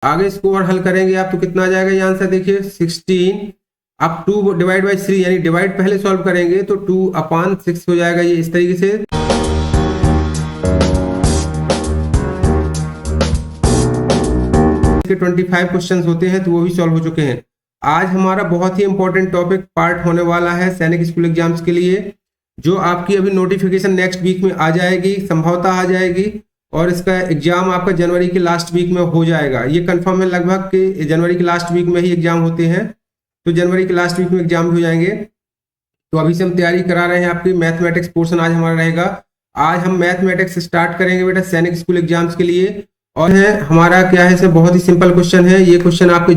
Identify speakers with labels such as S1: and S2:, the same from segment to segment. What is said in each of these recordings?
S1: आगे इसको और हल करेंगे आप तो कितना आ जाएगा ये आंसर देखिए 16। आप 2 डिवाइड बाई 3 यानी डिवाइड पहले सॉल्व करेंगे तो 2/6 हो जाएगा ये इस तरीके से। 25 क्वेश्चंस होते हैं तो वो भी सॉल्व हो चुके हैं। आज हमारा बहुत ही इंपॉर्टेंट टॉपिक पार्ट होने वाला है सैनिक स्कूल एग्जाम्स के लिए, जो आपकी अभी नोटिफिकेशन नेक्स्ट वीक में आ जाएगी, संभवतः आ जाएगी, और इसका एग्जाम आपका जनवरी के लास्ट वीक में हो जाएगा। ये कंफर्म है लगभग कि जनवरी के लास्ट वीक में ही एग्जाम होते हैं, तो जनवरी के लास्ट वीक में एग्जाम हो जाएंगे। तो अभी से हम तैयारी करा रहे हैं। आपकी मैथमेटिक्स पोर्शन आज हमारा रहेगा। आज हम मैथमेटिक्स स्टार्ट करेंगे बेटा सैनिक स्कूल एग्जाम्स के लिए। और है हमारा क्या है, बहुत ही सिंपल क्वेश्चन है। ये क्वेश्चन आपके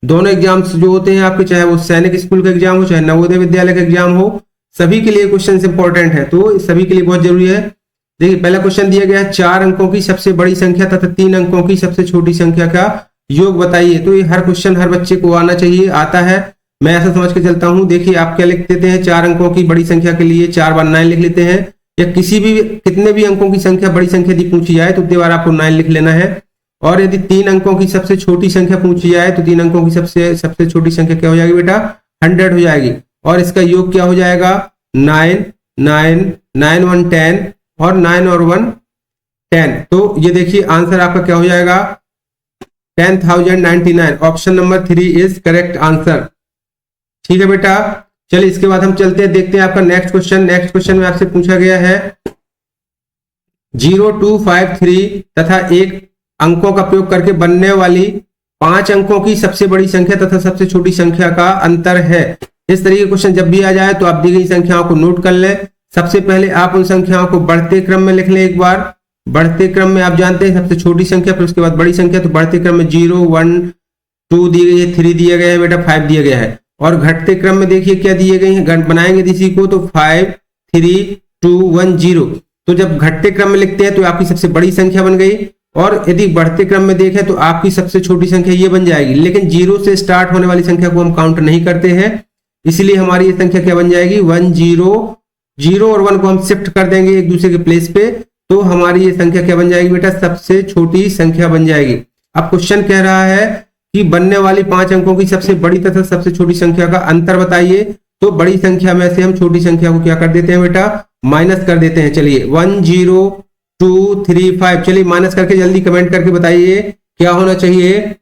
S1: दोनों एग्जाम्स जो होते हैं आपके, चाहे वो सैनिक स्कूल का एग्जाम हो चाहे नवोदय विद्यालय का एग्जाम हो, सभी के लिए क्वेश्चन इंपॉर्टेंट है, तो सभी के लिए बहुत जरूरी है। देखिए पहला क्वेश्चन दिया गया है 4 अंकों की सबसे बड़ी संख्या तथा 3 अंकों की सबसे छोटी संख्या का योग बताइए। तो ये हर क्वेश्चन हर बच्चे को आना चाहिए, आता है। मैं ऐसा समझ के चलता हूं। देखिए आप क्या लिख देते हैं, 4 अंकों की बड़ी संख्या के लिए 4 बार 9 लिख लेते हैं, या कितने भी अंकों की संख्या बड़ी संख्या यदि पूछी जाए तो उतनी बार आपको 9 लिख लेना है। और यदि 3 अंकों की सबसे छोटी संख्या पूछी जाए तो 3 अंकों की सबसे छोटी संख्या क्या हो जाएगी बेटा, 100 हो जाएगी। और इसका योग क्या हो जाएगा, 9 9 9 1 10 और 9 और 1 10। तो ये देखिए आंसर आपका क्या हो जाएगा, 10,099। Option number 3 is correct answer. ठीक है बेटा, चलिए इसके बाद हम चलते हैं, देखते हैं आपका नेक्स्ट क्वेश्चन। नेक्स्ट क्वेश्चन में आपसे पूछा गया है 0 2 5 3 तथा 1 अंकों का प्रयोग करके बनने वाली 5 अंकों की सबसे बड़ी संख्या तथा सबसे छोटी संख्या का अंतर है। इस तरीके का क्वेश्चन जब भी आ जाए तो आप दी गई संख्याओं को नोट कर लें। सबसे पहले आप उन संख्याओं को बढ़ते क्रम में लिख लें। एक बार बढ़ते क्रम में आप जानते हैं सबसे छोटी संख्या फिर उसके बाद बड़ी संख्या, तो बढ़ते क्रम में 0 1 2 दी गई है, 3 दिया गया है बेटा, 5 दिया गया है। और घटते क्रम में देखिए क्या दिए गए हैं, बनाएंगे इसी को तो 5 3 2 1 0। तो जब घटते क्रम में लिखते हैं तो आपकी सबसे बड़ी संख्या बन गई, और यदि बढ़ते क्रम में देखें तो आपकी सबसे छोटी संख्या ये बन जाएगी। लेकिन 0 से स्टार्ट होने वाली संख्या को हम काउंट नहीं करते हैं, इसलिए हमारी ये संख्या क्या बन जाएगी, 1 0 0 और 1 को हम शिफ्ट कर देंगे एक दूसरे के प्लेस पे, तो हमारी ये संख्या क्या बन जाएगी बेटा, सबसे छोटी संख्या बन जाएगी। अब क्वेश्चन कह रहा है कि बनने वाली 5 अंकों की सबसे बड़ी तथा सबसे छोटी संख्या का अंतर बताइए। तो बड़ी संख्या में से हम छोटी संख्या को क्या कर देते हैं बेटा, माइनस कर देते हैं। चलिए 1 0 2 3 5, चलिए माइनस करके जल्दी कमेंट करके बताइए क्या होना चाहिए।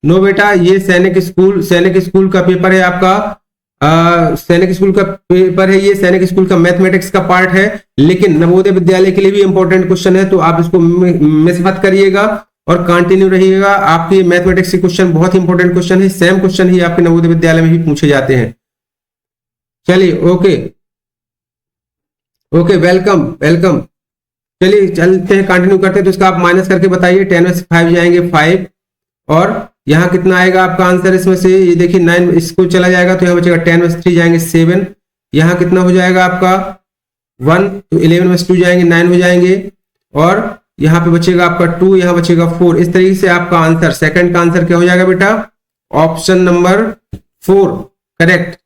S1: नो बेटा, ये सैनिक स्कूल का पेपर है आपका, सैनिक स्कूल का पेपर है ये, सैनिक स्कूल का मैथमेटिक्स का पार्ट है। लेकिन नवोदय विद्यालय के लिए भी इंपॉर्टेंट क्वेश्चन है, तो आप इसको मिस मत करिएगा और कंटिन्यू रहिएगा। आपके मैथमेटिक्स के क्वेश्चन बहुत ही इंपॉर्टेंट क्वेश्चन है, सेम क्वेश्चन ही आपके नवोदय विद्यालय में भी पूछे जाते हैं। चलिए ओके वेलकम। चलिए चलते हैं, कंटिन्यू करते हैं। तो इसका आप माइनस करके बताइए, 10 में से 5 जाएंगे 5, और यहाँ कितना आएगा आपका आंसर इसमें से, ये देखिए 9 इसको चला जाएगा तो यहाँ बचेगा 10 में से 3 जाएंगे 7, यहाँ कितना हो जाएगा आपका 1, तो 11 में से 2 जाएंगे 9 हो जाएंगे, और यहाँ पे बचेगा आपका 2, यहाँ बचेगा 4। इस तरीके से आपका आंसर, सेकंड का आंसर क्या हो जाएगा बेटा, ऑप्शन नंबर 4 करेक्ट।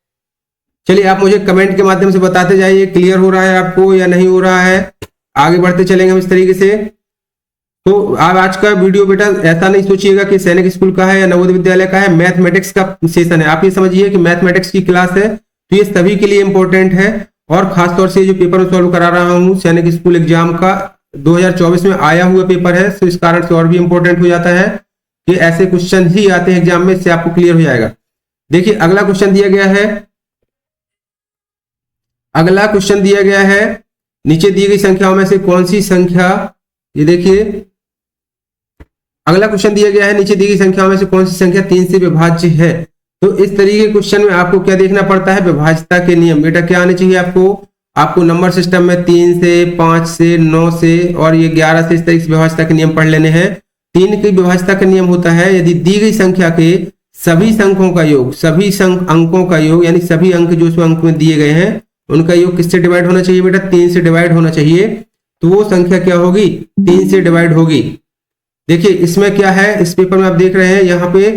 S1: चलिए आप मुझे कमेंट के माध्यम से बताते जाइए क्लियर हो रहा है आपको या नहीं हो रहा है। आगे बढ़ते चलेंगे हम इस तरीके से। तो आप आज का वीडियो बेटा ऐसा नहीं सोचिएगा कि सैनिक स्कूल का है या नवोदय विद्यालय का है, मैथमेटिक्स का सेशन है। आप ये समझिए कि मैथमेटिक्स की क्लास है, तो ये सभी के लिए इंपॉर्टेंट है। और खासतौर से जो पेपर सॉल्व करा रहा हूँ सैनिक स्कूल एग्जाम का 2024 में आया हुआ पेपर है, तो इस कारण से और भी इंपॉर्टेंट हो जाता है कि ऐसे क्वेश्चन ही आते हैं एग्जाम में, इससे आपको क्लियर हो जाएगा। देखिए अगला क्वेश्चन दिया गया है, नीचे दी गई संख्याओं में से कौन सी संख्या, ये देखिए अगला क्वेश्चन दिया गया है, नीचे दी गई संख्याओं में से कौन सी संख्या 3 से विभाज्य है। तो इस तरीके के क्वेश्चन में आपको क्या देखना पड़ता है, विभाज्यता के नियम। बेटा क्या आने चाहिए आपको नंबर सिस्टम में 3 से 5 से 9 से और ये 11 से, इस तरीके से विभाज्यता के नियम पढ़ लेने हैं। 3 की विभाज्यता का नियम होता है, यदि दी गई संख्या के सभी अंकों का योग, अंकों का योग यानी सभी अंक जो उसमें अंक में दिए गए हैं उनका योग किससे डिवाइड होना चाहिए बेटा, 3 से डिवाइड होना चाहिए। तो वो संख्या क्या होगी, 3 से डिवाइड होगी। देखिए इसमें क्या है, इस पेपर में आप देख रहे हैं यहाँ पे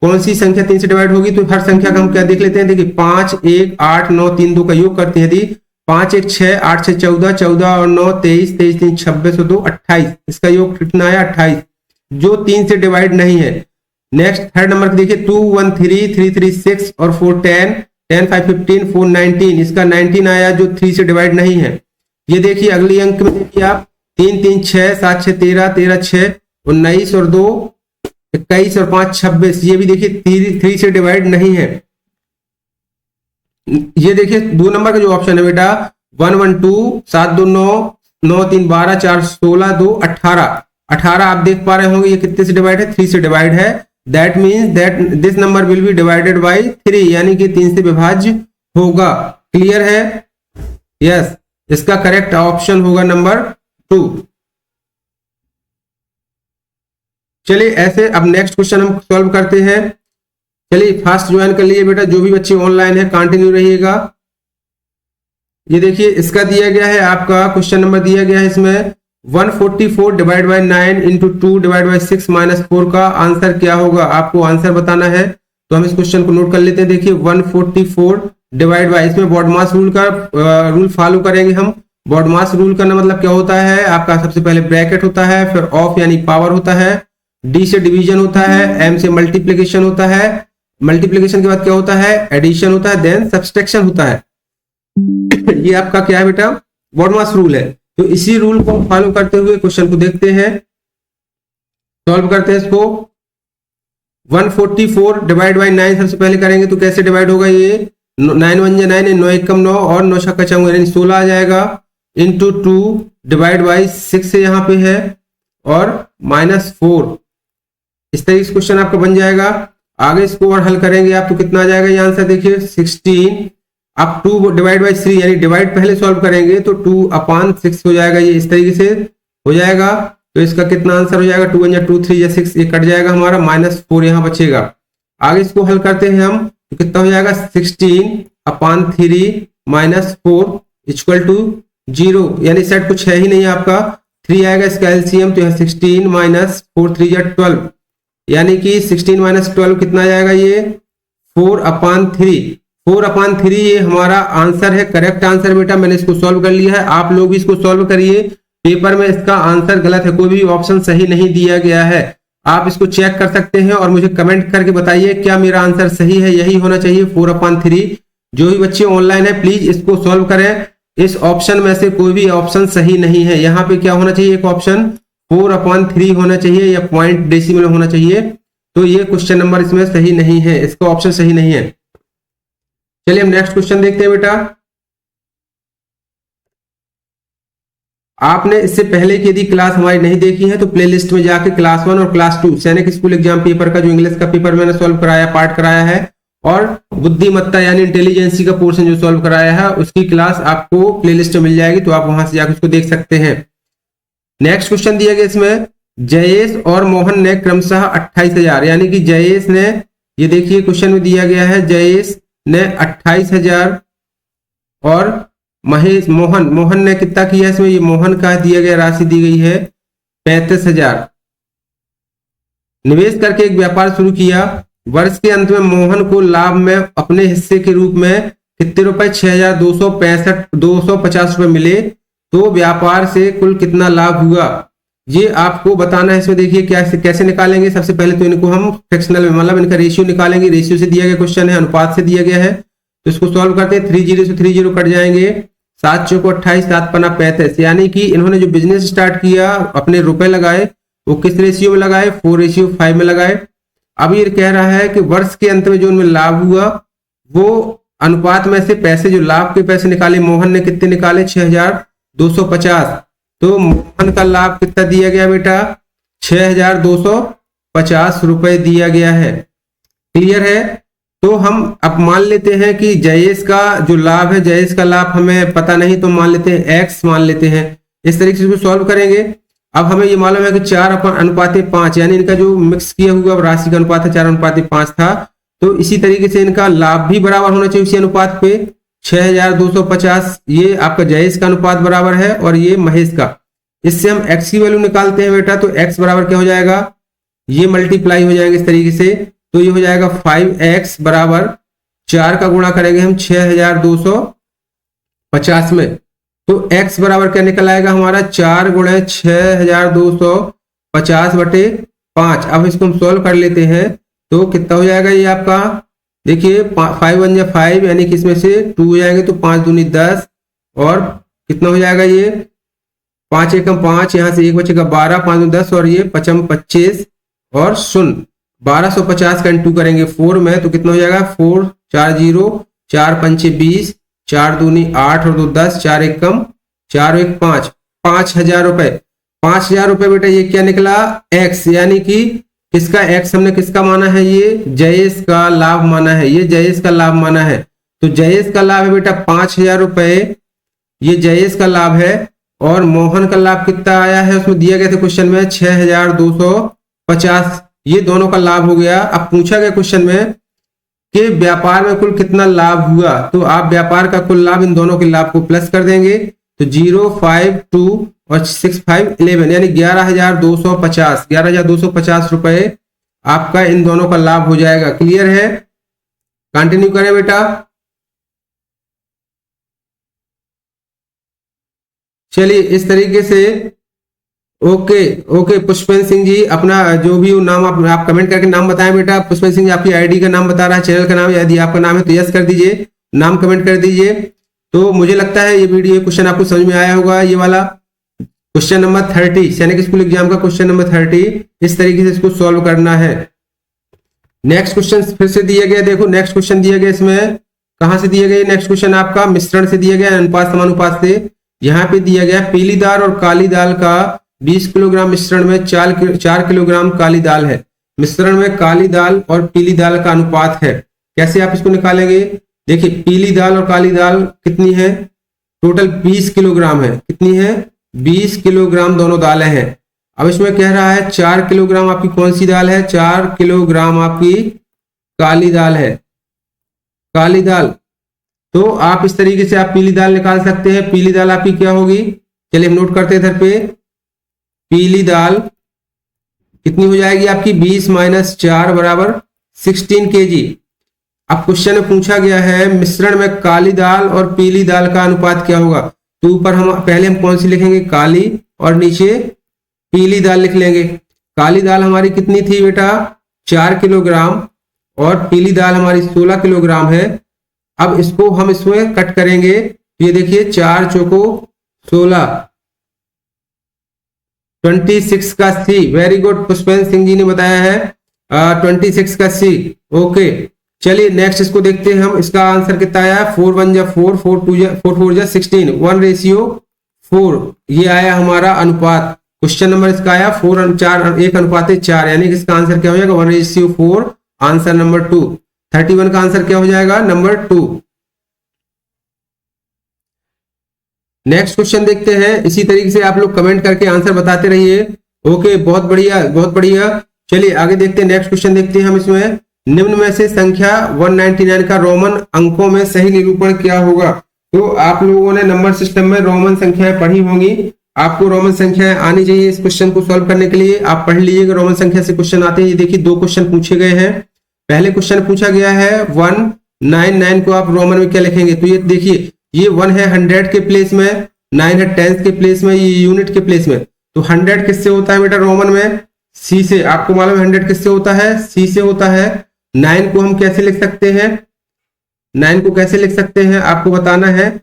S1: कौन सी संख्या 3 से डिवाइड होगी। तो हर संख्या का हम क्या देख लेते हैं, देखिए 5 1 8 9 3 2 का योग करते हैं यदि, 5 1 6, 8 6 14, 14 और 9 23, 23 3 26 और 2 28, इसका योग कितना आया 28, जो 3 से डिवाइड नहीं है। नेक्स्ट थर्ड नंबर देखिए 2 1 3, 3 3 6 और 4 10, 10 5 15, 4 19, इसका 19 आया जो 3 से डिवाइड नहीं है। ये देखिए अगली अंक में देखिए आप 3 3 6, 7 6 13, 13 6 19 और 2 21 और 5 26, ये भी देखिए 3 से डिवाइड नहीं है। ये देखिए 2 नंबर का जो ऑप्शन है बेटा 1 1 2, 7 2 9, 9 3 12, 4 16, 2 18, 18 आप देख पा रहे होंगे ये कितने से डिवाइड है 3 से डिवाइड है। That means that this number will be divided by 3, यानी कि 3 से विभाज्य होगा। क्लियर है? यस, इसका करेक्ट ऑप्शन होगा नंबर 2। चलिए ऐसे अब नेक्स्ट क्वेश्चन हम सॉल्व करते हैं। चलिए फास्ट ज्वाइन कर लिए बेटा, जो भी बच्चे ऑनलाइन है कंटिन्यू रहिएगा। ये देखिए इसका दिया गया है आपका क्वेश्चन नंबर दिया गया है इसमें 144 divide by 9 into 2 divide by 6 minus 4 का आंसर क्या होगा, आपको आंसर बताना है। तो हम इस क्वेश्चन को नोट कर लेते हैं। देखिए 144 डिवाइड बाय, इसमें बॉडमास रूल का रूल फॉलो करेंगे हम। बॉडमास रूल का मतलब क्या होता है, आपका सबसे पहले ब्रैकेट होता है, फिर ऑफ यानी पावर होता है, डी से डिवीजन होता है, एम से मल्टीप्लीकेशन होता है, मल्टीप्लीकेशन के बाद क्या होता है एडिशन होता है, देन सब्सट्रैक्शन होता है। ये आपका क्या है बेटा बॉडमास रूल है। तो इसी रूल को फॉलो करते हुए क्वेश्चन को देखते हैं, सॉल्व करते हैं इसको। 144 डिवाइड बाय 9 सबसे पहले करेंगे तो कैसे डिवाइड होगा, ये 9 1 जा 9, 9 1 9 और 9 छक्का चौका यानी 16 आ जाएगा, इंटू 2 डिवाइड बाय 6 से यहाँ पे है और -4। इस तरीके से क्वेश्चन आपका बन जाएगा। आगे इसको और हल करेंगे आप तो कितना आ जाएगा ये आंसर, देखिए 16। आप 2 डिवाइड बाई 3 यानी डिवाइड पहले सॉल्व करेंगे तो 2/6 हो जाएगा, ये इस तरीके से हो जाएगा। तो इसका कितना आंसर हो जाएगा 2 1 2 3 6, ये कट जाएगा हमारा, -4 यहाँ बचेगा। आगे इसको हल करते हैं हम तो कितना हो जाएगा 16/3 -4 इक्वल टू 0, यानी सेट कुछ है ही नहीं आपका, 3 आएगा इसका एलसीएम, तो यहाँ 16 -4 3 12, यानी कि 16 - 12 कितना जाएगा ये 4/3। 4/3 ये हमारा आंसर है, करेक्ट आंसर बेटा। मैंने इसको सॉल्व कर लिया है, आप लोग भी इसको सॉल्व करिए। पेपर में इसका आंसर गलत है, कोई भी ऑप्शन सही नहीं दिया गया है। आप इसको चेक कर सकते हैं और मुझे कमेंट करके बताइए क्या मेरा आंसर सही है, यही होना चाहिए 4/3। जो भी बच्चे ऑनलाइन है प्लीज इसको सॉल्व करें। इस ऑप्शन में से कोई भी ऑप्शन सही नहीं है। यहाँ पे क्या होना चाहिए, एक ऑप्शन 4/3 होना चाहिए या पॉइंट डेसिमल होना चाहिए। तो ये क्वेश्चन नंबर इसमें सही नहीं है, इसका ऑप्शन सही नहीं है। चलिए हम नेक्स्ट क्वेश्चन देखते हैं बेटा। आपने इससे पहले की यदि क्लास हमारी नहीं देखी है तो प्लेलिस्ट में जाके क्लास 1 और क्लास 2 सैनिक स्कूल एग्जाम पेपर का जो इंग्लिश का पेपर मैंने सॉल्व कराया, पार्ट कराया है, और बुद्धिमत्ता यानी इंटेलिजेंसी का पोर्शन जो सॉल्व कराया है उसकी क्लास आपको प्लेलिस्ट में मिल जाएगी, तो आप वहां से जाकर उसको देख सकते हैं। नेक्स्ट क्वेश्चन दिया गया इसमें, जयेश और मोहन ने क्रमशः 28,000, यानी कि जयेश ने, ये देखिए क्वेश्चन में दिया गया है जयेश ने 28,000 और मोहन ने कितना किया, इसमें ये मोहन का दिया गया राशि दी गई है 35,000। निवेश करके एक व्यापार शुरू किया। वर्ष के अंत में मोहन को लाभ में अपने हिस्से के रूप में कितने रुपए 6,250 रुपए मिले, तो व्यापार से कुल कितना लाभ हुआ ये आपको बताना है। इसमें देखिए कैसे निकालेंगे। सबसे पहले तो इनको हम फ्रैक्शनल में मतलब इनका रेशियो निकालेंगे। रेशियो से दिया गया क्वेश्चन है, अनुपात से दिया गया है, तो इसको सॉल्व करते हैं। 3 0 से 3 0 कट जाएंगे, 7 चौको 28, 7 पन्ना 35, यानी कि इन्होंने जो बिजनेस स्टार्ट किया अपने रुपए लगाए वो किस रेशियो में लगाए, 4:5 में लगाए। अब ये कह रहा है कि वर्ष के अंत में जो उनमें लाभ हुआ वो अनुपात में से पैसे, जो लाभ के पैसे निकाले मोहन ने कितने निकाले 6,250, तो मोहन का लाभ कितना दिया गया बेटा 6,250 रुपए दिया गया है। क्लियर है? तो हम अब मान लेते हैं कि जयेश का जो लाभ है, जयेश का लाभ हमें पता नहीं तो मान लेते हैं x मान लेते हैं। इस तरीके से इसको सॉल्व करेंगे। अब हमें ये मालूम है कि 4/5 यानी इनका जो मिक्स किया हुआ राशि का अनुपात है 4/5 था, तो इसी तरीके से इनका लाभ भी बराबर होना चाहिए उसी अनुपात पे 6,250। ये आपका जयेश का अनुपात बराबर है और ये महेश का। इससे हम x की वैल्यू निकालते हैं बेटा, तो x बराबर क्या हो जाएगा, ये मल्टीप्लाई हो जाएंगे इस तरीके से, तो ये हो जाएगा 5x बराबर 4 का गुणा करेंगे हम 6,250 50 में, तो x बराबर क्या निकल आएगा हमारा 4 गुणे 6250 बटे 5। अब इसको हम सॉल्व कर लेते हैं तो कितना हो जाएगा ये आपका, देखिए 5 1 जा 5 यानी कि इसमें से 2 हो जाएंगे तो 5 दूनी 10 और कितना हो जाएगा ये 5 एकम 5, यहाँ से एक बचेगा 12, 5 दूनी 10 और ये 5 25 और 0 1250 का इंटू करेंगे 4 में तो कितना हो जाएगा 4 4 0 4 5 20 4 दूनी 8 और 2 10 4 एकम 4 1 5 5000 रुपए। 5000 रुपए बेटा ये क्या निकला x, यानी कि किसका x हमने किसका माना है, ये जयेश का लाभ माना है, ये जयेश का लाभ माना है। तो जयेश का लाभ है बेटा 5000 रुपए, ये जयेश का लाभ है। और मोहन का लाभ कितना आया है उसमें दिया गया था क्वेश्चन में 6250, ये दोनों का लाभ हो गया। अब पूछा गया क्वेश्चन में कि व्यापार में कुल कितना लाभ हुआ, तो आप व्यापार का कुल लाभ इन दोनों के लाभ को प्लस कर देंगे तो 0 5 2 और 6 5 11 यानी 11250 रुपए आपका इन दोनों का लाभ हो जाएगा। क्लियर है, कंटिन्यू करें बेटा। चलिए इस तरीके से ओके पुष्पेंद्र सिंह जी अपना जो भी नाम आप कमेंट करके नाम बताएं बेटा। पुष्पेंद्र सिंह जी आपकी आईडी का नाम बता रहा है, चैनल का नाम, यदि आपका नाम है तो यस कर दीजिए, नाम कमेंट कर दीजिए। तो मुझे लगता है ये वीडियो क्वेश्चन आपको समझ में आया होगा। ये वाला क्वेश्चन नंबर 30 सैनिक स्कूल एग्जाम का क्वेश्चन नंबर 30, इस तरीके से इसको सॉल्व करना है। नेक्स्ट क्वेश्चन फिर से दिया गया, देखो नेक्स्ट क्वेश्चन दिया गया, इसमें कहां से दिया गया नेक्स्ट क्वेश्चन आपका मिश्रण से दिया गया, अनुपात समानुपात से। यहाँ पे दिया गया पीली दाल और काली दाल का 20 किलोग्राम मिश्रण में 4 किलोग्राम काली दाल है। मिश्रण में काली दाल और पीली दाल का अनुपात है, कैसे आप इसको निकालेंगे। देखिए पीली दाल और काली दाल कितनी है, टोटल 20 किलोग्राम है, कितनी है 20 किलोग्राम दोनों दालें हैं। अब इसमें कह रहा है 4 किलोग्राम आपकी कौन सी दाल है, 4 किलोग्राम आपकी काली दाल है, काली दाल। तो आप इस तरीके से आप पीली दाल निकाल सकते हैं। पीली दाल आपकी क्या होगी, चलिए हम नोट करते हैं इधर पे, पीली दाल कितनी हो जाएगी आपकी 20 - 4 बराबर 16 kg। अब क्वेश्चन में पूछा गया है मिश्रण में काली दाल और पीली दाल का अनुपात क्या होगा, तो ऊपर हम पहले हम कौन सी लिखेंगे काली और नीचे पीली दाल लिख लेंगे। काली दाल हमारी कितनी थी बेटा 4 किलोग्राम और पीली दाल हमारी 16 किलोग्राम है। अब इसको हम इसमें कट करेंगे, ये देखिए 4 चौको 16, 26 का C, very good Pushpendra Singh ji ने बताया है 26 का C। ओके चलिए नेक्स्ट इसको देखते हैं हम, इसका आंसर कितना आया 4 1 जा 4 4 2 जा 4 4 जा 16 1:4, ये आया हमारा अनुपात। क्वेश्चन नंबर इसका आया 4 4 1 अनुपात 4, यानी कि इसका आंसर क्या हो जाएगा 1:4, आंसर नंबर 2। 31 का आंसर क्या हो जाएगा नंबर 2। नेक्स्ट क्वेश्चन देखते हैं, इसी तरीके से आप लोग कमेंट करके आंसर बताते रहिए। ओके बहुत बढ़िया बहुत बढ़िया। चलिए आगे देखते हैं, नेक्स्ट क्वेश्चन देखते हैं हम। इसमें निम्न में से संख्या 199 का रोमन अंकों में सही निरूपण क्या होगा। तो आप लोगों ने नंबर सिस्टम में रोमन संख्याएं पढ़ी होंगी, आपको रोमन संख्याएं आनी चाहिए इस क्वेश्चन को सॉल्व करने के लिए। आप पढ़ लीजिएगा रोमन संख्या से क्वेश्चन आते हैं। ये देखिए 2 क्वेश्चन पूछे गए हैं। पहले क्वेश्चन पूछा गया है 199 को आप रोमन में क्या लिखेंगे, तो ये देखिए ये 1 है 100 के प्लेस में, 9 है 10 के प्लेस में, ये यूनिट के प्लेस में। तो 100 किससे होता है बेटा रोमन में C से, आपको मालूम है 100 किससे होता है C से होता है। 9 को हम कैसे लिख सकते हैं, 9 को कैसे लिख सकते हैं आपको बताना है।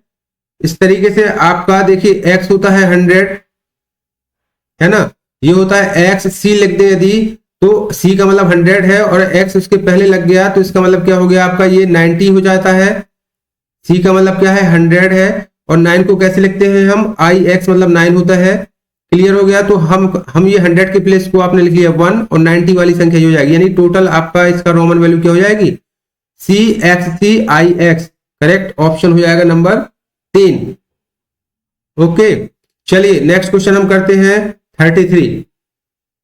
S1: इस तरीके से आपका देखिए x होता है 100 है ना, ये होता है x, C लिख दे यदि तो C का मतलब 100 है और x उसके पहले लग गया तो इसका मतलब क्या हो गया आपका ये 90 हो जाता है। C का मतलब क्या है 100 है और 9 को कैसे लिखते हैं हम IX मतलब 9 होता है। क्लियर हो गया, तो हम ये 100 के प्लेस को आपने लिख लिया 1 और 90 वाली संख्या हो जाएगी, यानी टोटल आपका इसका रोमन वैल्यू क्या हो जाएगी CXCIX। करेक्ट ऑप्शन हो जाएगा नंबर 3। ओके चलिए नेक्स्ट क्वेश्चन हम करते हैं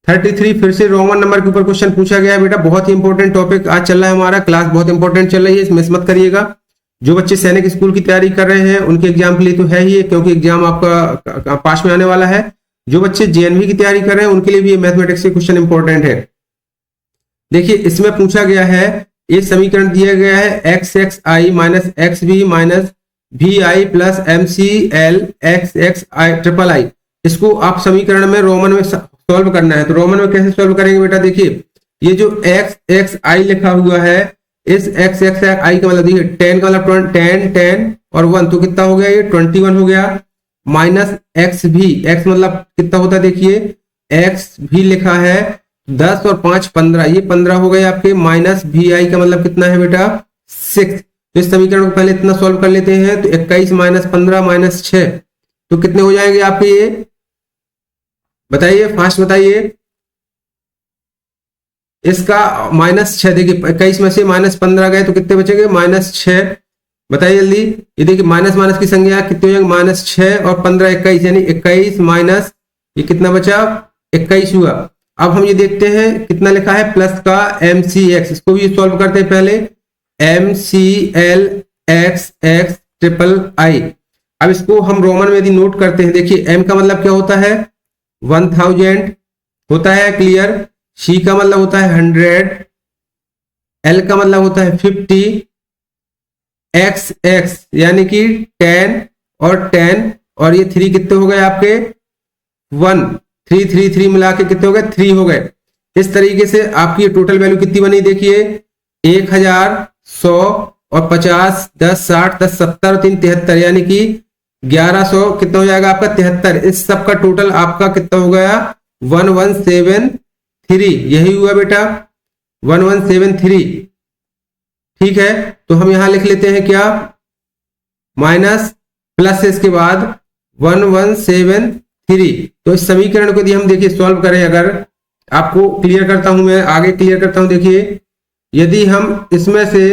S1: 33 फिर से रोमन नंबर के ऊपर क्वेश्चन पूछा गया है बेटा। बहुत ही इंपॉर्टेंट टॉपिक आज चल रहा है, हमारा क्लास बहुत इंपॉर्टेंट चल रही है, मिस मत करिएगा। जो बच्चे सैनिक स्कूल की तैयारी कर रहे हैं उनके एग्जाम के लिए तो है ही, क्योंकि एग्जाम आपका पास में आने वाला है। जो बच्चे JNV की तैयारी कर रहे हैं उनके लिए भी ये मैथमेटिक्स के क्वेश्चन इंपॉर्टेंट है। देखिए इसमें पूछा गया है, ये समीकरण दिया गया है XXI - XB - V I plus M C L X X I triple I. इसको आप समीकरण में रोमन में सॉल्व करना है। तो रोमन में कैसे सॉल्व करेंगे बेटा, देखिए ये जो एक्स एक्स आई लिखा हुआ है, इस एक्स एक्स आई का मतलब देखिए 10 का मतलब 10 10 और 1 तो कितना हो गया, ये 21 हो गया। माइनस एक्स भी, एक्स मतलब कितना होता है देखिए, एक्स भी लिखा है 10 और 5 15, ये 15 हो गए आपके। माइनस वी आई का मतलब कितना है बेटा 6। तो इस समीकरण को पहले इतना सॉल्व कर लेते हैं। तो 21 माइनस 15 माइनस 6 तो कितने हो जाएंगे आपके, ये बताइए फास्ट बताइए। इसका -6, देखिए 21 में से -15 गए तो कितने बचेंगे, -6। बताइए जल्दी, ये देखिए माइनस माइनस की संख्या कितनी हो जाएंगे, -6 और 15 21, यानी 21 माइनस ये कितना बचा 21 हुआ। अब हम ये देखते हैं कितना लिखा है प्लस का MCX, इसको भी सॉल्व करते हैं पहले। MCL x x triple I. अब इसको हम रोमन में यदि नोट करते हैं, देखिए M का मतलब क्या होता है 1000 होता है, क्लियर। C का मतलब होता है 100, L का मतलब होता है 50, एक्स एक्स यानी कि 10 और 10 और ये 3 कितने हो गए आपके 1 3 3 3 मिला के कितने हो गए 3 हो गए। इस तरीके से आपकी टोटल वैल्यू कितनी बनी, देखिए 1100 और 50 10 60 10 70 और 3 73, यानी कि 1100 कितना हो जाएगा आपका 73। इस सब का टोटल आपका कितना हो गया 1173, यही हुआ बेटा 1173। ठीक है, तो हम यहां लिख लेते हैं क्या, माइनस प्लस इसके बाद 1173। तो इस समीकरण को यदि हम देखिए सॉल्व करें, अगर आपको क्लियर करता हूं, मैं आगे क्लियर करता हूं। देखिए यदि हम इसमें से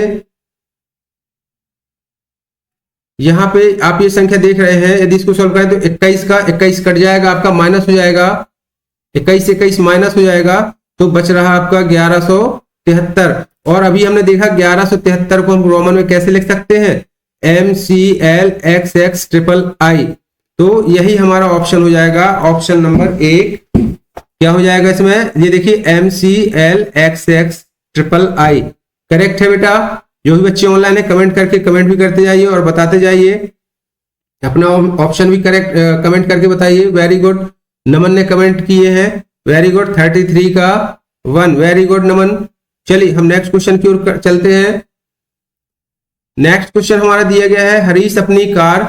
S1: यहां पे आप ये संख्या देख रहे हैं, यदि इसको सॉल्व करें तो 21 का 21 कट जाएगा आपका, माइनस हो जाएगा 21 21 माइनस हो जाएगा, तो बच रहा आपका 1173। और अभी हमने देखा 1173 को हम रोमन में कैसे लिख सकते हैं, MCL x x triple I. तो यही हमारा ऑप्शन हो जाएगा, ऑप्शन नंबर 1 क्या हो जाएगा इसमें, ये देखिए MCL x x triple I correct है बेटा। जो भी बच्चे ऑनलाइन है कमेंट करके कमेंट भी करते जाइए और बताते जाइए, अपना ऑप्शन भी करेक्ट कमेंट करके बताइए। वेरी गुड, नमन ने कमेंट किए हैं, वेरी गुड 33 का 1, वेरी गुड नमन। चलिए हम नेक्स्ट क्वेश्चन की ओर चलते हैं। नेक्स्ट क्वेश्चन हमारा दिया गया है, हरीश अपनी कार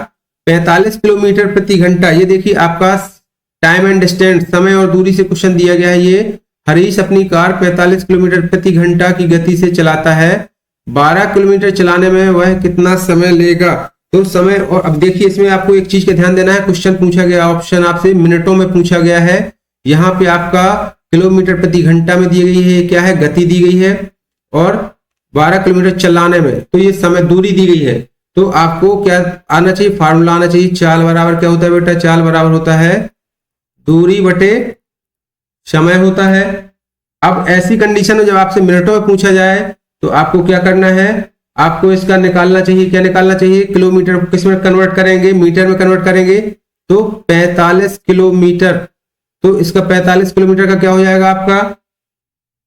S1: 45 किलोमीटर प्रति घंटा, ये देखिए आपका टाइम एंड डिस्टेंस समय और दूरी से क्वेश्चन दिया गया है। ये हरीश अपनी कार 45 किलोमीटर प्रति घंटा की गति से चलाता है, 12 किलोमीटर चलाने में वह कितना समय लेगा। तो समय, और अब देखिए इसमें आपको एक चीज का ध्यान देना है, क्वेश्चन पूछा गया ऑप्शन आपसे मिनटों में पूछा गया है, यहाँ पे आपका किलोमीटर प्रति घंटा में दी गई है, क्या है गति दी गई है, और 12 किलोमीटर चलाने में तो ये समय दूरी दी गई है। तो आपको क्या आना चाहिए, फार्मूला आना चाहिए, चाल बराबर क्या होता है बेटा, चाल बराबर होता है दूरी बटे समय होता है। अब ऐसी कंडीशन में जब आपसे मिनटों में पूछा जाए तो आपको क्या करना है, आपको इसका निकालना चाहिए, क्या निकालना चाहिए, किलोमीटर को किस में कन्वर्ट करेंगे, मीटर में कन्वर्ट करेंगे। तो 45 किलोमीटर, तो इसका 45 किलोमीटर का क्या हो जाएगा आपका,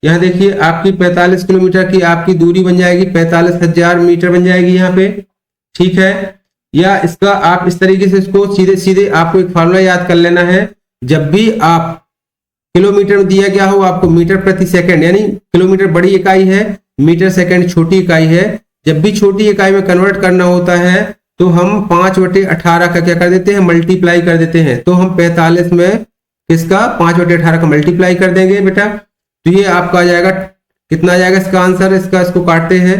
S1: यहां देखिए आपकी 45 किलोमीटर की आपकी दूरी बन जाएगी 45,000 मीटर बन जाएगी यहाँ पे। ठीक है, या इसका आप इस तरीके से इसको सीधे सीधे आपको एक फार्मूला याद कर लेना है, जब भी आप किलोमीटर में दिया गया हो आपको मीटर प्रति सेकंड, यानी किलोमीटर बड़ी इकाई है, मीटर सेकंड छोटी इकाई है, जब भी छोटी इकाई में कन्वर्ट करना होता है तो हम 5/18 का क्या कर देते हैं, मल्टीप्लाई कर देते हैं। तो हम 45 में किसका 5/18 का मल्टीप्लाई कर देंगे बेटा, तो ये आपका आ जाएगा, कितना आ जाएगा इसका आंसर, इसको काटते हैं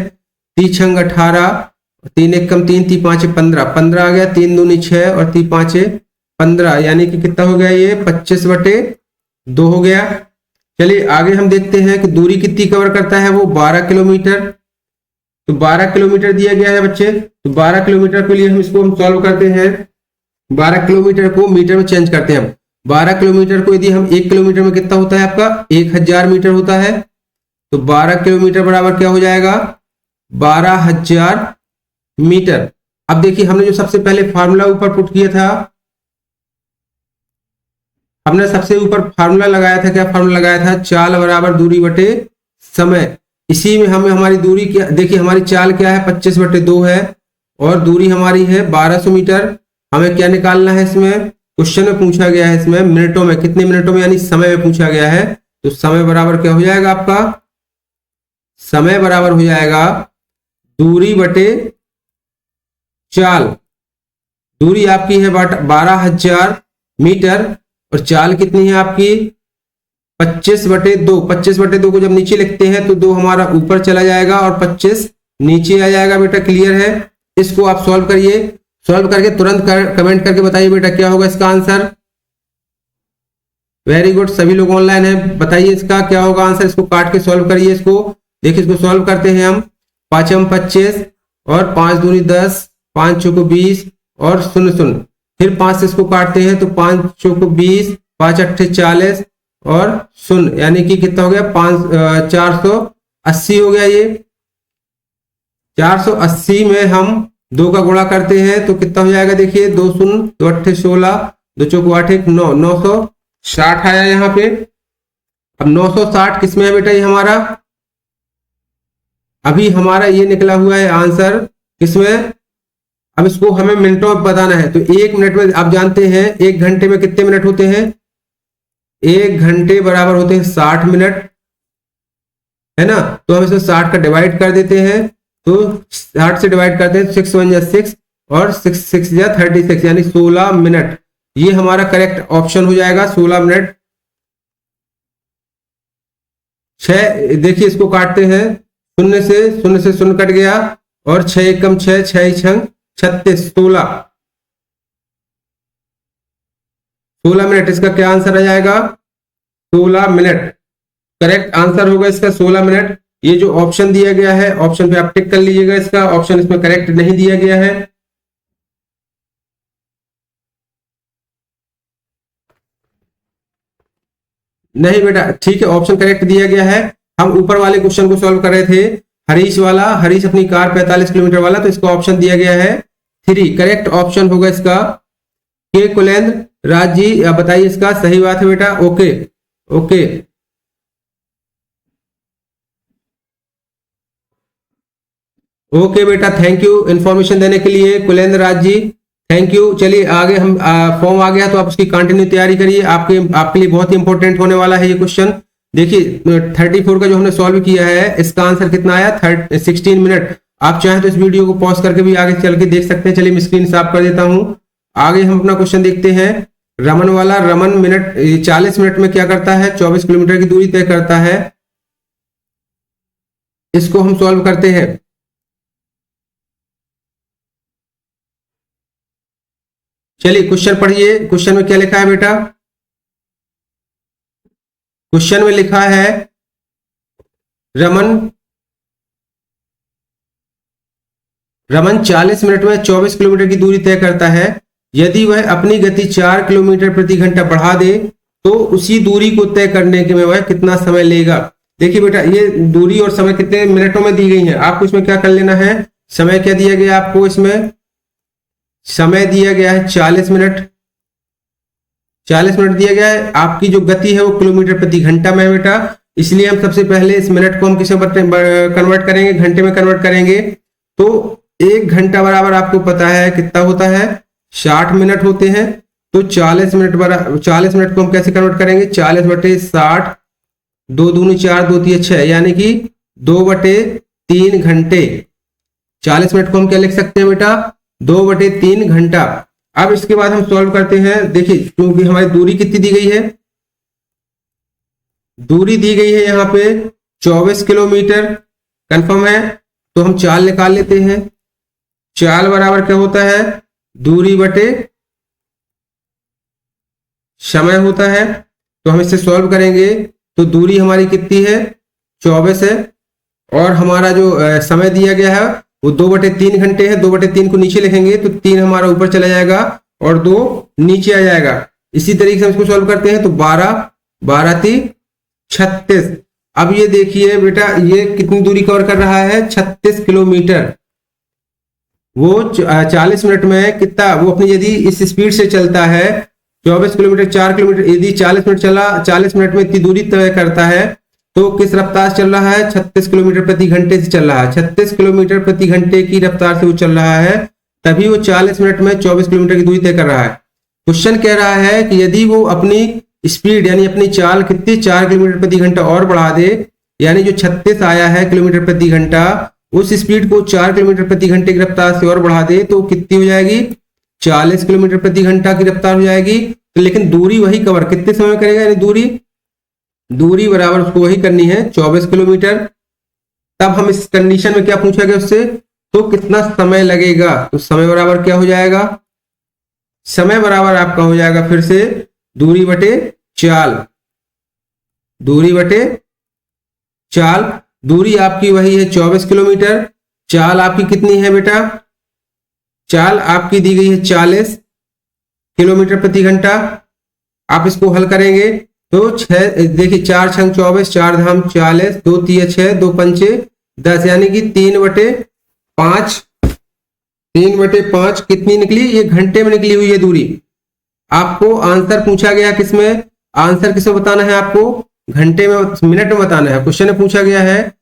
S1: 3 छंग 18, 3 1 कम 3 3 5 15, 15 आ गया, 3 दूनी 6 और 3 5 15, यानी कि कितना हो गया ये 25/2 हो गया। चलिए आगे हम देखते हैं कि दूरी कितनी कवर करता है, वो 12 किलोमीटर। तो 12 किलोमीटर दिया गया है बच्चे, तो 12 किलोमीटर के लिए हम इसको हम सॉल्व करते हैं, 12 किलोमीटर को मीटर में चेंज करते हैं हम। 12 किलोमीटर को यदि हम 1 किलोमीटर में कितना होता है आपका 1000 मीटर होता है, तो 12 किलोमीटर बराबर क्या हो जाएगा 12,000 मीटर। अब देखिए हमने जो सबसे पहले फार्मूला ऊपर पुट किया था, हमने सबसे ऊपर फार्मूला लगाया था, क्या फार्मूला लगाया था, चाल बराबर दूरी बटे समय। इसी में हमें हमारी दूरी क्या, देखिए हमारी चाल क्या है 25/2 है, और दूरी हमारी है 1200 मीटर। हमें क्या निकालना है, इसमें क्वेश्चन में पूछा गया है, इसमें मिनटों में, कितने मिनटों में यानी समय में पूछा गया है। तो समय बराबर क्या हो जाएगा आपका, समय बराबर हो जाएगा दूरी बटे चाल। दूरी आपकी है 12,000 मीटर और चाल कितनी है आपकी 25/2। 25/2 को जब नीचे लिखते हैं तो 2 हमारा ऊपर चला जाएगा और 25 नीचे आ जाएगा। बेटा क्लियर है। इसको आप सॉल्व करिए, सॉल्व करके तुरंत कमेंट करके बताइए बेटा क्या होगा इसका आंसर। वेरी गुड, सभी लोग ऑनलाइन है, बताइए इसका क्या होगा आंसर। इसको काट के सॉल्व करिए इसको। देखिए इसको सॉल्व करते हैं हम। 5 25 और 5 दूनी 10, 5 चौको 20 और 0 0। फिर 5 से इसको काटते हैं तो 5 चौको 20, 5 अट्ठे 40 और 0, यानी कि कितना हो गया 480 हो गया। ये 480 में हम 2 का गुणा करते हैं तो कितना हो जाएगा, देखिए 2 0, 2 अट्ठे 16, 2 चौको 8 1 9, 960 आया यहाँ पे। अब 960 किसमें है बेटा, ये हमारा अभी हमारा ये निकला हुआ है आंसर किसमें। अब इसको हमें मिनटों में बताना है तो 1 मिनट में आप जानते हैं 1 घंटे में कितने मिनट होते हैं, 1 घंटे बराबर होते हैं 60 मिनट, है ना। तो हम इसमें 60 का डिवाइड कर देते हैं, तो 60 से डिवाइड करते हैं 6 1 6 और 6 6 36, यानी 16 मिनट। ये हमारा करेक्ट ऑप्शन हो जाएगा 16 मिनट। 6 देखिए इसको काटते हैं, 0 से 0 कट गया और 6 एकम 6, 6 छंग 36, 16 मिनट। इसका क्या आंसर आ जाएगा 16 मिनट। करेक्ट आंसर होगा इसका 16 मिनट। ये जो ऑप्शन दिया गया है ऑप्शन पे आप टिक कर लीजिएगा, इसका ऑप्शन इसमें करेक्ट नहीं दिया गया है। नहीं बेटा ठीक है, ऑप्शन करेक्ट दिया गया है। हम ऊपर वाले क्वेश्चन को सॉल्व कर रहे थे, हरीश वाला, हरीश अपनी कार 45 किलोमीटर वाला, तो इसका ऑप्शन दिया गया है 3। करेक्ट ऑप्शन होगा इसका के कुलेंद्र राज जी, बताइए इसका सही बात है बेटा। ओके ओके ओके बेटा, थैंक यू इन्फॉर्मेशन देने के लिए कुलेंद्र राज जी, थैंक यू। चलिए आगे हम फॉर्म आ गया तो आप उसकी कंटिन्यू तैयारी करिए, आपके लिए बहुत ही इंपॉर्टेंट होने वाला है ये क्वेश्चन। देखिए 34 का जो हमने सॉल्व किया है इसका आंसर कितना आया 16 मिनट। आप चाहें तो इस वीडियो को पॉज करके भी आगे चल के देख सकते हैं। चलिए मैं स्क्रीन साफ कर देता हूं। आगे हम अपना क्वेश्चन देखते हैं। रमन वाला, रमन 40 मिनट में क्या करता है, 24 किलोमीटर की दूरी तय करता है। इसको हम सॉल्व करते हैं। चलिए क्वेश्चन पढ़िए, क्वेश्चन में क्या लिखा है बेटा। क्वेश्चन में लिखा है रमन 40 मिनट में 24 किलोमीटर की दूरी तय करता है। यदि वह अपनी गति 4 किलोमीटर प्रति घंटा बढ़ा दे तो उसी दूरी को तय करने के में वह कितना समय लेगा। देखिए बेटा ये दूरी और समय कितने मिनटों में दी गई है, आपको इसमें क्या कर लेना है, समय क्या दिया गया आपको, इसमें समय दिया गया है 40 मिनट। 40 मिनट दिया गया है। आपकी जो गति है वो किलोमीटर प्रति घंटा में है बेटा, इसलिए हम सबसे पहले इस मिनट को हम किस में कन्वर्ट करेंगे, घंटे में कन्वर्ट करेंगे। तो 1 घंटा बराबर आपको पता है कितना होता है 60 मिनट होते हैं। तो 40 मिनट को हम कैसे कन्वर्ट करेंगे, 40/60, 2 दूनी 4, 2 तिये 6, यानी कि 2/3 घंटे। 40 मिनट को हम क्या लिख सकते हैं बेटा 2/3 घंटा। अब इसके बाद हम सॉल्व करते हैं। देखिए क्योंकि हमारी दूरी कितनी दी गई है, दूरी दी गई है यहाँ पे 24 किलोमीटर, कंफर्म है। तो हम चाल निकाल लेते हैं। चाल बराबर क्या होता है, दूरी बटे समय होता है। तो हम इससे सॉल्व करेंगे तो दूरी हमारी कितनी है 24 है, और हमारा जो समय दिया गया है वो 2/3 घंटे है। 2/3 को नीचे लिखेंगे तो 3 हमारा ऊपर चला जाएगा और 2 नीचे आ जाएगा। इसी तरीके से हम इसको सॉल्व करते हैं तो 12 3 36। अब ये देखिए बेटा ये कितनी दूरी कवर कर रहा है 36 किलोमीटर। वो 40 मिनट में कितना, वो अपनी यदि इस स्पीड से चलता है 24 किलोमीटर 4 किलोमीटर, यदि 40 मिनट चला, 40 मिनट में इतनी दूरी तय करता है तो किस रफ्तार से चल रहा है? 36 किलोमीटर प्रति घंटे से चल रहा है। 36 किलोमीटर प्रति घंटे की रफ्तार से वो चल रहा है, तभी वो 40 मिनट में 24 किलोमीटर की दूरी तय कर रहा है। क्वेश्चन कह रहा है कि यदि वो अपनी स्पीड यानी अपनी चाल कितनी 4 किलोमीटर प्रति घंटा और बढ़ा दे, यानी जो 36 आया है किलोमीटर प्रति घंटा, उस स्पीड को 4 किलोमीटर प्रति घंटे की रफ्तार से और बढ़ा दे तो कितनी हो जाएगी? 40 किलोमीटर प्रति घंटा की रफ्तार हो जाएगी। तो लेकिन दूरी वही कवर कितने समय में करेगा? यानी दूरी बराबर उसको वही करनी है 24 किलोमीटर। तब हम इस कंडीशन में क्या पूछा गया उससे? तो कितना समय लगेगा? तो समय बराबर क्या हो जाएगा? समय बराबर आपका हो जाएगा फिर से दूरी बटे चाल। दूरी आपकी वही है 24 किलोमीटर। चाल आपकी कितनी है बेटा? चाल आपकी दी गई है 40 किलोमीटर प्रति घंटा। आप इसको हल करेंगे तो 6 देखिए 4 छंग 24, 4 धाम 40, 2 तिया 6, 2 पंचे 10, यानी कि 3/5 कितनी निकली? ये घंटे में निकली हुई है दूरी। आपको आंसर पूछा गया किसमें? आंसर किसमें बताना है आपको? घंटे में, मिनट में बताना है। क्वेश्चन में पूछा गया है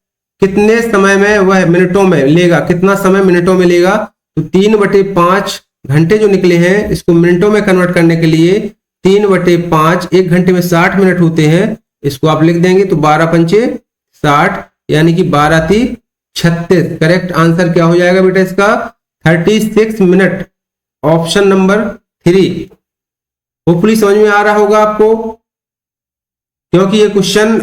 S1: कितने समय में वह मिनटों में लेगा, कितना समय मिनटों में लेगा। तो 3/5 घंटे जो निकले हैं, इसको मिनटों में कन्वर्ट करने के लिए 3/5, 1 घंटे में 60 मिनट होते हैं, इसको आप लिख देंगे तो 12 पंचे 60, यानी कि 12 × 3 = 36। करेक्ट आंसर क्या हो जाएगा बेटा इसका? 36 मिनट। Option number 3। होपफुली समझ में आ रहा होगा आपको, क्योंकि ये क्वेश्चन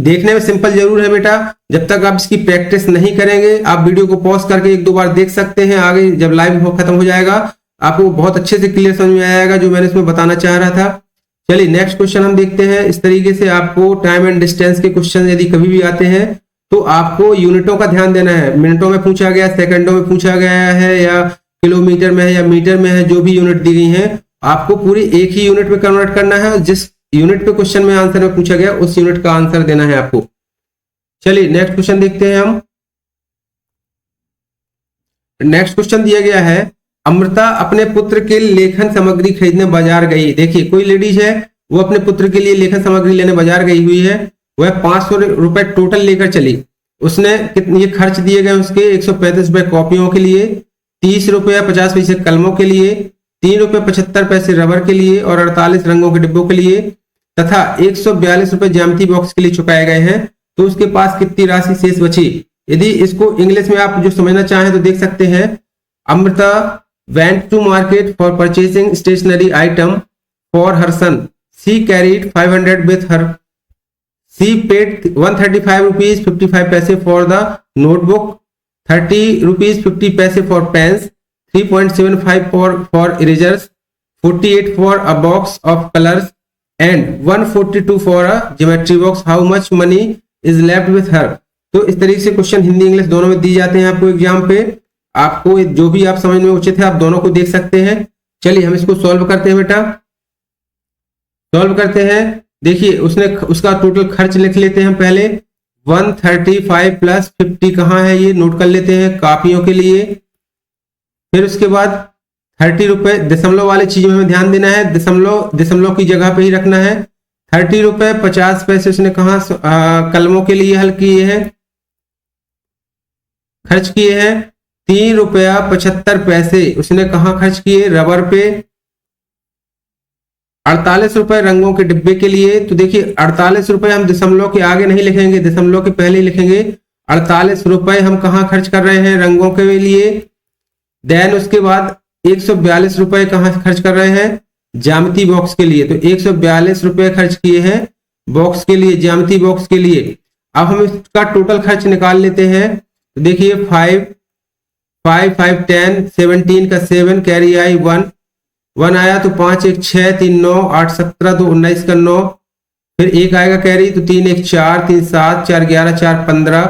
S1: देखने में सिंपल जरूर है बेटा। जब तक आप इसकी प्रैक्टिस नहीं करेंगे, आप वीडियो को पॉज करके 1-2 बार देख सकते हैं। आगे जब लाइव खत्म हो जाएगा आपको बहुत अच्छे से क्लियर समझ में आएगा जो मैंने इसमें बताना चाह रहा था। चलिए नेक्स्ट क्वेश्चन हम देखते हैं। इस तरीके से आपको टाइम एंड डिस्टेंस के क्वेश्चन यदि कभी भी आते हैं तो आपको यूनिटों का ध्यान देना है। मिनटों में पूछा गया, सेकंडों में पूछा गया है, या किलोमीटर में है, या मीटर में है, जो भी यूनिट दी गई है आपको पूरी एक ही यूनिट में कन्वर्ट करना है। और जिस यूनिट पे क्वेश्चन में आंसर में पूछा गया उस यूनिट का आंसर देना है आपको। चलिए नेक्स्ट क्वेश्चन देखते हैं हम। नेक्स्ट क्वेश्चन दिया गया है, अमृता अपने पुत्र के लेखन सामग्री खरीदने बाजार गई। देखिए कोई लेडीज है, वो अपने पुत्र के लिए लेखन सामग्री लेने बाजार गई हुई है। वह 500 रुपए टोटल लेकर चली। उसने कितने ये खर्च दिए गए उसके? 135 रुपए कॉपियों के लिए, 30 रुपया 50 पैसे कलमों के लिए, 3 रुपए 75 पैसे रबर के लिए और 48 रंगों के डिब्बों के लिए तथा 142 रुपए ज्यामिति बॉक्स के लिए चुकाए गए हैं। तो उसके पास कितनी राशि शेष बची? यदि इसको इंग्लिश में आप जो समझना चाहें तो देख सकते हैं। Amrita went to market for purchasing stationery item for her son. She carried 500 with her. She paid 135 rupees 55 paise for the notebook, 30 rupees 50 paise for pens, 3.75 for erasers, 48 for a box of colors and 142 for a geometry box. How much money is left with her? तो इस तरीके से question Hindi English दोनों में दी जाते हैं आपको exam पे। आपको जो भी आप समझ में उचित है आप दोनों को देख सकते हैं। चलिए हम इसको सॉल्व करते हैं बेटा। सॉल्व करते हैं। देखिए उसका टोटल खर्च लिख लेते हैं पहले। 135 + 50 कहाँ है ये नोट कर लेते हैं कापियों के लिए। फिर उसके बाद 30 रुपए, दशमलव वाली चीज में हमें ध्यान देना है, दशमलव की जगह पे ही रखना है। 30 रुपए 50 पैसे उसने कहाँ कलमों के लिए हल किए हैं, खर्च किए हैं। 3 रुपया 75 पैसे उसने कहाँ खर्च किए? रबर पे। 48 रुपए रंगों के डिब्बे के लिए। तो देखिए 48 रुपए हम दशमलव के आगे नहीं लिखेंगे, दशमलव के पहले ही लिखेंगे। 48 रुपए हम कहाँ खर्च कर रहे हैं? रंगों के लिए। देन उसके बाद 142 रुपए कहाँ खर्च कर रहे हैं? ज्यामिति बॉक्स के लिए। तो 142 रुपए खर्च किए हैं बॉक्स के लिए, ज्यामिति बॉक्स के लिए। अब हम इसका टोटल खर्च निकाल लेते हैं। तो देखिए 5 5 5 10 17 का 7 कैरी आई 1 आया तो 5 1 6 3 9 8 17 2 19 का 9, फिर 1 आएगा कैरी तो 3 1 4 3 7 4 11 4 15,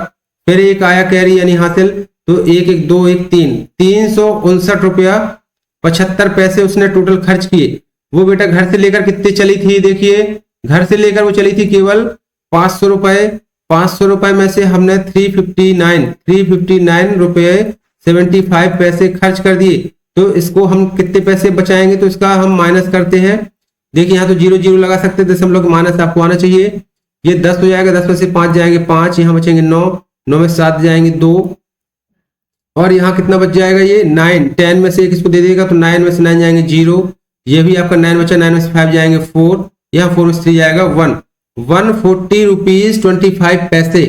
S1: फिर 1 आया कैरी यानी हासिल तो 1 1 2 1 3 359 रुपया 75 पैसे उसने टोटल खर्च किए। वो बेटा घर से लेकर कितने चली थी? देखिए घर से लेकर वो चली थी केवल 500 रुपए। 500 रुपए में से हमने 359 रुपए 75 पैसे खर्च कर दिए। तो इसको हम कितने पैसे बचाएंगे? तो इसका हम माइनस करते हैं। देखिए यहाँ तो 0 0 लगा सकते हैं, दशमलव के माइनस आपको आना चाहिए। ये 10 हो जाएगा, 10 में से 5 जाएंगे 5, यहाँ बचेंगे 9, 9 में 7 जाएंगे 2, और यहाँ कितना बच जाएगा ये 9, 10 में से एक इसको दे देगा तो 9 में से 9 जाएंगे 0, ये भी आपका 9 बचा, 9 में से 5 जाएंगे 4, यहाँ 4 में से 3 जाएगा 1, 140 रुपीज 25 पैसे।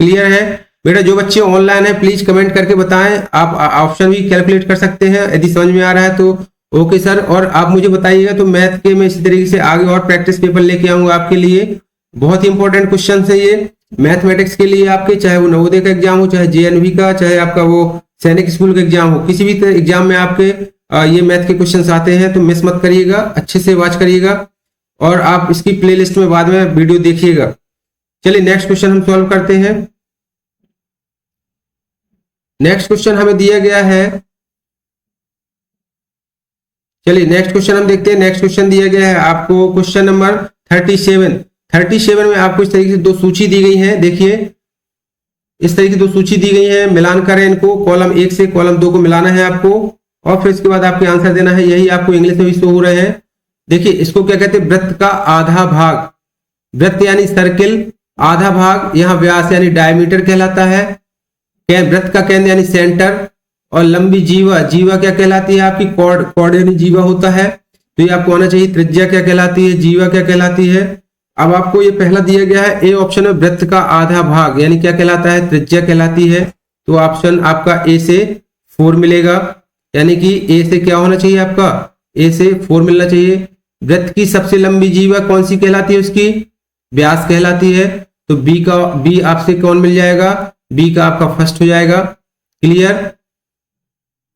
S1: क्लियर है बेटा? जो बच्चे ऑनलाइन है प्लीज कमेंट करके बताएं, आप ऑप्शन भी कैलकुलेट कर सकते हैं यदि समझ में आ रहा है तो ओके सर। और आप मुझे बताइएगा तो मैथ के मैं इसी तरीके से आगे और प्रैक्टिस पेपर लेके आऊंगा आपके लिए। बहुत ही इंपॉर्टेंट क्वेश्चन है ये मैथमेटिक्स के लिए आपके, चाहे वो नवोदय का एग्जाम हो, चाहे जेएनवी का, चाहे आपका वो सैनिक स्कूल का एग्जाम हो, किसी भी एग्जाम में आपके ये मैथ के क्वेश्चंस आते हैं, तो मिस मत करिएगा, अच्छे से वॉच करिएगा और आप इसकी प्लेलिस्ट में बाद में वीडियो देखिएगा। चलिए नेक्स्ट क्वेश्चन हम सॉल्व करते हैं। नेक्स्ट क्वेश्चन हमें दिया गया है, चलिए नेक्स्ट क्वेश्चन हम देखते हैं। नेक्स्ट क्वेश्चन दिया गया है आपको क्वेश्चन नंबर 37। 37 में आपको इस तरीके से दो सूची दी गई है, देखिए इस तरीके की दो सूची दी गई है, मिलान करें इनको, कॉलम 1 से कॉलम 2 को मिलाना है आपको और फिर इसके बाद आपके आंसर देना है। यही आपको इंग्लिश में भी शो हो रहे हैं। देखिए इसको क्या कहते हैं, वृत्त का आधा भाग, वृत्त यानी सर्किल, आधा भाग यहाँ व्यास यानी डायमीटर कहलाता है, वृत्त का केंद्र यानी सेंटर, और लंबी जीवा, जीवा क्या कहलाती है आपकी, कॉर्ड यानी जीवा होता है, तो ये आपको आना चाहिए। त्रिज्या क्या कहलाती है, जीवा क्या कहलाती है। अब आपको ये पहला दिया गया है ए ऑप्शन में, वृत्त का आधा भाग यानी क्या कहलाता है, त्रिज्या कहलाती है, तो ऑप्शन आपका ए से 4 मिलेगा, यानी कि ए से क्या होना चाहिए आपका, ए से 4 मिलना चाहिए। वृत्त की सबसे लंबी जीवा कौन सी कहलाती है, उसकी व्यास कहलाती है, तो बी आपसे कौन मिल जाएगा, बी का आपका फर्स्ट हो जाएगा। क्लियर?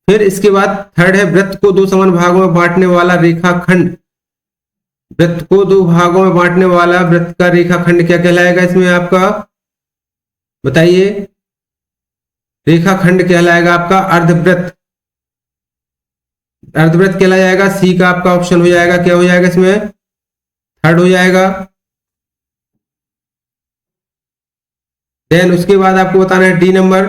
S1: फिर इसके बाद थर्ड है, वृत्त को दो समान भागों में बांटने वाला रेखाखंड, वृत्त को दो भागों में बांटने वाला वृत्त का रेखाखंड क्या कहलाएगा, इसमें आपका बताइए, रेखाखंड कहलाएगा आपका अर्धवृत्त, अर्धवृत्त कहला जाएगा। सी का आपका ऑप्शन हो जाएगा, क्या हो जाएगा इसमें, थर्ड हो जाएगा। देन उसके बाद आपको बताना है डी नंबर।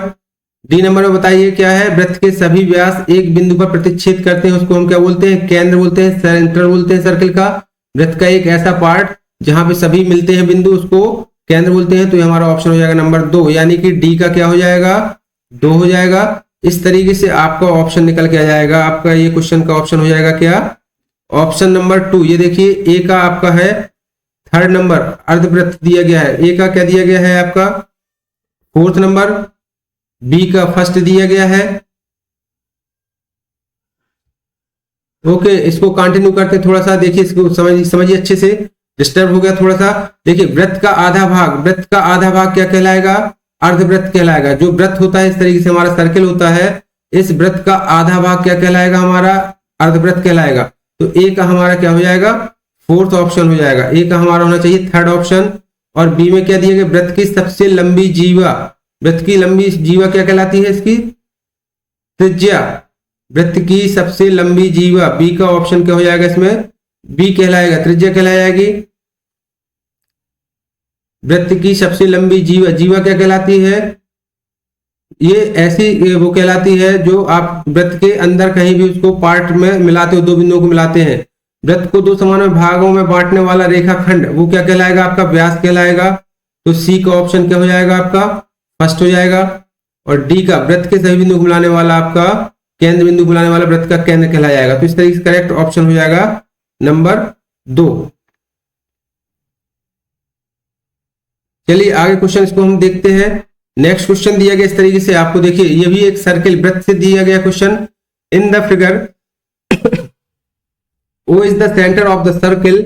S1: डी नंबर में बताइए क्या है, वृत्त के सभी व्यास एक बिंदु पर प्रतिच्छेद करते हैं, उसको हम क्या बोलते हैं, केंद्र बोलते हैं, सेंटर बोलते हैं सर्किल का। वृत्त का एक ऐसा पार्ट जहां पे सभी मिलते हैं बिंदु, उसको केंद्र बोलते हैं, तो ये हमारा ऑप्शन हो जाएगा नंबर 2, यानी कि डी का क्या हो जाएगा, 2 हो जाएगा। इस तरीके से आपका ऑप्शन निकल के आ जाएगा, आपका ये क्वेश्चन का ऑप्शन हो जाएगा क्या, ऑप्शन नंबर 2। ये देखिए ए का आपका है थर्ड नंबर, अर्धवृत्त दिया गया है, ए का क्या दिया गया है आपका 4th नंबर, बी का फर्स्ट दिया गया है। ओके, इसको कंटिन्यू करते थोड़ा सा, देखिए इसको समझिए अच्छे से, डिस्टर्ब हो गया थोड़ा सा। देखिए वृत्त का आधा भाग, वृत्त का आधा भाग क्या कहलाएगा, अर्धवृत्त कहलाएगा। जो वृत्त होता है इस तरीके से हमारा सर्किल होता है, इस वृत्त का आधा भाग क्या कहलाएगा, हमारा अर्धवृत्त कहलाएगा। तो ए का हमारा क्या हो जाएगा, 4th ऑप्शन हो जाएगा, ए का हमारा होना चाहिए 3rd ऑप्शन। और बी में क्या दिया गया, वृत्त की सबसे लंबी जीवा, वृत्त की लंबी जीवा क्या कहलाती है, इसकी त्रिज्या, वृत्त की सबसे लंबी जीवा, बी का ऑप्शन क्या हो जाएगा इसमें, बी कहलाएगा, त्रिज्या कहलाई जाएगी। वृत्त की सबसे लंबी जीवा, जीवा क्या कहलाती है, ये ऐसी वो कहलाती है जो आप वृत्त के अंदर कहीं भी उसको पार्ट में मिलाते हो, दो बिंदुओं को मिलाते हैं। वृत्त को दो समान भागों में बांटने वाला रेखाखंड, वो क्या कहलाएगा, आपका व्यास कहलाएगा। तो सी का ऑप्शन क्या हो जाएगा, आपका फर्स्ट हो जाएगा। और डी का वृत्त के सभी बिंदु को मिलाने वाला, आपका केंद्र बिंदु को मिलाने वाला वृत्त का केंद्र कहलाया जाएगा। तो इस तरीके से करेक्ट ऑप्शन हो जाएगा नंबर 2। चलिए आगे क्वेश्चन इसको हम देखते हैं। नेक्स्ट क्वेश्चन दिया गया इस तरीके से, आपको देखिए ये भी एक सर्किल वृत्त से दिया गया question. In the figure O is the center of the circle.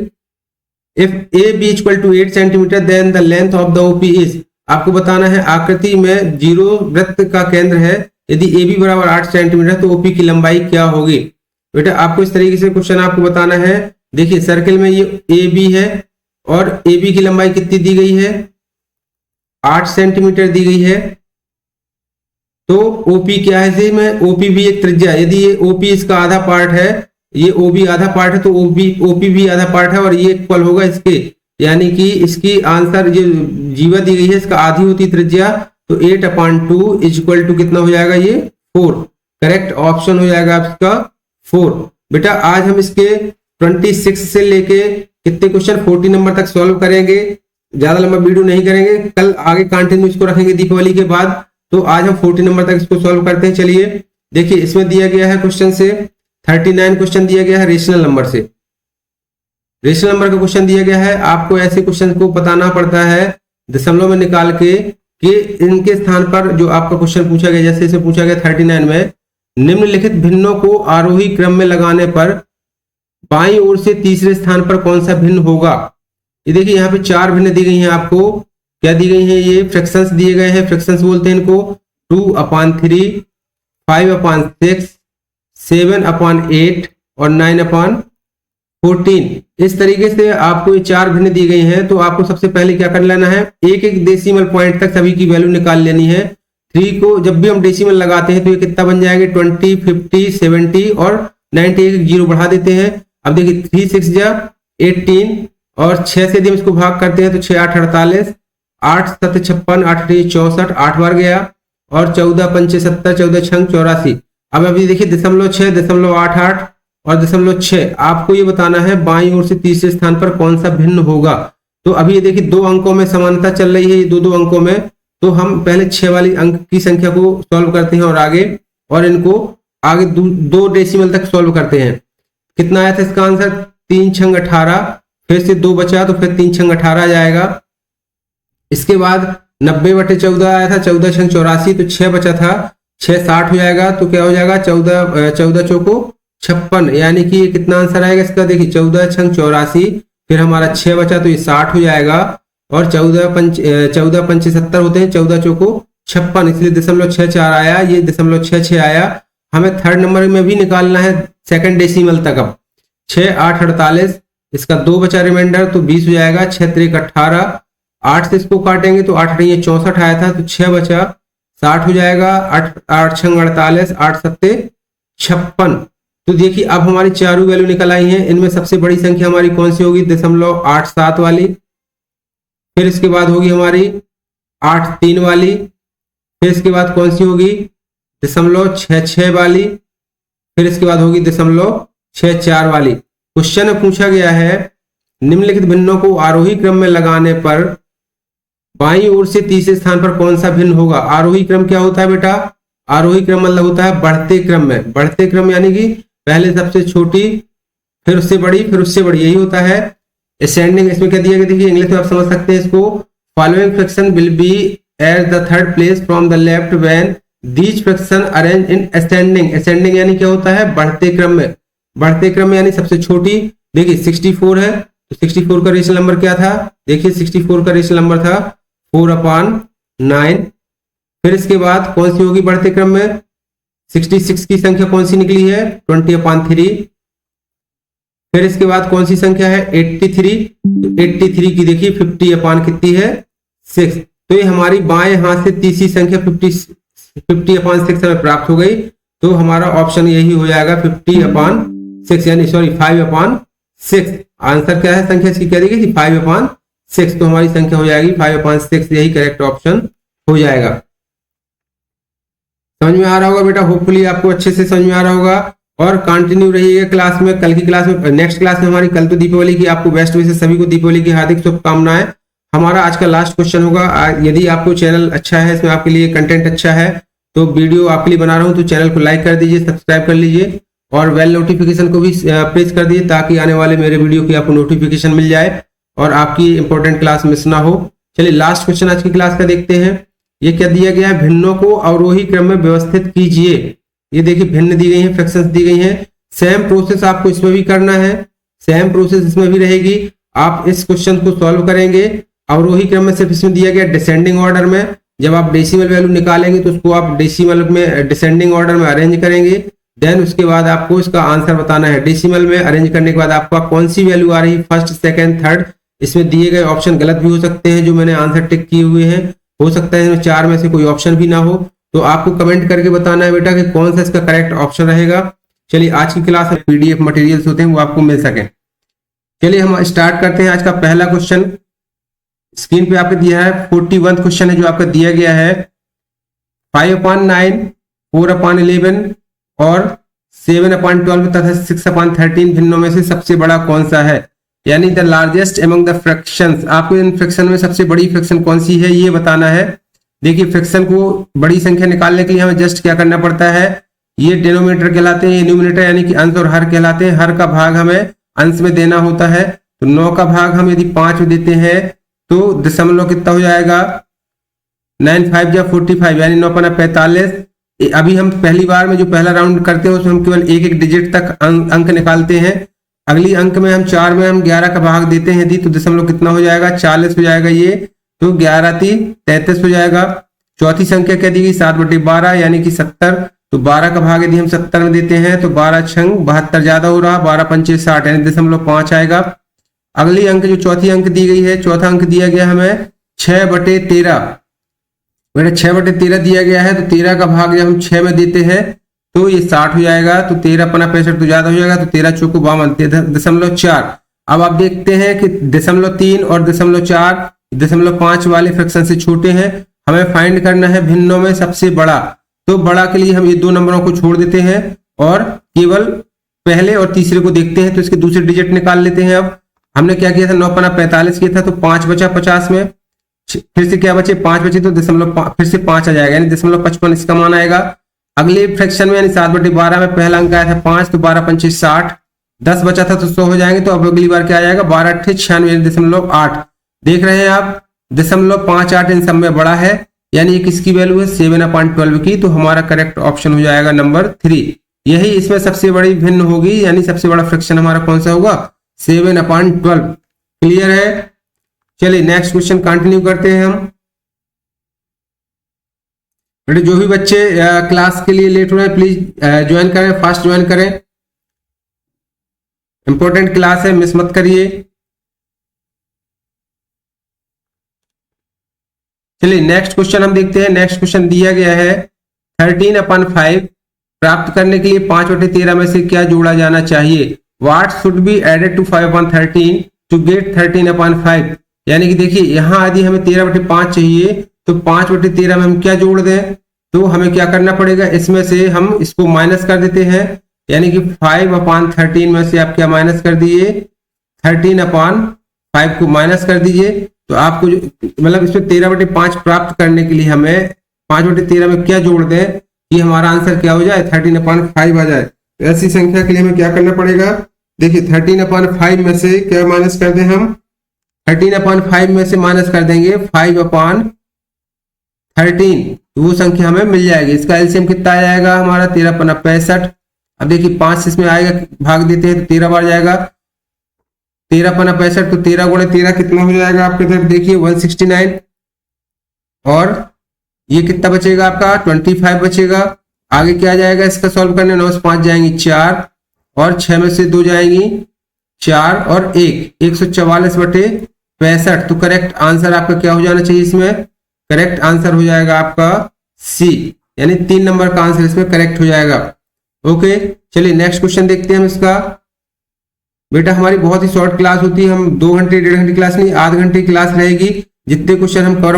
S1: If AB equal to 8 centimeter, then the length of the OP is. आपको बताना है आकृति में 0 वृत्त का केंद्र है, यदि AB बराबर 8 सेंटीमीटर तो OP की लंबाई क्या होगी। बेटा आपको इस तरीके से क्वेश्चन आपको बताना है। देखिए सर्किल में ये AB है और AB की लंबाई कितनी दी गई है, 8 सेंटीमीटर दी गई है। तो OP क्या है, इसमें OP भी एक त्रिज्या, यदि ये OP इसका आधा पार्ट है, ये OB आधा पार्ट है, तो OP भी आधा पार्ट है और ये इक्वल होगा इसके, यानी कि इसकी आंसर जो जीवा दी गई है इसका आधी होती त्रिज्या, तो 8/2 इज इक्वल टू कितना हो जाएगा, ये 4। करेक्ट ऑप्शन हो जाएगा आपका 4। बेटा आज हम इसके 26 से लेके कितने क्वेश्चन 40 नंबर तक सॉल्व करेंगे। ज्यादा लंबा वीडियो नहीं करेंगे, कल आगे कंटिन्यू इसको रखेंगे दीपावली के बाद। तो आज हम 40 नंबर तक इसको सॉल्व करते हैं। चलिए देखिए, इसमें दिया गया है क्वेश्चन से 39 क्वेश्चन दिया गया है रेशनल नंबर से। रेशनल नंबर का क्वेश्चन दिया गया है, आपको ऐसे क्वेश्चन को बताना पड़ता है दशमलव में निकाल के कि इनके स्थान पर जो आपका क्वेश्चन पूछा गया, जैसे इसे पूछा गया 39 में, निम्नलिखित भिन्नों को आरोही क्रम में लगाने पर बाईं ओर से तीसरे स्थान पर कौन सा भिन्न होगा। ये देखिए यहाँ पे 4 भिन्न दी गई हैं आपको। क्या दी गई हैं? ये फ्रैक्शंस दिए गए हैं, फ्रैक्शंस बोलते हैं इनको। 2/3, 5/6, 7/8 और 9/14। इस तरीके से आपको ये 4 भिन्न दी गई हैं। तो आपको सबसे पहले क्या कर लेना है, एक एक डेसिमल पॉइंट तक सभी की वैल्यू निकाल लेनी है। 3 को जब भी हम डेसिमल लगाते हैं तो ये कितना बन जाएंगे, 20, 50, 70 और 90, एक 0 बढ़ा देते हैं। अब देखिए 3 6 जा 18 और 6 से यदि हम इसको भाग करते हैं तो 6 8 48, 8 7 56, 8 8 64, 8 बार गया और 14 5 70, 14 6 84। अब अभी देखिए 0.6, 0.88 और 0.6। आपको ये बताना है बाईं ओर से तीसरे स्थान पर कौन सा भिन्न होगा। तो अभी ये देखिए 2 अंकों में समानता चल रही है, ये 2 अंकों में। तो हम पहले 6 वाली अंक की संख्या को सॉल्व करते हैं और इनको आगे 2 डेसिमल तक सॉल्व करते हैं। कितना आया था इसका आंसर, 3 6 18, फिर से 2 बचा तो फिर 3 6 18 जाएगा। इसके बाद 90/14 आया था, 14 6 84, तो 6 बचा था, 6 60 हो जाएगा। तो क्या हो जाएगा, 14 चौको 56, यानी कि ये कितना आंसर आएगा इसका, देखिए 14 6 84, फिर हमारा 6 बचा तो ये 60 हो जाएगा और 14 5 70 होते हैं, 14 चौको 56, इसलिए 0.64 आया, ये 0.66 आया। हमें थर्ड नंबर में भी निकालना है सेकंड डेसिमल तक। अब 6 8 48, इसका 2 बचा रिमाइंडर तो 20 हो जाएगा, 6 3 18, 8 से इसको काटेंगे तो 8 ये 64 आया था तो 6 बचा, 60 हो जाएगा, 8 8 6 48, 8 7 56। तो देखिए अब हमारी चारों वैल्यू निकल आई हैं। इनमें सबसे बड़ी संख्या हमारी कौन सी होगी, 0.87 वाली। फिर इसके बाद होगी हमारी 83 वाली। फिर इसके बाद कौन सी होगी, 0.66 वाली। फिर इसके बाद होगी 0.64 वाली। क्वेश्चन में पूछा गया है निम्नलिखित भिन्नों को आरोही क्रम में लगाने पर बाईं ओर से तीसरे स्थान पर कौन सा भिन्न होगा। आरोही क्रम क्या होता है बेटा, आरोही क्रम मतलब होता है बढ़ते क्रम में। बढ़ते क्रम यानी कि पहले सबसे छोटी, फिर उससे बड़ी, फिर उससे बड़ी, यही होता है असेंडिंग। इसमें क्या दिया गया, देखिए इंग्लिश में आप समझ सकते हैं इसको। Following fraction will be at the third place from the left when these fraction arrange in ascending. Ascending यानी क्या होता है, बढ़ते क्रम में। बढ़ते क्रम में यानी सबसे छोटी, देखिए 64 है तो 64 का रेशनल नंबर क्या था, देखिए 64 का रेशनल नंबर था 4/9। फिर इसके बाद कौन सी होगी बढ़ते क्रम में, 66 की संख्या कौन सी निकली है, 20/3। फिर इसके बाद कौन सी संख्या है, 83। तो 83 की देखिए 50 कितनी है, 6। तो ये हमारी बाएं हाथ से तीसरी संख्या 50/6 हमें प्राप्त हो गई। तो हमारा ऑप्शन यही हो जाएगा 50/6, यानी सॉरी 5/6। आंसर क्या है, संख्या इसकी क्या दी गई थी, 5/6। तो हमारी संख्या हो जाएगी 5/6, यही करेक्ट ऑप्शन हो जाएगा। समझ में आ रहा होगा बेटा, होपफुली आपको अच्छे से समझ में आ रहा होगा। और कंटिन्यू रहिएगा क्लास में। कल की क्लास में, नेक्स्ट क्लास में हमारी, कल तो दीपावली की, आपको बेस्ट विशेष, सभी को दीपावली की हार्दिक शुभकामनाएं। हमारा आज का लास्ट क्वेश्चन होगा। यदि आपको चैनल अच्छा है, इसमें आपके लिए कंटेंट अच्छा है, तो वीडियो आपके लिए बना रहा हूं, तो चैनल को लाइक कर दीजिए, सब्सक्राइब कर लीजिए और बेल नोटिफिकेशन को भी प्रेस कर दीजिए, ताकि आने वाले मेरे वीडियो की आपको नोटिफिकेशन मिल जाए और आपकी इंपॉर्टेंट क्लास मिस ना हो। चलिए लास्ट क्वेश्चन आज की क्लास का देखते हैं। ये क्या दिया गया है, भिन्नों को अवरोही क्रम में व्यवस्थित कीजिए। ये देखिए भिन्न दी गई हैं, फ्रैक्शंस दी गई हैं। सेम प्रोसेस आपको इसमें भी करना है, सेम प्रोसेस इसमें भी रहेगी। आप इस क्वेश्चन को सॉल्व करेंगे अवरोही क्रम में, सिर्फ इसमें दिया गया डिसेंडिंग ऑर्डर में। जब आप डेसिमल वैल्यू निकालेंगे तो उसको आप डेसिमल में डिसेंडिंग ऑर्डर में अरेंज करेंगे। देन उसके बाद आपको इसका आंसर बताना है। डेसिमल में अरेंज करने के बाद आपका कौन सी वैल्यू आ रही, फर्स्ट सेकंड थर्ड। इसमें दिए गए ऑप्शन गलत भी हो सकते हैं, जो मैंने आंसर टिक किए हुए हैं। हो सकता है इसमें 4 में से कोई ऑप्शन भी ना हो, तो आपको कमेंट करके बताना है बेटा कि कौन सा इसका करेक्ट ऑप्शन रहेगा। चलिए आज की क्लास में पीडीएफ मटेरियल्स होते हैं वो आपको मिल सके। चलिए हम स्टार्ट करते हैं आज का पहला क्वेश्चन। स्क्रीन पे आपको दिया है 41 क्वेश्चन है जो आपका दिया गया है। 5/9, 4/11 और 7/12 तथा 6/13 भिन्नों में से सबसे बड़ा कौन सा है। यानी the largest among the fractions, आपको इन फ्रैक्शन में सबसे बड़ी फ्रैक्शन कौन सी है ये बताना है। देखिए फ्रैक्शन को बड़ी संख्या निकालने के लिए हमें जस्ट क्या करना पड़ता है, ये डिनोमिनेटर कहलाते हैं, ये न्यूमिनेटर यानी कि अंश और हर कहलाते हैं। हर का भाग हमें अंश में देना होता है, तो 9 का भाग हम यदि 5 में देते हैं तो दशमलव कितना हो जाएगा, 9 5 या 45 यानी 9 पना 45। अभी हम पहली बार में जो पहला राउंड करते हैं उसमें हम केवल एक एक डिजिट तक अंक निकालते हैं। अगली अंक में हम 4 में हम 11 का भाग देते हैं यदि, तो दशमलव कितना हो जाएगा, 40 हो जाएगा ये, तो 11 3 33 हो जाएगा। चौथी संख्या क्या दी गई, 7/12 यानी कि 70, तो 12 का भाग यदि हम 70 में देते हैं तो 12 छंग 72 ज्यादा हो रहा, 12 पंचे 60 यानी 0.5 आएगा। अगली अंक जो चौथी अंक दी गई है, चौथा अंक दिया गया हमें 6/13, बेटा 6/13 दिया गया है, तो 13 का भाग जब हम 6 में देते हैं तो ये 60 हो जाएगा, तो 13 पना 65 तो ज्यादा हो जाएगा, तो 13 चौको 52 0.4। अब आप देखते हैं कि 0.3 और 0.4 0.5 वाले फ्रैक्शन से छोटे हैं, हमें फाइंड करना है भिन्नों में सबसे बड़ा। तो बड़ा के लिए हम ये 2 नंबरों को छोड़ देते हैं और केवल पहले और तीसरे को देखते हैं, तो इसके दूसरे डिजिट निकाल लेते हैं। अब हमने क्या किया था, 9 पना 45 किया था, तो 5 बचा 50 में, फिर से क्या बचे 5 बचे, तो फिर से 5 आ जाएगा यानी 0.55 इसका मान आएगा। अगले फ्रैक्शन में यानी 7/12 में पहला अंक आया था 5, तो 12 पंचे 60, 10 बचा था तो 100 हो जाएंगे। तो अब अगली बार क्या आ जाएगा, 12 8 96 यानी 0.8। देख रहे हैं आप 0.58 इन सब में बड़ा है, यानी किसकी वैल्यू है 7/12 की, तो हमारा करेक्ट ऑप्शन हो जाएगा नंबर 3। यही इसमें सबसे बड़ी भिन्न होगी, यानी सबसे बड़ा फ्रैक्शन हमारा कौन सा होगा, 7/12। क्लियर है। चलिए नेक्स्ट क्वेश्चन कंटिन्यू करते हैं हम। बेटे जो भी बच्चे क्लास के लिए लेट हो रहे हैं प्लीज ज्वाइन करें, फास्ट ज्वाइन करें, इंपॉर्टेंट क्लास है, मिस मत करिए। चलिए नेक्स्ट क्वेश्चन हम देखते हैं। नेक्स्ट क्वेश्चन दिया गया है 13/5 प्राप्त करने के लिए 5/13 में से क्या जोड़ा जाना चाहिए। What should be added to 5/13 to get 13/5। यानी कि देखिए यहाँ यदि हमें 13/5 चाहिए तो 5/13 में हम क्या जोड़ दें, तो हमें क्या करना पड़ेगा, इसमें से हम इसको माइनस कर देते हैं, यानी कि 5/13 में से आप क्या माइनस कर दिए, 13/5 को माइनस कर दीजिए। तो आपको मतलब इसमें 13/5 प्राप्त करने के लिए हमें 5/13 में क्या जोड़ दें कि हमारा आंसर क्या हो जाए, 13/5 आ जाए। तो ऐसी संख्या के लिए हमें क्या करना पड़ेगा, देखिए 13/5 में से क्या माइनस कर दें, हम 13/5 में से माइनस कर देंगे 5/13, तो वो संख्या हमें मिल जाएगी। इसका एलसीएम कितना आ जाएगा हमारा, 13×65। अब देखिए 5 इसमें आएगा, भाग देते हैं तो 13 बार जाएगा, 13×65 तो 13 × 13 कितना हो जाएगा आपके इधर देखिए 169, और ये कितना बचेगा आपका 25 बचेगा। आगे क्या जाएगा इसका सॉल्व करने, 9 से 5 जाएंगी 4, और 6 में से 2 जाएंगी 4 और 1, 144/65। तो करेक्ट आंसर आपका क्या हो जाना चाहिए, इसमें करेक्ट आंसर हो जाएगा आपका सी, यानी 3 नंबर का आंसर इसमें करेक्ट हो जाएगा। ओके चलिए नेक्स्ट क्वेश्चन देखते हैं हम इसका। बेटा हमारी बहुत ही शॉर्ट क्लास होती है, हम 2 घंटे 1.5 घंटे क्लास नहीं, आध घंटे की क्लास रहेगी। जितने क्वेश्चन हम कवर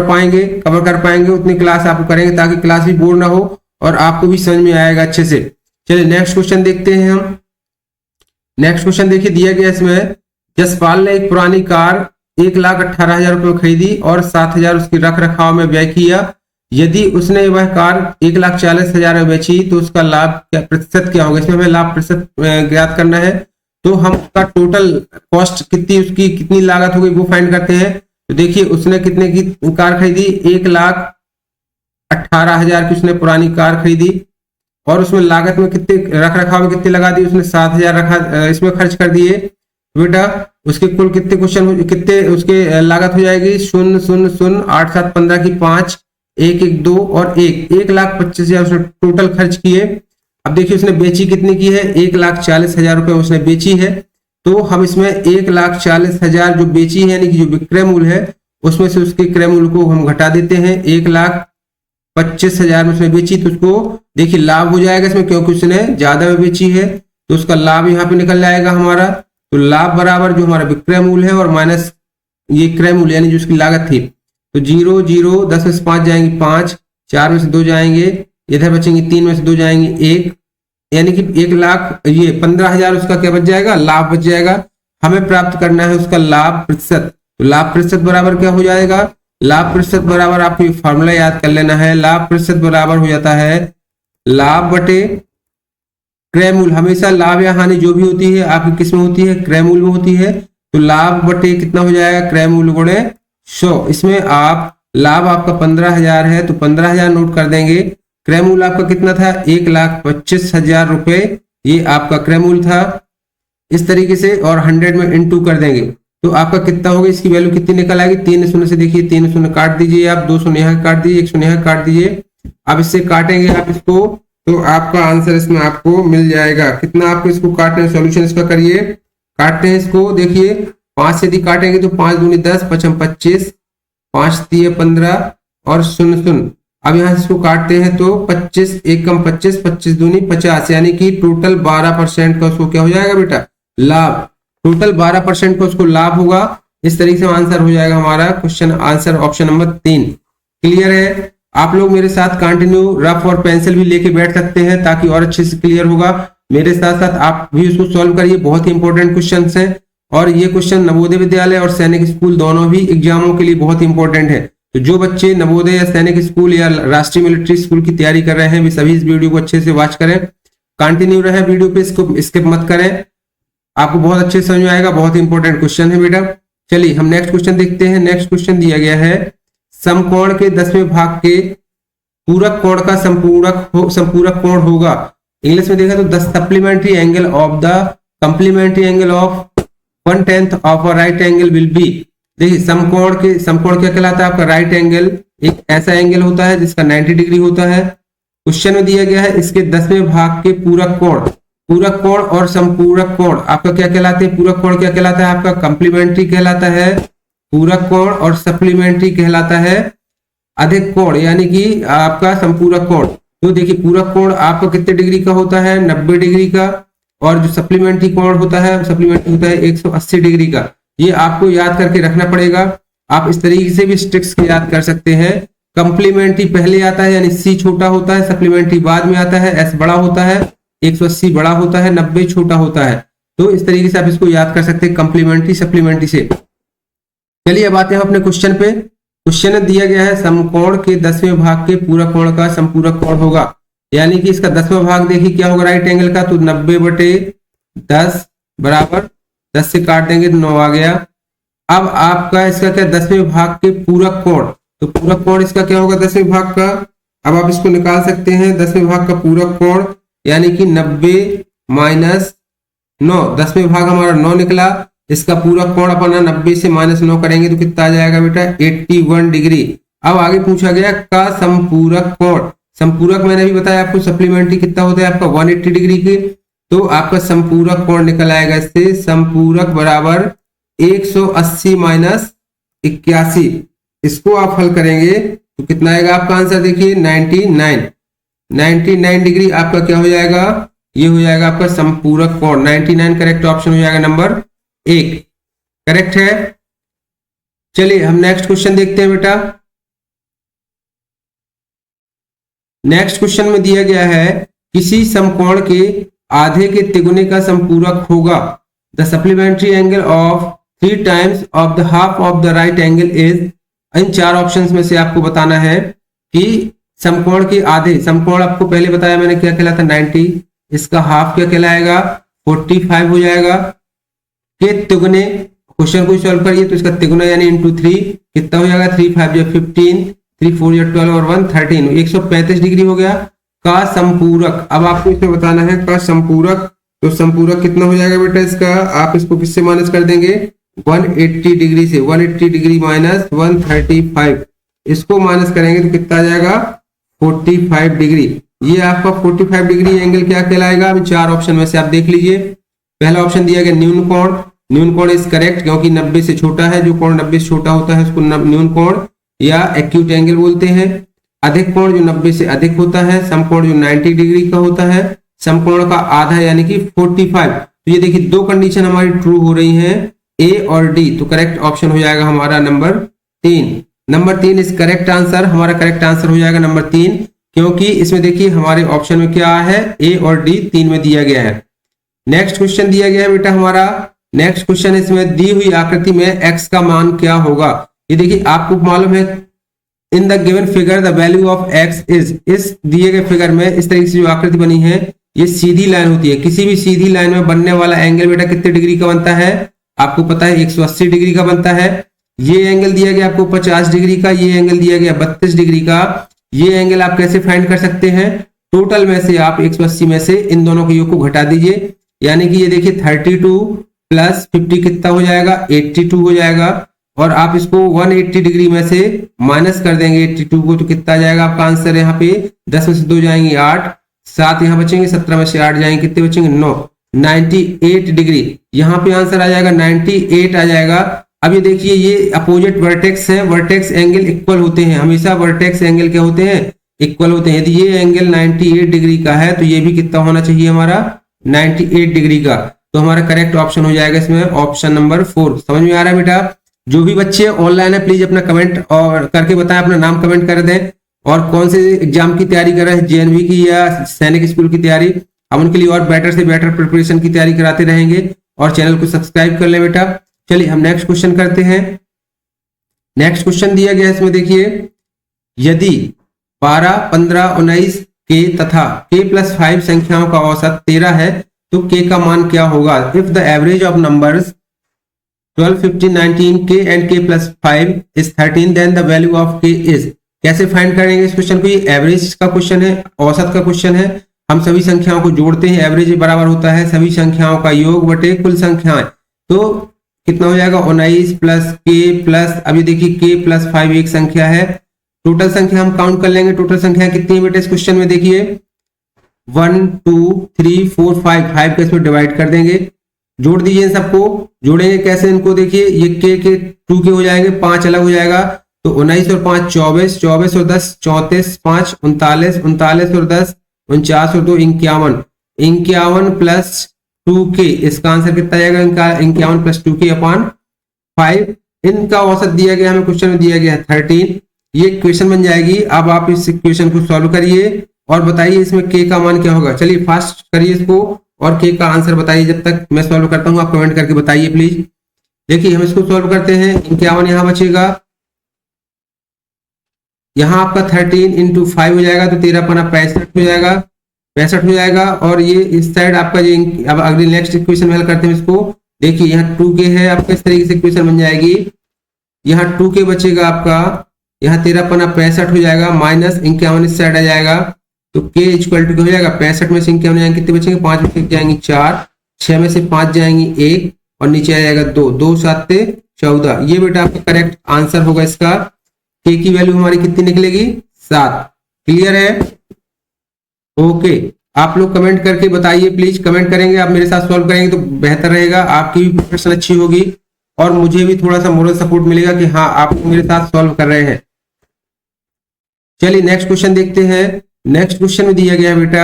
S1: कर पाएंगे उतनी क्लास आपको करेंगे, ताकि क्लास भी बोर ना हो और आपको भी समझ में आएगा अच्छे से। चलिए नेक्स्ट क्वेश्चन देखते हैं हम। नेक्स्ट क्वेश्चन देखिए दिया गया इसमें, जसपाल ने एक पुरानी कार 1,18,000 रुपये में खरीदी और 7,000 उसकी रख रखाव में व्यय किया। यदि उसने वह कार 1,40,000 में बेची तो उसका लाभ प्रतिशत क्या होगा। इसमें हमें लाभ प्रतिशत ज्ञात करना है, तो हम उसका टोटल कॉस्ट कितनी, उसकी कितनी लागत होगी वो फाइंड करते हैं। तो देखिए उसने कितने की कार खरीदी, 1,18,000 की उसने पुरानी कार खरीदी, और उसमें लागत में कितने रख रखाव में कितने लगा दी, उसने 7,000 इसमें खर्च कर दिए। बेटा उसके कुल कितने क्वेश्चन कितने उसके लागत हो जाएगी, 0 0 0 8 7 15 की 5 1 1 2 और 1,25,000 उसने टोटल खर्च किए। अब देखिए उसने बेची कितने की है, 1,40,000 रुपए उसने बेची है। तो हम इसमें 1,40,000 जो बेची है यानी कि जो विक्रय मूल्य है उसमें से उसके क्रय मूल्य को हम घटा देते हैं। 1,25,000 में उसने बेची, तो उसको देखिए लाभ हो जाएगा इसमें, क्योंकि उसने ज्यादा में बेची है तो उसका लाभ यहाँ पे निकल जाएगा हमारा। तो लाभ बराबर जो हमारा विक्रय मूल्य है और माइनस ये क्रय मूल्य यानी जो उसकी लागत थी, तो 0 0 10 में से 5 जाएंगे 5, 4 में से 2 जाएंगे, इधर बचेंगे 3 में से 2 जाएंगे 1, यानी कि 1,15,000 उसका क्या बच जाएगा, लाभ बच जाएगा। हमें प्राप्त करना है उसका लाभ प्रतिशत। तो लाभ प्रतिशत बराबर क्या हो जाएगा, लाभ प्रतिशत बराबर आपको फॉर्मूला याद कर लेना है। लाभ प्रतिशत बराबर हो जाता है लाभ बटे क्रय मूल्य। हमेशा लाभ या हानि जो भी होती है आपकी किस में होती है, क्रय मूल्य में होती है। तो लाभ बटे कितना हो जाएगा, क्रय मूल्य गुणे 100। इसमें आप लाभ आपका 15,000 है तो 15,000 नोट कर देंगे। क्रय मूल्य आपका कितना था, 1,25,000 रुपए, ये आपका क्रय मूल्य था। इस तरीके से और 100 में इंटू कर देंगे तो आपका कितना होगा, इसकी वैल्यू कितनी निकल आएगी, 3 शून्य से देखिए 3 शून्य काट दीजिए आप, 2 शून्य यहाँ काट दीजिए, 1 शून्य यहाँ काट दीजिए। अब इससे काटेंगे आप इसको तो आपका आंसर इसमें आपको मिल जाएगा। कितना आपको इसको काटना है, सोल्यूशन इसका करिए। काटते हैं इसको, देखिए 5 से यदि काटेंगे तो 5 दूनी 10, 5 25, 5 3 15 और 0 0। अब यहाँ से इसको काटते हैं तो 25 1 कम 25, 25 दूनी 50, यानी कि टोटल 12% का उसको क्या हो जाएगा बेटा, लाभ। टोटल 12% का उसको लाभ होगा। इस तरीके से आंसर हो जाएगा हमारा question answer option number 3। Clear है? आप लोग मेरे साथ कंटिन्यू रफ और पेंसिल भी लेके बैठ सकते हैं ताकि और अच्छे से क्लियर होगा। मेरे साथ साथ आप भी उसको सॉल्व करिए, बहुत ही इंपॉर्टेंट क्वेश्चन है और ये क्वेश्चन नवोदय विद्यालय और सैनिक स्कूल दोनों भी एग्जामों के लिए बहुत इंपॉर्टेंट है। तो जो बच्चे नवोदय या सैनिक स्कूल या राष्ट्रीय मिलिट्री स्कूल की तैयारी कर रहे हैं वे सभी इस वीडियो को अच्छे से वॉच करें, कंटिन्यू रहे वीडियो पे, इसको स्किप मत करें, आपको बहुत अच्छे से समझ में आएगा। बहुत इंपॉर्टेंट क्वेश्चन है बेटा। चलिए हम नेक्स्ट क्वेश्चन देखते हैं। नेक्स्ट क्वेश्चन दिया गया है समकोण के 10वें भाग के पूरक कोण का संपूरक कोण होगा। इंग्लिश में देखा तो the supplementary angle of the complementary angle of 1/10 of a right angle will be. देखिए समकोण क्या कहलाता है, आपका राइट एंगल एक ऐसा एंगल होता है जिसका 90 डिग्री होता है। क्वेश्चन में दिया गया है इसके 10वें भाग के पूरक कोण और संपूरक कोण आपका क्या कहलाते हैं, पूरक कोण क्या कहलाता है आपका कंप्लीमेंट्री कहलाता है, पूरक कोण और सप्लीमेंट्री कहलाता है अधिक कोण, यानी कि आपका संपूरक कोण। तो देखिए पूरक कोण आपका कितने डिग्री का होता है, 90 डिग्री का, और जो सप्लीमेंट्री कोण होता है 180 डिग्री का। ये आपको याद करके रखना पड़ेगा। आप इस तरीके से भी ट्रिक्स को याद कर सकते हैं। कंप्लीमेंट्री पहले आता है यानी सी छोटा होता है, सप्लीमेंट्री बाद में आता है, एस बड़ा होता है, 180 बड़ा होता है, 90 छोटा होता है। तो इस तरीके से आप इसको याद कर सकते हैं कंप्लीमेंट्री सप्लीमेंट्री से। चलिए अब आते हैं अपने क्वेश्चन पे। क्वेश्चन दिया गया है समकोण के 10वें भाग के पूरक कोण का संपूरक कोण होगा, यानी कि इसका 10वां भाग देखिए क्या होगा राइट एंगल का, तो 90/10 बराबर 10 से काट देंगे तो 9 आ गया। अब आपका इसका क्या 10वें भाग के पूरक कोण, तो पूरक कोण इसका क्या होगा 10वें भाग का। अब आप इसको निकाल सकते हैं 10वें भाग का पूरक कोण, यानी कि 90 माइनस 9, 10वें भाग हमारा 9 निकला। इसका पूरक कोण अपना 90 से -9 करेंगे तो कितना आ जाएगा बेटा 81 डिग्री। अब आगे पूछा गया का संपूरक कोण, संपूरक मैंने भी बताया आपको सप्लीमेंट्री कितना होता है आपका 180 डिग्री के, तो आपका संपूरक कोण निकल आएगा इससे संपूरक बराबर 180 माइनस 81। इसको आप हल करेंगे तो कितना आएगा आपका आंसर, देखिए 99 डिग्री आपका क्या हो जाएगा, ये हो जाएगा आपका संपूरक कोण। 99 करेक्ट ऑप्शन हो जाएगा नंबर 1 करेक्ट है। चलिए हम नेक्स्ट क्वेश्चन देखते हैं बेटा। नेक्स्ट क्वेश्चन में दिया गया है किसी समकोण के आधे के तिगुने का संपूरक होगा। The supplementary angle of 3 times of the half of the right angle is. In 4 options में से आपको बताना है कि समकोण के आधे, समकोण आपको पहले बताया मैंने क्या कहलाता 90, इसका हाफ क्या कहलाएगा 45 हो जाएगा, के तिगुने। क्वेश्चन को सॉल्व करिए तो इसका तिगुना यानी इंटू 3 कितना हो जाएगा 3 5 15, 3 4 12 और 1 13, 135 डिग्री हो गया। का संपूरक, अब आपको इसमें बताना है का संपूरक, तो संपूरक कितना हो जाएगा बेटा इसका, आप इसको किससे माइनस कर देंगे 180 डिग्री से, 180 डिग्री माइनस 135, इसको माइनस करेंगे तो कितना आ जाएगा 45 डिग्री। ये आपका 45 डिग्री एंगल क्या कहलाएगा, अभी 4 ऑप्शन में से आप देख लीजिए। पहला ऑप्शन दिया गया न्यून कोण, न्यून कोण इज करेक्ट क्योंकि 90 से छोटा है, जो कोण 90 से छोटा होता है उसको न्यून कोण या एक्यूट एंगल बोलते हैं। अधिक कोण जो 90 से अधिक होता है, समकोण जो 90 डिग्री का होता है, समकोण का आधा यानी कि 45। तो ये देखिए 2 कंडीशन हमारी ट्रू हो रही हैं, ए और डी, तो करेक्ट ऑप्शन हो जाएगा हमारा number 3। Number 3 is correct answer, हमारा करेक्ट आंसर हो जाएगा नंबर 3, क्योंकि इसमें देखिए हमारे ऑप्शन में क्या है ए और डी 3 में दिया गया है। नेक्स्ट क्वेश्चन दिया गया है बेटा हमारा, नेक्स्ट क्वेश्चन इसमें दी हुई आकृति में x का मान क्या होगा। ये देखिए आपको मालूम है इन the given figure the value of x is, इस दिए गए फिगर में इस तरीके से जो आकृति बनी है ये सीधी लाइन होती है। किसी भी सीधी लाइन में बनने वाला एंगल बेटा कितने डिग्री का बनता है, आपको पता है 180 डिग्री का बनता है। ये एंगल दिया गया आपको 50 डिग्री का, ये एंगल दिया गया 32 डिग्री का। ये एंगल आप कैसे फाइंड कर सकते हैं, टोटल में से आप 180 में से इन दोनों के योग को घटा दीजिए, यानी कि ये देखिए 32 प्लस 50 कितना हो जाएगा, 82 हो जाएगा। और आप इसको 180 डिग्री में से माइनस कर देंगे 82 को, तो कितना आ जाएगा आपका आंसर। यहाँ पे 10 में से 2 जाएंगे 8, 7 यहाँ बचेंगे, 17 में से 8 जाएंगे, कितने बचेंगे 9, 98 डिग्री। यहाँ पे आंसर आ जाएगा 98 आ जाएगा। अब ये देखिए ये अपोजिट वर्टेक्स है, वर्टेक्स एंगल इक्वल होते हैं, हमेशा वर्टेक्स एंगल क्या होते हैं, इक्वल होते हैं। यदि ये एंगल 98 डिग्री का है तो ये भी कितना होना चाहिए हमारा 98 डिग्री का। तो हमारा करेक्ट ऑप्शन हो जाएगा इसमें ऑप्शन नंबर 4। समझ में आ रहा है बेटा। जो भी बच्चे ऑनलाइन है प्लीज अपना कमेंट और करके बताएं, अपना नाम कमेंट कर दें और कौन से एग्जाम की तैयारी कर रहे हैं, जेएनवी की या सैनिक स्कूल की तैयारी। हम उनके लिए और बेटर से बेटर प्रिपरेशन की तैयारी कराते रहेंगे और चैनल को सब्सक्राइब कर लें बेटा। चलिए हम नेक्स्ट क्वेश्चन करते हैं। नेक्स्ट क्वेश्चन दिया गया है इसमें देखिए, यदि 12, 15, 19 के तथा k+5 संख्याओं का औसत 13 है तो k का मान क्या होगा। If the average of numbers 12, 15, 19 k and k+5 is 13 then the value of k is। कैसे फाइंड करेंगे इस क्वेश्चन को, ये एवरेज का क्वेश्चन है, औसत का क्वेश्चन है। हम सभी संख्याओं को जोड़ते हैं, एवरेज बराबर होता है सभी संख्याओं का योग बटे कुल संख्याएं। तो कितना हो जाएगा 19 प्लस k प्लस, अभी देखिए k+5 एक संख्या है। टोटल संख्या हम काउंट कर लेंगे, टोटल संख्या कितनी है बेटे इस क्वेश्चन में देखिए 1 2 3 4 5 का इसमें डिवाइड कर देंगे, जोड़ दीजिए इन सबको। जोड़ेंगे कैसे इनको, देखिए ये के 2 के हो जाएंगे, 5 अलग हो जाएगा, तो 19 और 5 24, 24 और 10 34, 5 39, 39 और 10 49 और 2 51, 51 प्लस 2k, इसका आंसर कितना आएगा इनका 51 प्लस 2k अपॉन 5। इनका औसत दिया गया हमें क्वेश्चन में दिया गया है 13। ये क्वेश्चन बन जाएगी। अब आप इस क्वेश्चन को सॉल्व करिए और बताइए इसमें k का मान क्या होगा। चलिए फास्ट करिए इसको और k का आंसर बताइए। जब तक मैं सॉल्व करता हूं आप कमेंट करके बताइए प्लीज। देखिए हम इसको सॉल्व करते हैं। 51 यहां बचेगा, यहाँ आपका 13 इंटू 5 हो जाएगा तो 13 पना 65 हो जाएगा, 65 हो जाएगा। और ये इस साइड आपका ये, अब अगली नेक्स्ट इक्वेशन में हल करते हैं इसको। देखिए यहाँ 2k है आपका, इस तरीके से इक्वेशन बन जाएगी। यहाँ 2k बचेगा आपका, यहाँ 13 पना 65 हो जाएगा, माइनस 51 इस साइड आ जाएगा, तो k इक्वल टू हो जाएगा 65 में से 51 जाएंगे, कितने बचेंगे 5 में से जाएंगे 4, 6 में से 5 जाएंगे 1 और नीचे आ जाएगा 2, 2 7 14। ये बेटा आपका करेक्ट आंसर होगा इसका। k की वैल्यू हमारी कितनी निकलेगी 7। क्लियर है, ओके। आप लोग कमेंट करके बताइए प्लीज, कमेंट करेंगे आप मेरे साथ सॉल्व करेंगे तो बेहतर रहेगा, आपकी भी प्रिपरेशन अच्छी होगी और मुझे भी थोड़ा सा मोरल सपोर्ट मिलेगा कि हाँ आप मेरे साथ सॉल्व कर रहे हैं। चलिए नेक्स्ट क्वेश्चन देखते हैं। नेक्स्ट क्वेश्चन में दिया गया है बेटा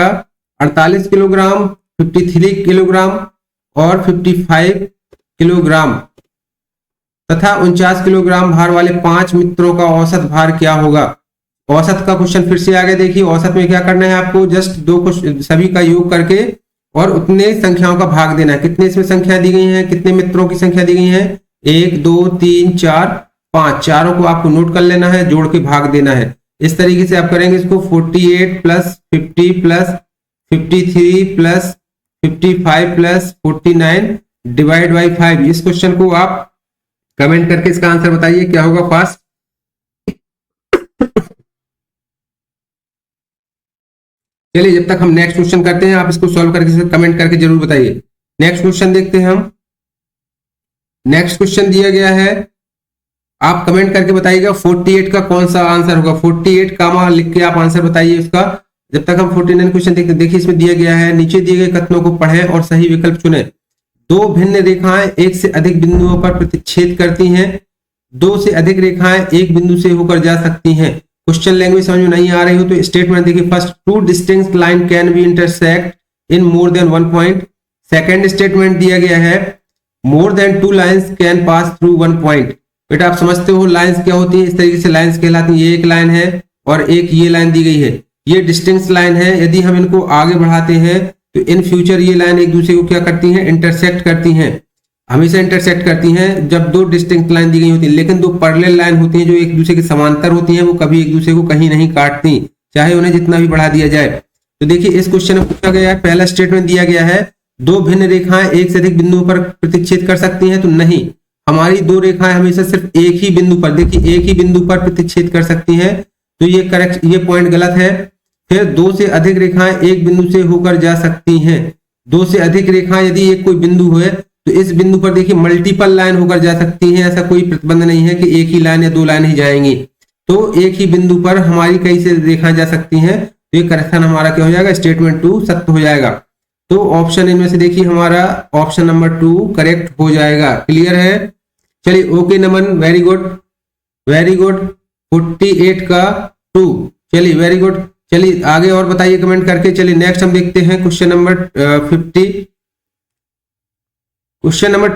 S1: 48 किलोग्राम, 53 किलोग्राम और 55 किलोग्राम तथा 49 किलोग्राम भार वाले 5 मित्रों का औसत भार क्या होगा। औसत का क्वेश्चन फिर से आगे देखिए। औसत में क्या करना है आपको, जस्ट दो को सभी का योग करके और उतने संख्याओं का भाग देना है। कितने इसमें संख्या दी गई हैं, कितने मित्रों की संख्या दी गई है 1 2 3 4 5, चारों को आपको नोट कर लेना है, जोड़ के भाग देना है। इस तरीके से आप करेंगे इसको 48 plus 50 plus 53 plus 55 plus 49 divide by 5। इस क्वेश्चन को आप कमेंट करके इसका आंसर बताइए क्या होगा फास्ट। चलिए जब तक हम नेक्स्ट क्वेश्चन करते हैं आप इसको सॉल्व करके कमेंट करके जरूर बताइए। नेक्स्ट क्वेश्चन देखते हैं हम। नेक्स्ट क्वेश्चन दिया गया है, आप कमेंट करके बताइएगा 48 का कौन सा आंसर होगा। 48 कामा लिख के आप आंसर बताइए उसका। जब तक हम 49 क्वेश्चन देखते, देखिए इसमें दिया गया है, नीचे दिए गए कथनों को पढ़ें और सही विकल्प चुनें। दो भिन्न रेखाएं एक से अधिक बिंदुओं पर प्रतिच्छेद करती हैं, दो से अधिक रेखाएं एक बिंदु से होकर जा सकती हैं। क्वेश्चन लैंग्वेज समझ में नहीं आ रही हो तो स्टेटमेंट देखिए। First, two distinct line can be intersect in more than one point. Second statement दिया गया है, more than two lines can pass through one point. बेटा आप समझते हो लाइंस क्या होती है, इस तरीके से लाइंस कहलाती है। ये एक लाइन है और एक ये लाइन दी गई है, ये डिस्टिंक्ट लाइन है। यदि हम इनको आगे बढ़ाते हैं तो इन फ्यूचर ये लाइन एक दूसरे को क्या करती हैं, इंटरसेक्ट करती हैं। हमेशा इंटरसेक्ट करती हैं जब दो डिस्टिंक्ट लाइन दी गई होती है, लेकिन दो पैरेलल लाइन होती हैं जो एक दूसरे के समांतर होती हैं, वो कभी एक दूसरे को कहीं नहीं काटती, चाहे उन्हें जितना भी बढ़ा दिया जाए। तो देखिए इस क्वेश्चन में पूछा गया है, पहला स्टेटमेंट दिया गया है, दो भिन्न रेखाएं एक से अधिक बिंदुओं पर प्रतिच्छेद कर सकती हैं, तो नहीं, हमारी दो रेखाएं हमेशा सिर्फ एक ही बिंदु पर, देखिए एक ही बिंदु पर प्रतिच्छेद कर सकती हैं, तो ये करेक्ट, ये पॉइंट गलत है। फिर दो से अधिक रेखाएं एक बिंदु से होकर जा सकती हैं, दो से अधिक रेखाएं यदि एक कोई बिंदु है तो इस बिंदु पर देखिए मल्टीपल लाइन होकर जा सकती हैं, ऐसा कोई प्रतिबंध नहीं है कि एक ही लाइन या दो लाइन ही जाएंगी, तो एक ही बिंदु पर हमारी कई से रेखाएं जा सकती हैं, तो ये करेक्शन हमारा क्या हो जाएगा, स्टेटमेंट 2 सत्य हो जाएगा। तो ऑप्शन इनमें से देखिए हमारा ऑप्शन नंबर 2 करेक्ट हो जाएगा। क्लियर है? चलिए ओके नमन, वेरी गुड वेरी गुड, 48 का 2, चलिए वेरी गुड। चलिए आगे और बताइए कमेंट करके। चलिए नेक्स्ट हम देखते हैं क्वेश्चन नंबर 50। क्वेश्चन नंबर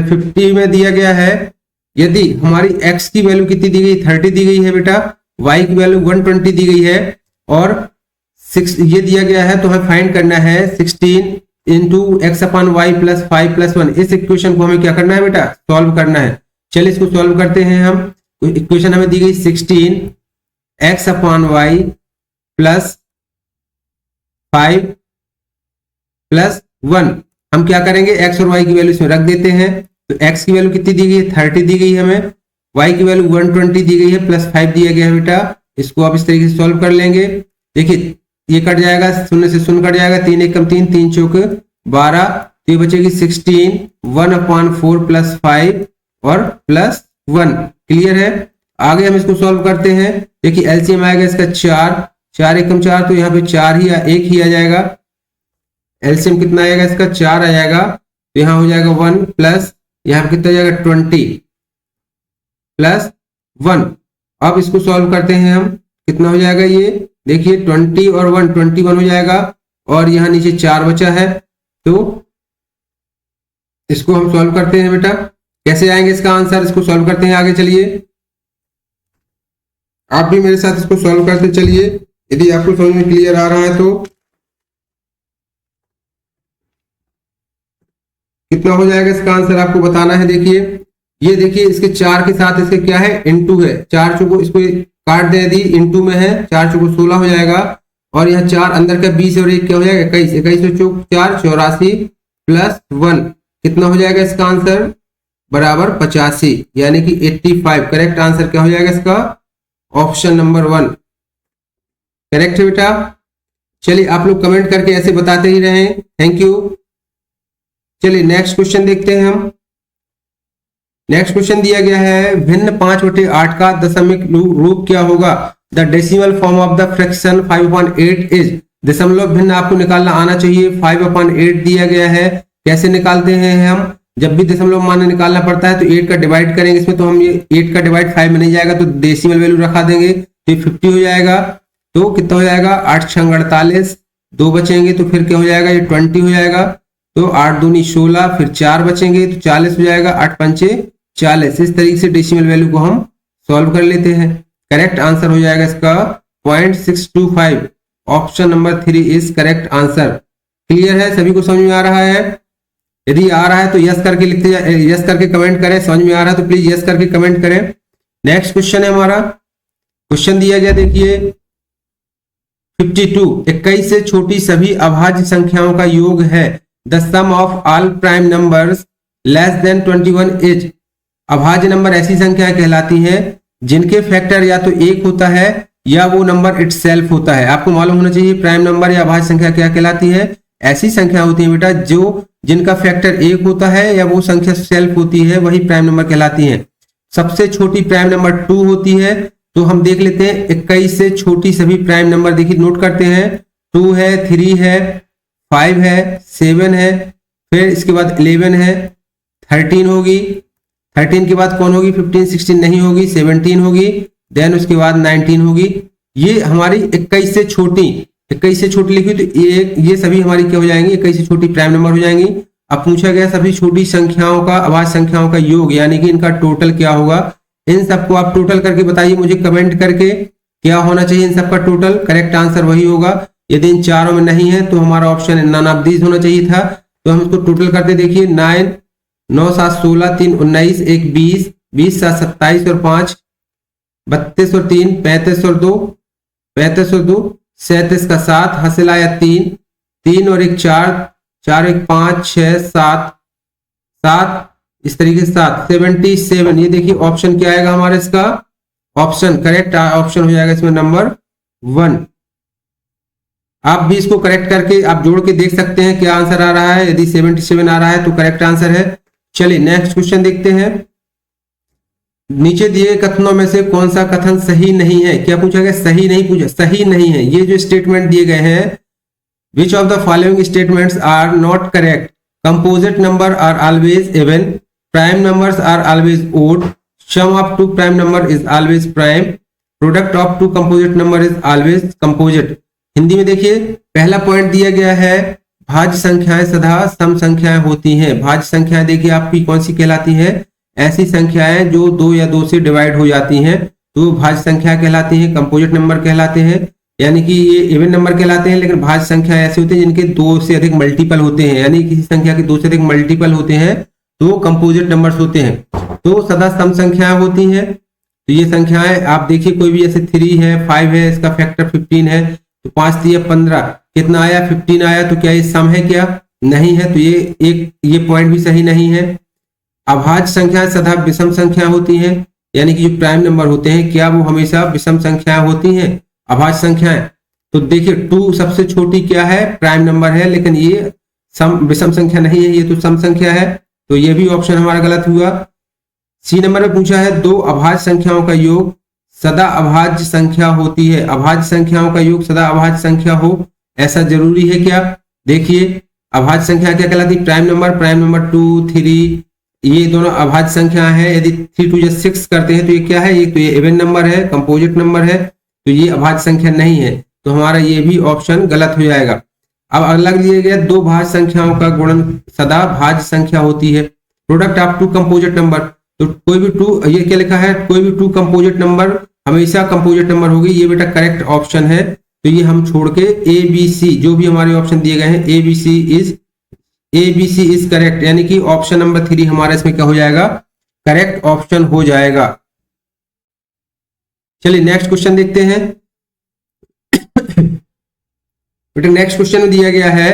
S1: 50 में दिया गया है, यदि हमारी x की वैल्यू कितनी दी गई, 30 दी गई है बेटा, y की वैल्यू 120 दी गई है और 6 ये दिया गया है, तो हमें फाइंड करना है 16 into x upon y plus 5 plus 1। इस इक्वेशन को हमें क्या करना है बेटा, सॉल्व करना है। चलिए इसको सॉल्व करते हैं हम। इक्वेशन हमें दी गई 16 x upon y plus 5 plus 1। हम क्या करेंगे, x और y की वैल्यू इसमें रख देते हैं। तो x की वैल्यू कितनी दी गई है, 30 दी गई है हमें, y की वैल्यू 120 दी गई है, प्लस 5 दिया गया है बेटा। इसको आप इस तरीके से सॉल्व कर लेंगे। देखिए ये कट जाएगा, शून्य से शून्य कट जाएगा, 3 1 3, 3 चौक 12, तो ये बचेगी 16 1/4 प्लस 5 और प्लस 1। क्लियर है? आगे हम इसको सॉल्व करते हैं। देखिए एलसीएम आएगा इसका 4, 4 एकम 4, तो यहाँ पे 4 ही 1 ही आ जाएगा। एलसीएम कितना आएगा इसका, 4 आ जाएगा, तो यहाँ हो जाएगा 1 प्लस यहाँ पे कितना जाएगा 20 प्लस 1। अब इसको सॉल्व करते हैं हम, कितना हो जाएगा ये, देखिए 20 और 1 21 हो जाएगा, और यहाँ नीचे 4 बचा है, तो इसको हम सॉल्व करते हैं बेटा। कैसे आएंगे इसका आंसर, इसको सॉल्व करते हैं आगे। चलिए आप भी मेरे साथ इसको सॉल्व करते चलिए, यदि आपको समझ में क्लियर आ रहा है तो। कितना हो जाएगा इसका आंसर आपको बताना है। देखिए ये देखिए इसके 4 के साथ इसके क्या है, इनटू है, 4 चौको इसको काट दे दी, इनटू में है, 4 चौको 16 हो जाएगा, और यहाँ 4 अंदर का 20 और 1 क्या हो जाएगा 21, 21 चौक 4 84 प्लस 1 कितना हो जाएगा इसका आंसर, बराबर 85, यानी कि 85। करेक्ट आंसर क्या हो जाएगा इसका, ऑप्शन नंबर 1 करेक्ट है बेटा। चलिए आप लोग कमेंट करके ऐसे बताते ही रहें, थैंक यू। चलिए नेक्स्ट क्वेश्चन देखते हैं हम। नेक्स्ट क्वेश्चन दिया गया है, भिन्न 5/8 का दशमिक रूप क्या होगा। The decimal form of the fraction 5/8 is, दशमलव भिन्न आपको निकालना आना चाहिए। 5/8 दिया गया है, कैसे निकालते हैं हम, जब भी दशमलव मान निकालना पड़ता है तो 8 का डिवाइड करेंगे इसमें, तो हम ये 8 का डिवाइड 5 में नहीं जाएगा, तो डेसिमल वैल्यू रखा देंगे, तो 50 हो जाएगा। तो कितना हो जाएगा, 8 6 48, 2 बचेंगे, तो फिर क्या हो जाएगा, ये 20 हो जाएगा, तो 8 दूनी 16, फिर 4 बचेंगे तो 40 हो जाएगा, 8 पंचे 40। इस तरीके से डेसिमल वैल्यू को हम सॉल्व कर लेते हैं। करेक्ट आंसर हो जाएगा इसका 0.625, option number 3 is correct answer. Clear है, सभी को समझ में आ रहा है? यदि आ रहा है तो यस करके लिखते जाए, यस करके कमेंट करें। समझ में आ रहा है तो प्लीज यस करके कमेंट करें। नेक्स्ट क्वेश्चन है हमारा, क्वेश्चन दिया गया देखिए 52, 21 से छोटी सभी अभाज्य संख्याओं का योग है। The sum of all prime numbers less than 21 is. अभाज्य नंबर ऐसी संख्याएं कहलाती हैं जिनके फैक्टर या तो 1 होता है या वो नंबर इटसेल्फ होता है। आपको मालूम होना चाहिए प्राइम नंबर या अभाज्य संख्या क्या कहलाती है। ऐसी संख्या होती है बेटा जो जिनका फैक्टर 1 होता है या वो संख्या सेल्फ होती है, वही प्राइम नंबर कहलाती है। सबसे छोटी प्राइम नंबर 2 होती है। तो हम देख लेते हैं 21 से छोटी सभी प्राइम नंबर, देखिए नोट करते हैं, 2 है, 3 है, 5 है, 7 है, फिर इसके बाद 11 है, 13 होगी, 13 के बाद कौन होगी, 15 16 नहीं होगी, 17 होगी, देन उसके बाद 19 होगी। ये हमारी 21 से छोटी, 21 से छोटी लिखी तो ये सभी हमारी क्या हो जाएंगी, 21 से छोटी प्राइम नंबर हो जाएंगी। अब पूछा गया सभी छोटी संख्याओं का अभाज्य संख्याओं का योग, यानी कि इनका टोटल क्या होगा। इन सबको आप टोटल करके बताइए मुझे कमेंट करके, क्या होना चाहिए इन सबका टोटल। करेक्ट आंसर वही होगा। यदि इन चारों में नहीं है तो हमारा ऑप्शन नन ऑफ दीज होना चाहिए था। तो हम इसको टोटल करते, देखिए 9 9 7 16, 3 19, 1 20, 20 7 27 और 5 32 और 3 35 और 2 35 और 2 37 का 7 हासिल आया 3 3 और 1 4 4 1 5 6 7 7 इस तरीके से 7 77। ये देखिए ऑप्शन क्या आएगा हमारा इसका ऑप्शन करेक्ट ऑप्शन हो जाएगा इसमें नंबर 1। आप भी इसको करेक्ट करके आप जोड़ के देख सकते हैं क्या आंसर आ रहा है। यदि 77 आ रहा है तो करेक्ट आंसर है। चलिए नेक्स्ट क्वेश्चन देखते हैं। नीचे दिए कथनों में से कौन सा कथन सही नहीं है? क्या पूछा गया? सही नहीं पूछा, सही नहीं है। ये जो स्टेटमेंट दिए गए हैं, which of the following statements are not correct? Composite number are always even, prime numbers are always odd, sum of two prime number is always prime, product of two composite number is always composite. Hindi में देखिए पहला point दिया गया है भाज्य संख्याएं सदा सम संख्याएं होती हैं। भाज्य संख्याएं देखिए आपकी कौन सी कहलाती है? ऐसी संख्याएं जो 2 या 2 से डिवाइड हो जाती हैं तो भाज्य संख्या कहलाती हैं, कंपोजिट नंबर कहलाते हैं। यानी कि ये इवन नंबर कहलाते हैं, लेकिन भाज्य संख्या ऐसे होते हैं जिनके 2 से अधिक मल्टीपल होते हैं, यानी किसी संख्या के 2 से अधिक मल्टीपल होते हैं तो कंपोजिट नंबर्स होते हैं। तो सदा सम संख्याएं होती हैं। तो ये संख्याएं आप देखिए कोई भी ऐसे 3 है 5 है, इसका फैक्टर 15 है तो 5 3 15 कितना आया? 15 आया। तो क्या ये सम है? क्या नहीं है। तो ये पॉइंट भी सही नहीं है। अभाज्य संख्याएं सदा विषम संख्या होती हैं, यानी कि जो प्राइम नंबर होते हैं क्या वो हमेशा विषम संख्याएं होती हैं? अभाज्य संख्याएं। तो देखिए 2 सबसे छोटी क्या है? प्राइम नंबर है, लेकिन ये विषम संख्या नहीं है, ये तो सम संख्या है। तो ये भी ऑप्शन हमारा गलत हुआ। सी नंबर में पूछा है 2 अभाज्य संख्याओं का योग सदा अभाज्य संख्या होती है। अभाज्य संख्याओं का योग सदा अभाज्य संख्या हो ऐसा जरूरी है क्या? देखिए अभाज्य संख्या क्या कहलाती है? प्राइम नंबर 2 3 ये दोनों अभाज्य संख्या है। यदि 3 2 6 करते हैं तो ये क्या है? ये तो ये इवन नंबर है, कंपोजिट नंबर है, तो ये अभाज्य संख्या नहीं है। तो हमारा ये भी ऑप्शन गलत हो जाएगा। अब अगला दिया गया 2 भाज्य संख्याओं का गुणन सदा भाज्य संख्या होती है। प्रोडक्ट ऑफ 2 कंपोजिट नंबर, तो कोई भी 2, ये क्या लिखा है? कोई भी 2 कंपोजिट नंबर हमेशा कंपोजिट नंबर होगी। ये बेटा करेक्ट ऑप्शन है। तो ये हम छोड़ के ए बी सी जो भी हमारे ऑप्शन दिए गए हैं A B C is correct, यानी कि ऑप्शन नंबर 3 हमारा इसमें क्या हो जाएगा? करेक्ट ऑप्शन हो जाएगा। चलिए नेक्स्ट क्वेश्चन देखते हैं। बेटा नेक्स्ट क्वेश्चन में दिया गया है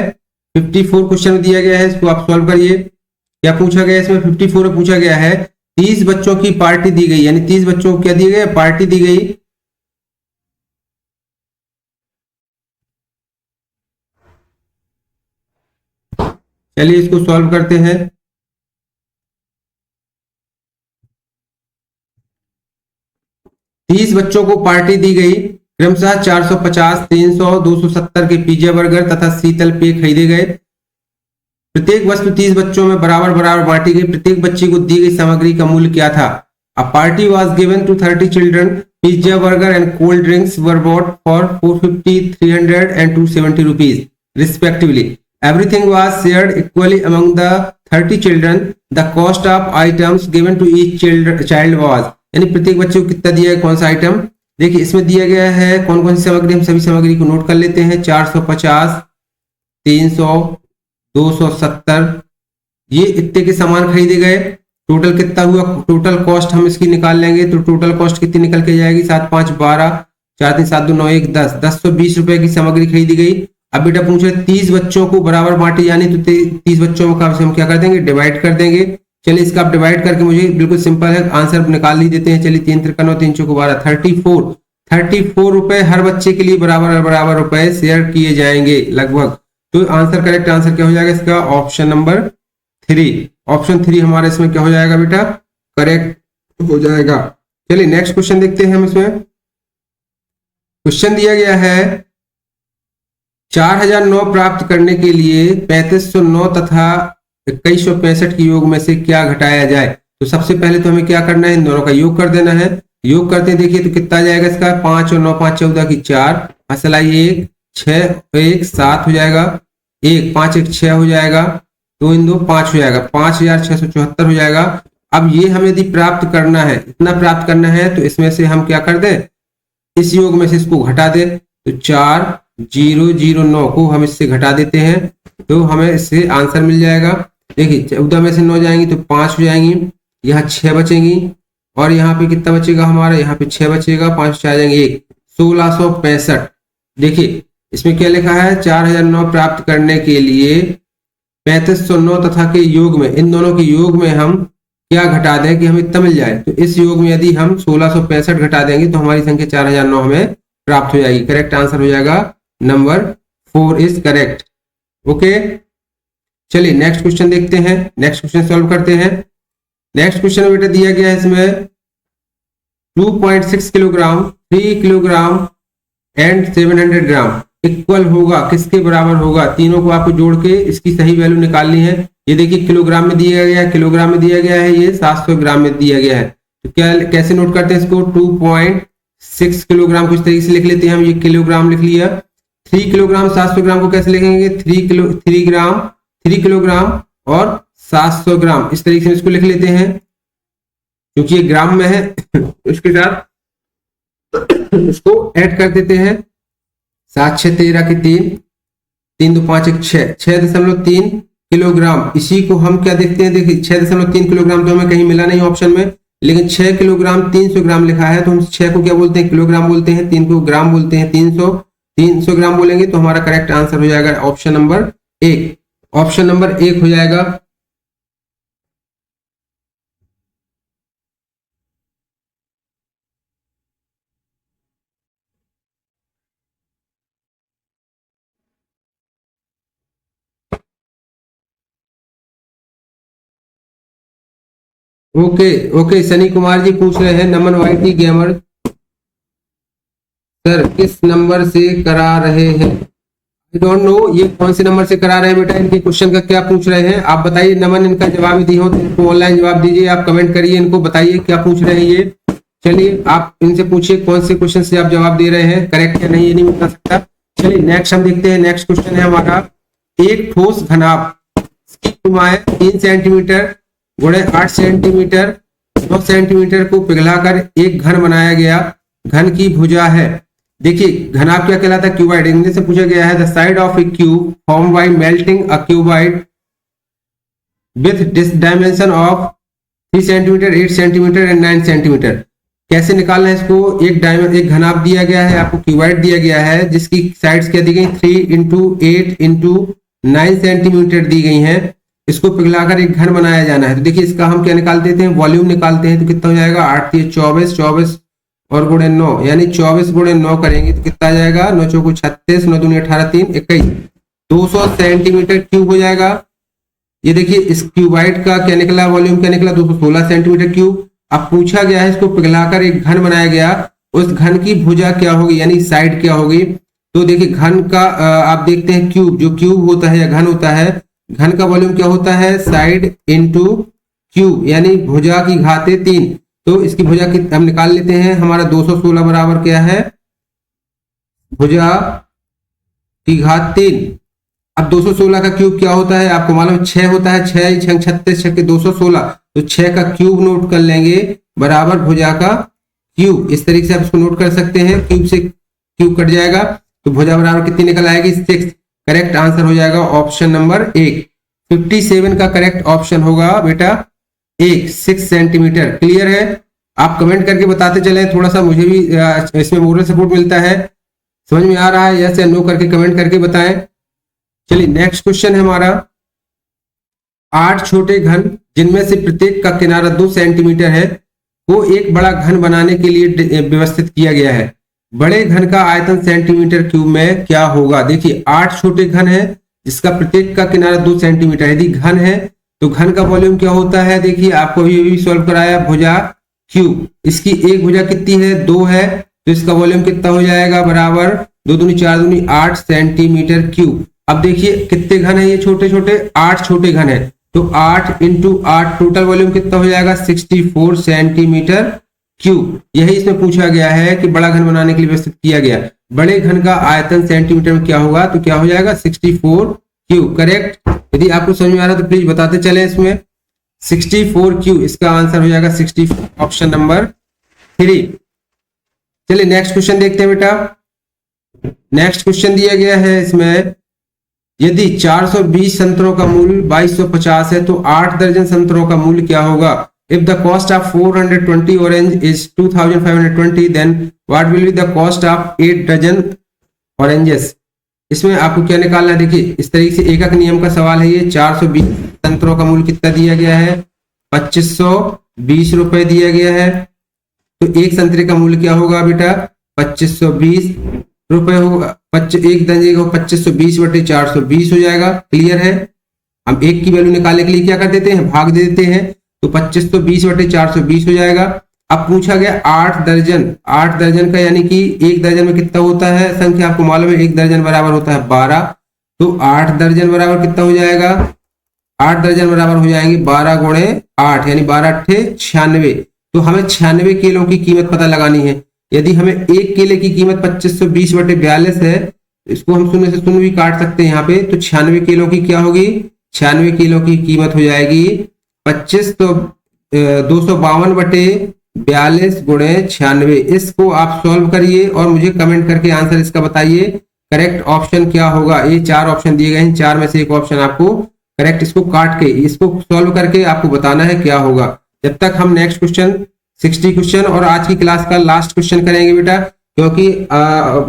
S1: 54 क्वेश्चन दिया गया है, इसको आप सॉल्व करिए। क्या पूछा गया इसमें? 54 में पूछा गया है 30 बच्चों की पार्टी दी गई, यानी 30 बच्चों को क्या दिया गया? पार्टी दी गई। चलिए इसको सॉल्व करते हैं। तीस बच्चों को पार्टी दी गई, क्रमशः 450, 300, 270 के पिज्जा बर्गर तथा शीतल पेय खरीदे गए। प्रत्येक वस्तु 30 बच्चों में बराबर बराबर बांटी गई। प्रत्येक बच्चे को दी गई सामग्री का मूल्य क्या था? A party was given to 30 children. Pizza, burger and cold drinks were bought for 450, 300 and 270 rupees respectively. Everything was shared equally among the 30 children. The cost of items given to each child was, यानी प्रत्येक बच्चे को कितना दिया है? कौन सा item? देखिए इसमें दिया गया है कौन कौन सी सामग्री, हम सभी सामग्री को नोट कर लेते हैं। 450, 300, 270, ये इतने के सामान खरीदे गए। टोटल कितना हुआ? टोटल कॉस्ट हम इसकी निकाल लेंगे तो टोटल कॉस्ट कितनी निकल के जाएगी? 7 5 12, 4 3 7 2 9 1 10, 1020 रुपए की सामग्री खरीदी गई। अब बेटा पूछ रहे 30 बच्चों को बराबर बांटे, यानी तो 30 बच्चों का हम क्या कर देंगे? डिवाइड कर देंगे। चलिए इसका आप डिवाइड करके मुझे बिल्कुल सिंपल है आंसर निकाल ही देते हैं। चलिए 3 53 3 4 12 34 रुपए हर बच्चे के लिए बराबर बराबर रुपए शेयर किए जाएंगे लगभग। तो आंसर करेक्ट आंसर क्या हो जाएगा इसका? Option number 3। ऑप्शन 3 हमारे इसमें क्या हो जाएगा बेटा? करेक्ट हो जाएगा। चलिए नेक्स्ट क्वेश्चन देखते हैं हम इसमें। क्वेश्चन दिया गया है 4009 प्राप्त करने के लिए 3509 तथा 2165 के योग में से क्या घटाया जाए? तो सबसे पहले तो हमें क्या करना है? इन दोनों का योग कर देना है। योग करते हैं देखिए तो कितना आ जाएगा इसका? 5 और 9 5 14 की 4, असल आई 1 6 1 7 हो जाएगा, 1 5 1 6 हो जाएगा, 2 इन 2 5 हो जाएगा, 5674 हो जाएगा। अब ये हमें यदि प्राप्त करना है, इतना प्राप्त करना है तो इसमें से हम क्या कर दें? इस योग में से इसको घटा दें। तो 4009 को हम इससे घटा देते हैं तो हमें इससे आंसर मिल जाएगा। देखिए 14 में से 9 जाएंगी तो 5 हो जाएंगी, यहाँ 6 बचेंगी और यहाँ पे कितना बचेगा हमारा, यहाँ पे 6 बचेगा, 5 4 जाएंगे 1, 1665। देखिए इसमें क्या लिखा है, 4009 प्राप्त करने के लिए 3509 तथा के योग में, इन दोनों के योग में हम क्या घटा दें कि हमें इतना मिल जाए। तो इस योग में यदि हम 1665 घटा देंगे तो हमारी संख्या 4009 हमें प्राप्त हो जाएगी। करेक्ट आंसर हो जाएगा नंबर 4 इज करेक्ट। ओके, चलिए नेक्स्ट क्वेश्चन देखते हैं, नेक्स्ट क्वेश्चन सॉल्व करते हैं। नेक्स्ट क्वेश्चन बेटा दिया गया है इसमें 2.6 kilogram, 3 kilogram and 700 gram equal होगा, किसके बराबर होगा। तीनों को आपको जोड़ के इसकी सही वैल्यू निकालनी है। ये देखिए किलोग्राम में दिया गया है, किलोग्राम में दिया गया है, ये 700 ग्राम में दिया गया है। तो क्या कैसे नोट करते हैं इसको, 2.6 किलोग्राम को इस तरीके से लिख लेते हैं हम, ये किलोग्राम लिख लिया। 3 किलोग्राम 700 ग्राम को कैसे लिखेंगे, 3 किलोग्राम और 700 ग्राम, इस तरीके से इसको लिख लेते हैं क्योंकि ये ग्राम में है। इसके साथ इसको ऐड कर देते हैं, 7 6 13 के 3, 3 2 5 1 6, 6.3 किलोग्राम। इसी को हम क्या देखते हैं, देखिए 6.3 किलोग्राम तो हमें कहीं मिला नहीं ऑप्शन में, लेकिन 6 किलोग्राम 300 ग्राम लिखा है, तो हम 6 को क्या बोलते हैं, किलोग्राम बोलते हैं, 3 को ग्राम बोलते हैं, 300 ग्राम बोलेंगे तो हमारा करेक्ट आंसर हो जाएगा ऑप्शन नंबर 1। ऑप्शन नंबर 1 हो जाएगा। ओके ओके, सनी कुमार जी पूछ रहे हैं, नमन वाईटी गेमर सर किस नंबर से करा रहे हैं। आई डोंट नो ये कौन से नंबर से करा रहे हैं बेटा, इनके क्वेश्चन का क्या पूछ रहे हैं आप बताइए। नमन इनका जवाब दिए हो तो इनको ऑनलाइन जवाब दीजिए, आप कमेंट करिए, इनको बताइए क्या पूछ रहे हैं ये। चलिए आप इनसे पूछिए कौन से क्वेश्चन से आप जवाब दे रहे हैं, करेक्ट या नहीं ये नहीं बता सकता। चलिए नेक्स्ट हम देखते हैं, नेक्स्ट क्वेश्चन है हमारा, एक ठोस घनाभ की सीमा है 3 सेंटीमीटर गुणे 8 सेंटीमीटर 9 सेंटीमीटर को पिघलाकर एक घन बनाया गया, घन की भुजा है। देखिए घनाभ क्या कहलाता है, क्यूबाइड। इंग्लिश से पूछा गया है, the side of A cube form by melting a cuboid with dimension of 3 centimetre 8 centimetre and 9 centimetre. कैसे निकालना है इसको, एक घनाभ दिया गया है आपको, क्यूबाइड दिया गया है जिसकी साइड्स क्या दी गई, 3 इंटू 8 इंटू 9 सेंटीमीटर दी गई हैं। इसको पिघलाकर एक घन बनाया जाना है। तो देखिए इसका हम क्या निकाल देते हैं, वॉल्यूम निकालते हैं। तो कितना हो जाएगा, 8 3 24, 24 और गुणे 9, यानी 24 गुणे 9 करेंगे तो कितना आ जाएगा, 9 चौको 36, 9 दूनी 18, 3 21, 200 सेंटीमीटर क्यूब हो जाएगा। ये देखिए इस क्यूबाइड का क्या निकला, वॉल्यूम क्या निकला, 216 सेंटीमीटर क्यूब। अब पूछा गया है इसको पिघलाकर एक घन बनाया गया, उस घन की भुजा क्या होगी, यानी साइड क्या होगी। तो देखिए घन का आप देखते हैं क्यूब, जो क्यूब होता है या घन होता है, घन का वॉल्यूम क्या होता है, साइड इंटू क्यूब, यानी भुजा की घाते 3। तो इसकी भुजा की हम निकाल लेते हैं, हमारा 216 बराबर क्या है, भुजा की घात 3। अब 216 का क्यूब क्या होता है आपको मालूम, 6 होता है, 6 6 36 6 के 216, तो 6 का क्यूब नोट कर लेंगे बराबर भुजा का क्यूब। इस तरीके से आप इसको नोट कर सकते हैं, क्यूब से क्यूब कट जाएगा तो भुजा बराबर कितनी निकल आएगी, 6। करेक्ट आंसर हो जाएगा ऑप्शन नंबर 1। 57 का करेक्ट ऑप्शन होगा बेटा 1, 6 सेंटीमीटर। क्लियर है, आप कमेंट करके बताते चले, थोड़ा सा मुझे भी इसमें मोरल सपोर्ट मिलता है। समझ में आ रहा है यस या नो करके कमेंट करके बताएं। चलिए नेक्स्ट क्वेश्चन है हमारा, 8 छोटे घन जिनमें से प्रत्येक का किनारा 2 सेंटीमीटर है को एक बड़ा घन बनाने के लिए व्यवस्थित किया गया है। बड़े घन का आयतन सेंटीमीटर क्यूब में क्या होगा। देखिए 8 छोटे घन है जिसका प्रत्येक का किनारा 2 सेंटीमीटर, यदि घन है तो घन का वॉल्यूम क्या होता है, देखिए आपको ये भी सॉल्व कराया, भुजा क्यूब। इसकी एक भुजा कितनी है, 2 है, तो इसका वॉल्यूम कितना हो जाएगा, बराबर 2 दूनी 4 दूनी 8 सेंटीमीटर क्यूब। अब देखिए कितने घन है ये छोटे छोटे, 8 छोटे घन है, तो 8 इंटू 8 टोटल वॉल्यूम कितना हो जाएगा, 64 सेंटीमीटर क्यूब। यही इसमें पूछा गया है कि बड़ा घन बनाने के लिए व्यवस्थित किया गया। बड़े घन का आयतन सेंटीमीटर में क्या होगा, तो क्या हो जाएगा 64 क्यूब। करेक्ट, यदि आपको समझ में आ रहा है तो प्लीज बताते चले, इसमें 64 क्यूब इसका आंसर हो जाएगा 64, ऑप्शन नंबर 3। चलिए नेक्स्ट क्वेश्चन देखते हैं बेटा। नेक्स्ट क्वेश्चन दिया गया है इसमें, यदि 420 संतरों का मूल्य 2250 है तो 8 दर्जन संतरों का मूल्य क्या होगा? If the cost of 420 orange is 2520, then what will be the cost of 8 dozen oranges? इसमें आपको क्या निकालना है? देखिए इस तरीके से एकक नियम का सवाल है ये। 420 संतरों का मूल्य कितना दिया गया है? 2520 रुपए दिया गया है। तो एक संतरे का मूल्य क्या होगा बेटा? 2520 रुपए होगा। एक दर्जन को 2520 बटे 420 हो जाएगा। क्लियर है? हम एक की वैल्यू निकालने के लिए क्या कर देते हैं? भाग दे देते हैं। तो 2520 बटे 420 हो जाएगा। अब पूछा गया 8 दर्जन। 8 दर्जन का यानी कि एक दर्जन में कितना होता है संख्या? आपको मालूम है एक दर्जन बराबर होता है 12। तो 8 दर्जन बराबर कितना हो जाएगा? 8 दर्जन बराबर हो जाएंगे 12 गुणे 8 यानी 12 अट्ठे 96। तो हमें 96 केलों की कीमत पता लगानी है। यदि हमें एक केले की कीमत 2520 बटे 42 है, इसको हम शून्य से शून्य भी काट सकते हैं यहाँ पे। तो 96 किलो की क्या होगी? 96 किलो की कीमत हो जाएगी 25, तो 252 बटे 42 गुणे 96। इसको आप सॉल्व करिए और मुझे कमेंट करके आंसर इसका बताइए करेक्ट ऑप्शन क्या होगा। ये 4 ऑप्शन दिए गए हैं, 4 में से एक ऑप्शन आपको करेक्ट, इसको काट के इसको सॉल्व करके आपको बताना है क्या होगा। जब तक हम नेक्स्ट क्वेश्चन 60 क्वेश्चन और आज की क्लास का लास्ट क्वेश्चन करेंगे बेटा, क्योंकि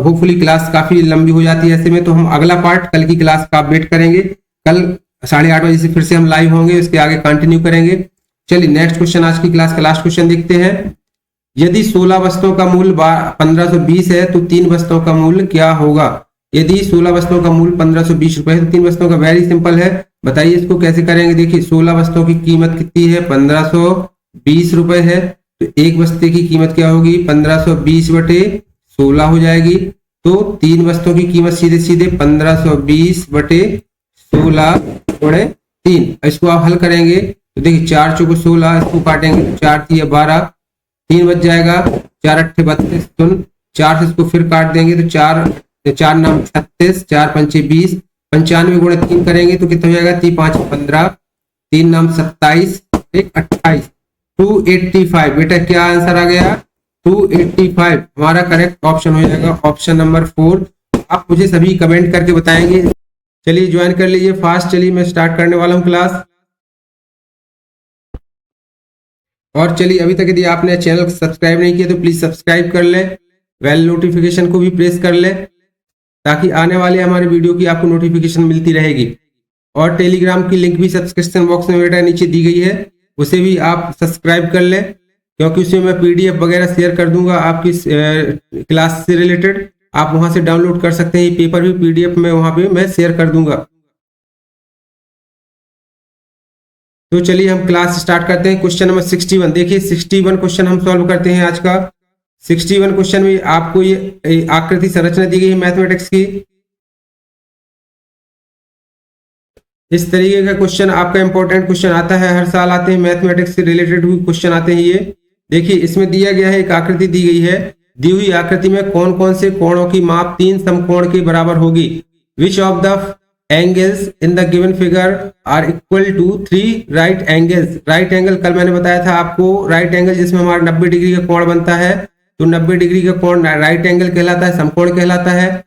S1: होपफुली क्लास काफी लंबी हो जाती है ऐसे में। तो हम अगला पार्ट कल की क्लास का अपडेट करेंगे। कल 8:30 बजे से फिर से हम लाइव होंगे, उसके आगे कंटिन्यू करेंगे। चलिए नेक्स्ट क्वेश्चन, आज की क्लास का लास्ट क्वेश्चन देखते हैं। यदि 16 वस्तुओं का मूल्य 1520 है तो 3 वस्तुओं का मूल्य क्या होगा? यदि 16 वस्तुओं का मूल्य 1520 रुपए है तो 3 वस्तुओं का वेरी सिंपल है। बताइए इसको कैसे करेंगे। देखिए 16 वस्तुओं की कीमत कितनी है? 1520 रुपए है। तो एक वस्तु की कीमत क्या होगी? 1520 बटे 16 हो जाएगी। तो 3 वस्तुओं की कीमत सीधे सीधे 1520 बटे 16 गुणे 3। इसको आप हल करेंगे तो देखिए 4 चौको 16, इसको काटेंगे 4 3 12, 3 बच जाएगा, 4 अट्ठे 32, तो 4 से इसको फिर काट देंगे तो 4 नाम 36, 4 पंचे 20, 95 गुणे 3 करेंगे तो कितना हो जाएगा? 3 5 15, 3 नाम 27, 1 28, 285। बेटा क्या आंसर आ गया? 285 हमारा करेक्ट ऑप्शन हो जाएगा, ऑप्शन नंबर 4। आप मुझे सभी कमेंट करके बताएंगे। चलिए ज्वाइन कर लीजिए फास्ट। चलिए मैं स्टार्ट करने वाला हूं क्लास। और चलिए अभी तक यदि आपने चैनल को सब्सक्राइब नहीं किया तो प्लीज सब्सक्राइब कर ले, बेल नोटिफिकेशन को भी प्रेस कर ले, ताकि आने वाले हमारे वीडियो की आपको नोटिफिकेशन मिलती रहेगी। और टेलीग्राम की लिंक भी सब्सक्रिप्शन बॉक्स में बेटा नीचे दी गई है, उसे भी आप सब्सक्राइब कर ले, क्योंकि उसमें मैं पीडीएफ वगैरह शेयर कर दूंगा आपकी क्लास से रिलेटेड। आप वहां से डाउनलोड कर सकते हैं, पेपर भी पीडीएफ में वहां पे मैं शेयर कर दूंगा। तो चलिए हम क्लास स्टार्ट करते हैं। क्वेश्चन नंबर 61 देखिए, 61 क्वेश्चन हम सॉल्व करते हैं आज का। 61 क्वेश्चन में आपको ये आकृति संरचना दी गई है मैथमेटिक्स की। इस तरीके का क्वेश्चन आपका इंपॉर्टेंट क्वेश्चन आता है, हर साल आते हैं, मैथमेटिक्स से रिलेटेड भी क्वेश्चन आते हैं ये। देखिए इसमें दिया गया है, एक आकृति दी गई है। दी हुई आकृति में कौन कौन से कोणों की माप 3 समकोण के बराबर होगी? Which of the angles in the given figure are equal to 3 right angles? Right angle कल मैंने बताया था आपको, राइट एंगल जिसमें हमारा 90 डिग्री का कोण बनता है, तो 90 डिग्री का कोण राइट एंगल कहलाता है, समकोण कहलाता है।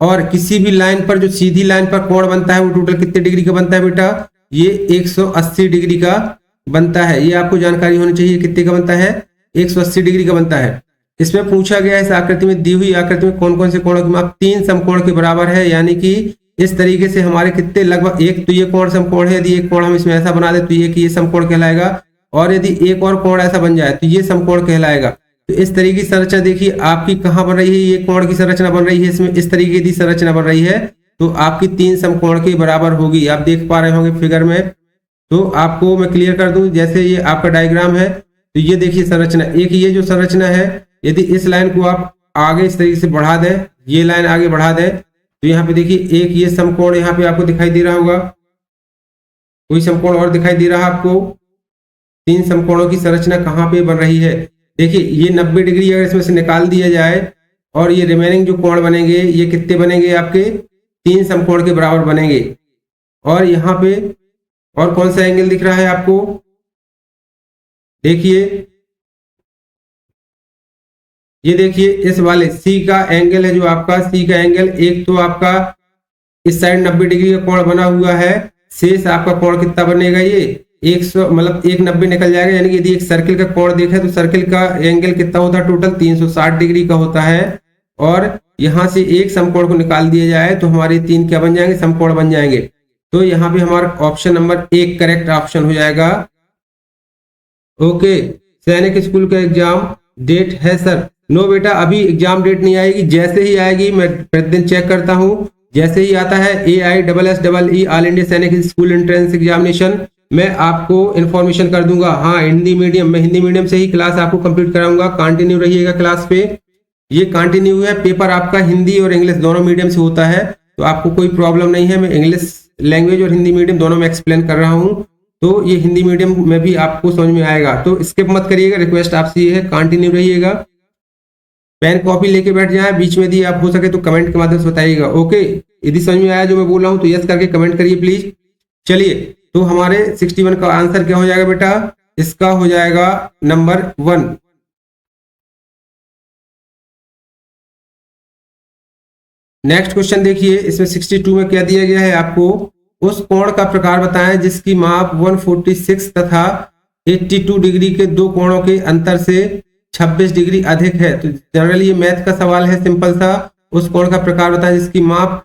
S1: और किसी भी लाइन पर जो सीधी लाइन पर कोण बनता है वो टोटल कितने डिग्री का बनता है बेटा? ये 180 डिग्री का बनता है। ये आपको जानकारी होनी चाहिए, कितने का बनता है? 180 डिग्री का बनता है। इसमें पूछा गया है इस आकृति में, दी हुई आकृति में कौन कौन से कोणों की माप 3 समकोण के बराबर है, यानी कि इस तरीके से हमारे कितने लगभग, एक तो ये कोण समकोण है, यदि एक कोण हम इसमें ऐसा बना दे तो ये समकोण कहलाएगा, और यदि एक और कोण ऐसा बन जाए तो ये समकोण कहलाएगा। तो इस तरीके की संरचना देखिए आपकी कहाँ बन रही है, ये कोण की संरचना बन रही है इसमें, इस तरीके की संरचना बन रही है, तो आपकी 3 समकोण के बराबर होगी। आप देख पा रहे होंगे फिगर में। तो आपको मैं क्लियर कर दूं, जैसे ये आपका डायग्राम है, तो ये देखिए संरचना, एक ये जो संरचना है, यदि इस लाइन को आप आगे इस तरीके से बढ़ा दें, ये लाइन आगे बढ़ा दें, तो यहाँ पे देखिए एक ये समकोण यहाँ पे आपको दिखाई दे रहा होगा, कोई समकोण और दिखाई दे रहा आपको? 3 समकोणों की संरचना कहाँ पे बन रही है? देखिए ये 90 डिग्री अगर इसमें से निकाल दिया जाए और ये रिमेनिंग जो कोण बनेंगे ये कितने बनेंगे? आपके 3 समकोण के बराबर बनेंगे। और यहाँ पे और कौन सा एंगल दिख रहा है आपको? देखिए ये देखिए इस वाले सी का एंगल है, जो आपका सी का एंगल, एक तो आपका इस साइड 90 डिग्री का कोण बना हुआ है, शेष आपका कोण कितना बनेगा, ये 100 मतलब 190 निकल जाएगा। यानी कि यदि एक सर्किल का कोण देखें तो सर्किल का एंगल कितना होता है, टोटल 360 डिग्री का होता है। और यहां से एक समकोण को निकाल दिया जाए तो हमारे 3 क्या बन जाएंगे, समकोण बन जाएंगे। तो यहाँ पे हमारा ऑप्शन नंबर 1 करेक्ट ऑप्शन हो जाएगा। ओके, सैनिक स्कूल का एग्जाम डेट है सर? नो बेटा, अभी एग्जाम डेट नहीं आएगी, जैसे ही आएगी मैं प्रतिदिन चेक करता हूँ, जैसे ही आता है AISSEE ऑल इंडिया सैनिक स्कूल एंट्रेंस एग्जामिनेशन मैं आपको इन्फॉर्मेशन कर दूंगा। हाँ, हिंदी मीडियम, मैं हिंदी मीडियम से ही क्लास आपको कंप्लीट कराऊंगा, कंटिन्यू रहिएगा क्लास पे। ये कंटिन्यू है, पेपर आपका हिंदी और इंग्लिश दोनों मीडियम से होता है, तो आपको कोई प्रॉब्लम नहीं है। मैं इंग्लिश लैंग्वेज और हिंदी मीडियम दोनों में एक्सप्लेन कर रहा हूँ, तो ये हिंदी मीडियम में भी आपको समझ में आएगा। तो स्किप मत करिएगा, रिक्वेस्ट आपसे ये है, कंटिन्यू रहिएगा। पेन कॉपी लेके बैठ जाए, बीच में दी आप हो सके तो कमेंट के माध्यम से बताइएगा। ओके, यदि समझ में आया जो मैं बोल रहा हूँ तो यस करके कमेंट करिए प्लीज। चलिए, तो हमारे 61 का आंसर क्या हो जाएगा बेटा, इसका हो जाएगा नंबर 1। नेक्स्ट क्वेश्चन देखिए, इसमें 62 में क्या दिया गया है आपको, उस कोण का प्रकार बताएं जिसकी माप 146 तथा 82 डिग्री के दो कोणों के अंतर से 26 डिग्री अधिक है। तो जनरली ये मैथ का सवाल है, सिंपल सा। उस कोण का प्रकार बताएं जिसकी माप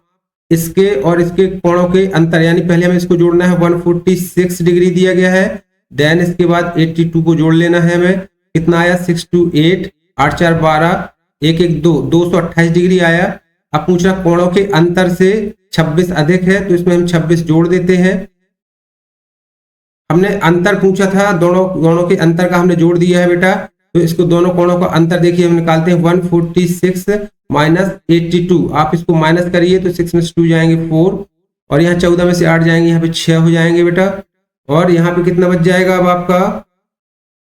S1: इसके और इसके कोणों के अंतर, यानी पहले हमें इसको जोड़ना है, 146 डिग्री दिया गया है, देन इसके बाद 82 को जोड़ लेना है हमें। कितना आया, 6 2 8 8 4 12 1 1 2 228 डिग्री आया। अब पूछ रहा कोणों के अंतर से 26 अधिक है, तो इसमें हम 26 जोड़ देते हैं। हमने अंतर पूछा था, दोनों कोणों के अंतर का हमने जोड़ दिया है बेटा, तो इसको दोनों कोणों का अंतर देखिए हम निकालते हैं, 146 माइनस 82। आप इसको माइनस करिए तो 6 में से 2 जाएंगे 4, और यहाँ 14 में से 8 जाएंगे, यहाँ पे 6 हो जाएंगे बेटा। और यहाँ पे कितना बच जाएगा अब आपका,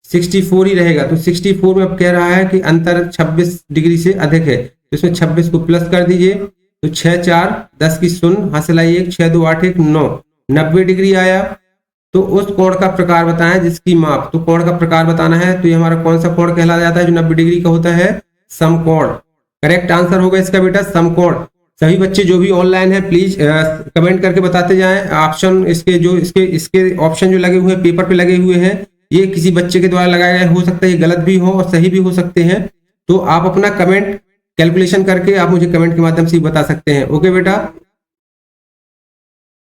S1: 64 ही रहेगा। तो 64 में अब कह रहा है कि अंतर 26 डिग्री से अधिक है, तो इसमें 26 को प्लस कर दीजिए, तो 6 4 10 की शून्य, हासिल आई 1, 6 2 8 1 9, 90 डिग्री आया। तो उस कोण का प्रकार बताएं जिसकी माप, तो कोण का प्रकार बताना है, तो ये हमारा कौन सा कोण कहला जाता है जो 90 डिग्री का होता है, समकोण। करेक्ट आंसर होगा इसका बेटा समकोण। सभी बच्चे जो भी ऑनलाइन है प्लीज कमेंट करके बताते जाएं। ऑप्शन इसके जो इसके ऑप्शन जो लगे हुए हैं, पेपर पे लगे हुए हैं, ये किसी बच्चे के द्वारा लगाए गए, हो सकता है ये गलत भी हो और सही भी हो सकते हैं। तो आप अपना कमेंट कैलकुलेशन करके आप मुझे कमेंट के माध्यम से बता सकते हैं। ओके बेटा,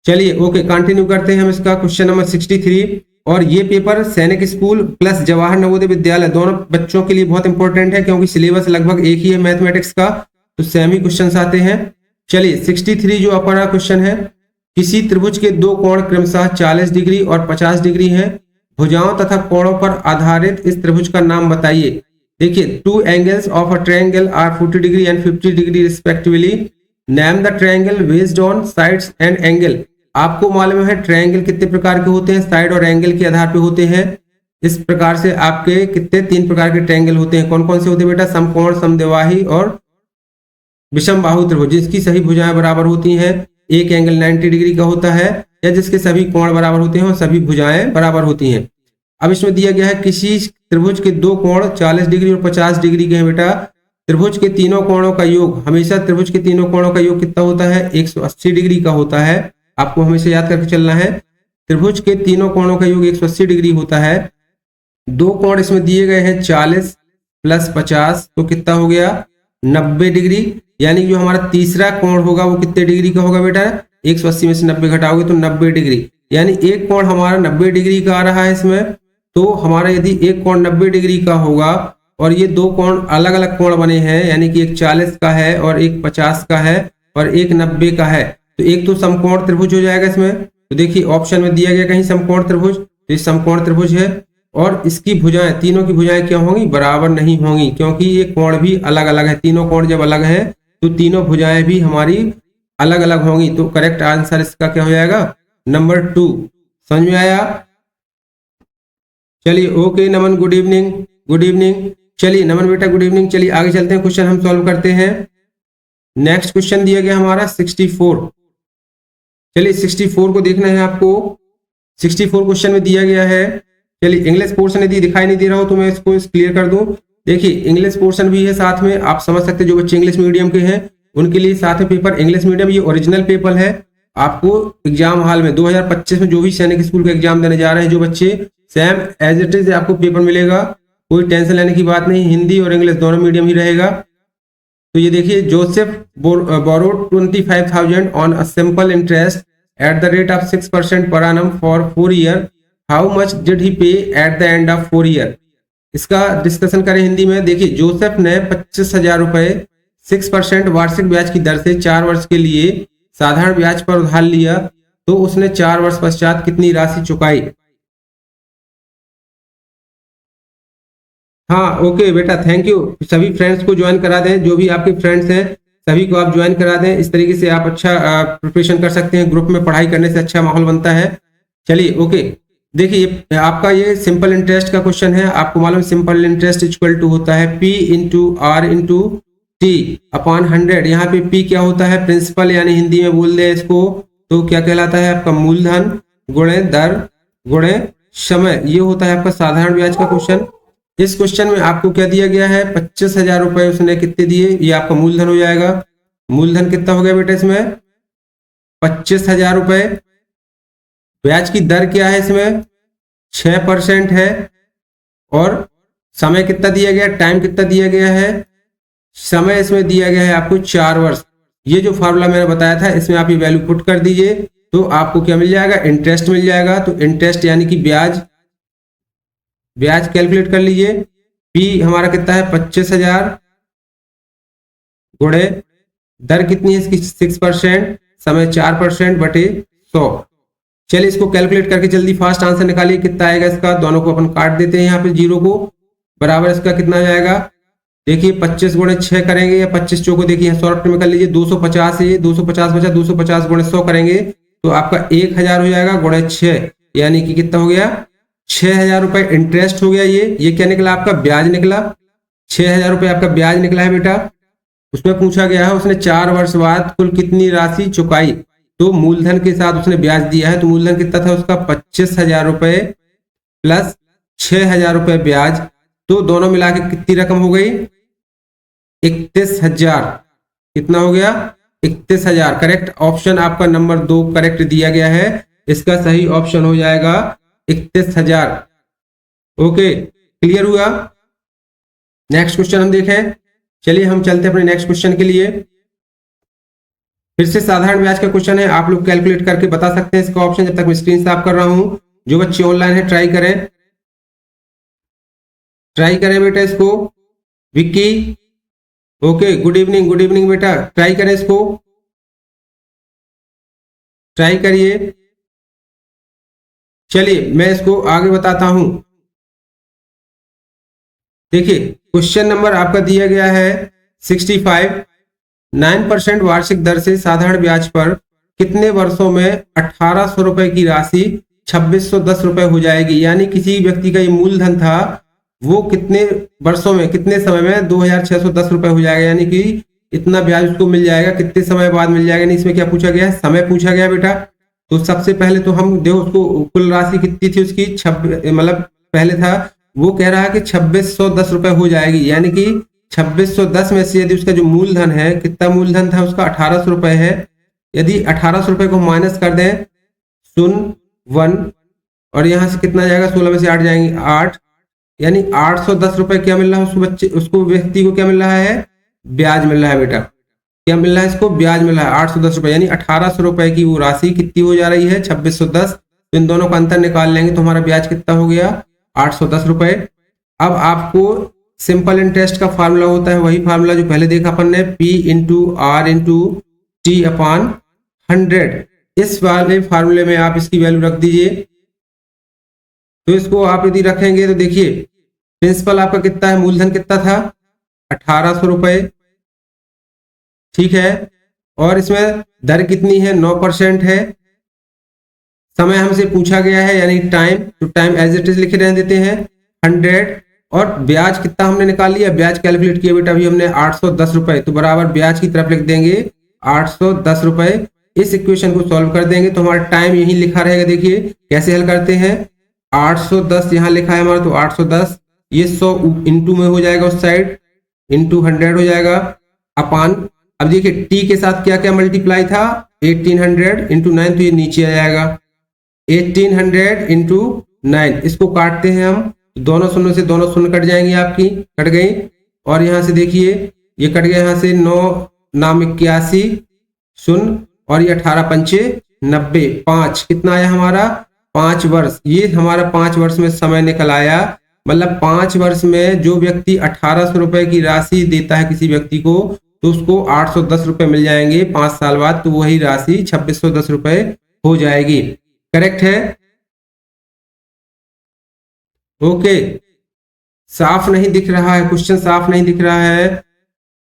S1: चलिए ओके कंटिन्यू करते हैं हम इसका क्वेश्चन नंबर 63। और ये पेपर सैनिक स्कूल प्लस जवाहर नवोदय विद्यालय दोनों बच्चों के लिए बहुत इंपॉर्टेंट है, क्योंकि सिलेबस लगभग एक ही है मैथमेटिक्स का, तो सेम ही क्वेश्चन आते हैं। चलिए 63 जो अपना क्वेश्चन है, किसी त्रिभुज के दो कोण क्रमशः 40 डिग्री और 50 डिग्री हैं, भुजाओं तथा कोणों पर आधारित इस त्रिभुज का नाम बताइए। देखिए, 2 angles of a triangle are 40 degree and 50 degree respectively, name the triangle based on sides and angle. आपको मालूम है ट्रायंगल कितने प्रकार के होते हैं, साइड और एंगल के आधार पे होते हैं। इस प्रकार से आपके कितने 3 प्रकार के ट्रायंगल होते हैं, कौन कौन से होते हैं बेटा, समकोण, समद्विबाही और विषम बाहु त्रिभुज, जिसकी सभी भुजाएं बराबर होती हैं। एक एंगल 90 डिग्री का होता है, या जिसके सभी कोण बराबर होते हैं और सभी भुजाएं बराबर होती हैं। अब इसमें दिया गया है किसी त्रिभुज के दो कोण 40 डिग्री और 50 डिग्री के हैं बेटा। त्रिभुज के तीनों कोणों का योग, हमेशा त्रिभुज के तीनों कोणों का योग कितना होता है, 180 डिग्री का होता है। आपको हमेशा याद करके चलना है, त्रिभुज के तीनों कोणों का योग 180 डिग्री होता है। दो कोण इसमें दिए गए हैं 40 प्लस 50, तो कितना हो गया 90 डिग्री। यानी जो हमारा तीसरा कोण होगा वो कितने डिग्री का होगा बेटा, 180 में से 90 घटाओगे तो 90 डिग्री। यानी एक कोण हमारा 90 डिग्री का आ रहा है इसमें। तो हमारा यदि एक कोण 90 डिग्री का होगा और ये दो कोण अलग अलग कोण बने हैं, यानी कि एक 40 का है और एक 50 का है और एक 90 का है, तो एक तो समकोण त्रिभुज हो जाएगा इसमें। तो देखिए ऑप्शन में दिया गया कहीं समकोण त्रिभुज, तो ये समकोण त्रिभुज है। और इसकी भुजाएं, तीनों की भुजाएं क्या होंगी, बराबर नहीं होंगी, क्योंकि ये कोण भी अलग अलग है। तीनों कोण जब अलग है तो तीनों भुजाएं भी हमारी अलग अलग होंगी। तो करेक्ट आंसर इसका क्या हो जाएगा, नंबर 2। समझ में आया? चलिए ओके नमन, गुड इवनिंग, गुड इवनिंग। चलिए नमन बेटा गुड इवनिंग। चलिए आगे चलते हैं, क्वेश्चन हम सॉल्व करते हैं। नेक्स्ट क्वेश्चन दिया गया हमारा 64। चलिए 64 को देखना है आपको। 64 क्वेश्चन में दिया गया है, चलिए इंग्लिश पोर्शन यदि दिखाई नहीं दे रहा हो तो मैं इसको क्लियर कर दूं। देखिए इंग्लिश पोर्शन भी है साथ में, आप समझ सकते हैं जो बच्चे इंग्लिश मीडियम के हैं उनके लिए साथ में पेपर इंग्लिश मीडियम, ये ओरिजिनल पेपर है। आपको एग्जाम हॉल में 2025 में जो भी सैनिक स्कूल का एग्जाम देने जा रहे हैं जो बच्चे, सेम एज इट इज आपको पेपर मिलेगा, कोई टेंशन लेने की बात नहीं। हिंदी और इंग्लिश दोनों मीडियम ही रहेगा। तो ये देखिए, Joseph borrowed 25,000 on a simple interest at the rate of 6% per annum for 4 year, how much did he pay at the end of 4 year. इसका डिस्कशन करें हिंदी में। देखिए, जोसेफ ने 25,000 रुपए 6% वार्षिक ब्याज की दर से 4 वर्ष के लिए साधारण ब्याज पर उधार लिया, तो उसने 4 वर्ष पश्चात कितनी राशि चुकाई। हाँ, ओके बेटा, थैंक यू। सभी फ्रेंड्स को ज्वाइन करा दें, जो भी आपके फ्रेंड्स हैं सभी को आप ज्वाइन करा दें। इस तरीके से आप अच्छा प्रिपरेशन कर सकते हैं। ग्रुप में पढ़ाई करने से अच्छा माहौल बनता है। चलिए, ओके, देखिए आपका ये सिंपल इंटरेस्ट का क्वेश्चन है। आपको मालूम, सिंपल इंटरेस्ट इक्वल टू होता है P into R into T upon 100। यहाँ पे P क्या होता है, प्रिंसिपल, यानी हिंदी में बोल दे इसको तो क्या कहलाता है, आपका मूलधन गुणे दर गुणे समय। ये होता है आपका साधारण ब्याज का क्वेश्चन। इस क्वेश्चन में आपको क्या दिया गया है, 25,000 रुपए उसने कितने दिए, ये आपका मूलधन हो जाएगा। मूलधन कितना हो गया बेटा इसमें, 25,000 रुपए। ब्याज की दर क्या है इसमें, 6% है। और समय कितना दिया गया, टाइम कितना दिया गया है, समय इसमें दिया गया है आपको 4 वर्ष। ये जो फॉर्मूला मैंने बताया था, इसमें आप ये वैल्यू पुट कर दीजिए तो आपको क्या मिल जाएगा, इंटरेस्ट मिल जाएगा। तो इंटरेस्ट यानी कि ब्याज कैलकुलेट कर लीजिए। P हमारा कितना है, 25,000 गुणे दर कितनी है इसकी 6%, समय 4% बटे 100। चलिए इसको कैलकुलेट करके जल्दी फास्ट आंसर निकालिए, कितना आएगा इसका। दोनों को अपन काट देते हैं यहाँ पे, जीरो को बराबर इसका कितना आ जाएगा। देखिए 25 गुणे 6 करेंगे या 25 चौको, देखिए शॉर्ट में कर लीजिए, 250 है, 250 बचा, 250 गुणे 100 करेंगे तो आपका 1,000 हो जाएगा गुणे 6, यानी कि कितना हो गया, 6,000 रुपए इंटरेस्ट हो गया। ये क्या निकला, आपका ब्याज निकला। 6,000 रुपए आपका ब्याज निकला है बेटा। उसमें पूछा गया है उसने 4 वर्ष बाद कुल कितनी राशि चुकाई, तो मूलधन के साथ उसने ब्याज दिया है, तो मूलधन कितना था उसका 25,000 रुपए प्लस 6,000 रुपए ब्याज, तो दोनों मिला के कितनी रकम हो गई, 31,000। कितना हो गया, 31,000। करेक्ट ऑप्शन आपका नंबर 2 करेक्ट दिया गया है। इसका सही ऑप्शन हो जाएगा 31,000। ओके, क्लियर हुआ। नेक्स्ट क्वेश्चन हम देखें। चलिए हम चलते हैं अपने नेक्स्ट क्वेश्चन के लिए। फिर से साधारण ब्याज का क्वेश्चन है, आप लोग कैलकुलेट करके बता सकते हैं इसका ऑप्शन। जब तक मैं स्क्रीन साफ कर रहा हूं, जो बच्चे ऑनलाइन है ट्राई करें बेटा इसको। विक्की, ओके, गुड इवनिंग बेटा, ट्राई करें इसको, ट्राई करिए। चलिए मैं इसको आगे बताता हूं। देखिए क्वेश्चन नंबर आपका दिया गया है 65। 9% वार्षिक दर से साधारण ब्याज पर कितने वर्षों में 1,800 रुपए की राशि 2,610 रुपए हो जाएगी। यानी किसी व्यक्ति का ये मूलधन था, वो कितने वर्षों में, कितने समय में 2,610 रुपए हो जाएगा, यानी कि इतना ब्याज उसको मिल जाएगा, कितने समय बाद मिल जाएगा। नहीं, इसमें क्या पूछा गया है, समय पूछा गया बेटा। तो सबसे पहले तो हम देखो उसको कुल राशि कितनी थी उसकी, मतलब पहले था वो कह रहा है कि 2,610 रुपए हो जाएगी, यानी कि 2,610 में से यदि उसका जो मूलधन है, कितना मूलधन था उसका 1,800 रुपए है। यदि 1,800 रुपए को माइनस कर दें 0, 1 और यहाँ से कितना जाएगा, 16 में से 8 जाएंगे 8, यानी 810 रुपए क्या मिल रहा है उसको व्यक्ति को क्या मिल रहा है, ब्याज मिल रहा है बेटा। क्या मिल रहा है इसको, ब्याज मिल रहा है 810 रुपए, यानी 1,800 रुपए की वो राशि कितनी हो जा रही है, 2,610। तो इन दोनों का अंतर निकाल लेंगे तो हमारा ब्याज कितना हो गया, 810 रुपए। अब आपको सिंपल इंटरेस्ट का फार्मूला होता है, वही फार्मूला जो पहले देखा अपन ने, P into R into T upon 100। इस वाले फार्मूले में आप इसकी वैल्यू रख दीजिए। तो इसको आप यदि रखेंगे तो देखिए प्रिंसिपल आपका कितना है, मूलधन कितना था 1,800 रुपए, ठीक है। और इसमें दर कितनी है, 9% है। समय हमसे पूछा गया है यानी टाइम, तो टाइम एज इट इज लिखे रहने देते हैं 100। और ब्याज कितना हमने निकाल लिया, ब्याज कैलकुलेट किया बेटा अभी हमने 810 रुपए, तो बराबर ब्याज की तरफ लिख देंगे 810 रुपए। इस इक्वेशन को सॉल्व कर देंगे तो हमारा टाइम यही लिखा रहेगा। देखिए कैसे हल करते हैं, 810 यहाँ लिखा है हमारा, तो 810 ये 100 इंटू में हो जाएगा, उस साइड इंटू 100 हो जाएगा, अपान अब देखिए टी के साथ क्या क्या मल्टीप्लाई था, 1800 इंटू 9, तो ये नीचे आ जाएगा 1800 इंटू 9। इसको काटते हैं हम, दोनों शून्य से दोनों शून्य कट जाएंगी, आपकी कट गई। और यहाँ से देखिए ये कट गया, यहाँ से 9 नाम 81 शून्य, और ये 18 पंचे 90, 5 कितना आया हमारा 5 वर्ष। ये हमारा 5 वर्ष में समय निकल आया। मतलब 5 वर्ष में जो व्यक्ति 1800 रुपए की राशि देता है किसी व्यक्ति को, तो उसको 810 रुपए मिल जाएंगे 5 साल बाद, तो वही राशि 2610 रुपए हो जाएगी। करेक्ट है? ओके, साफ नहीं दिख रहा है क्वेश्चन, साफ नहीं दिख रहा है,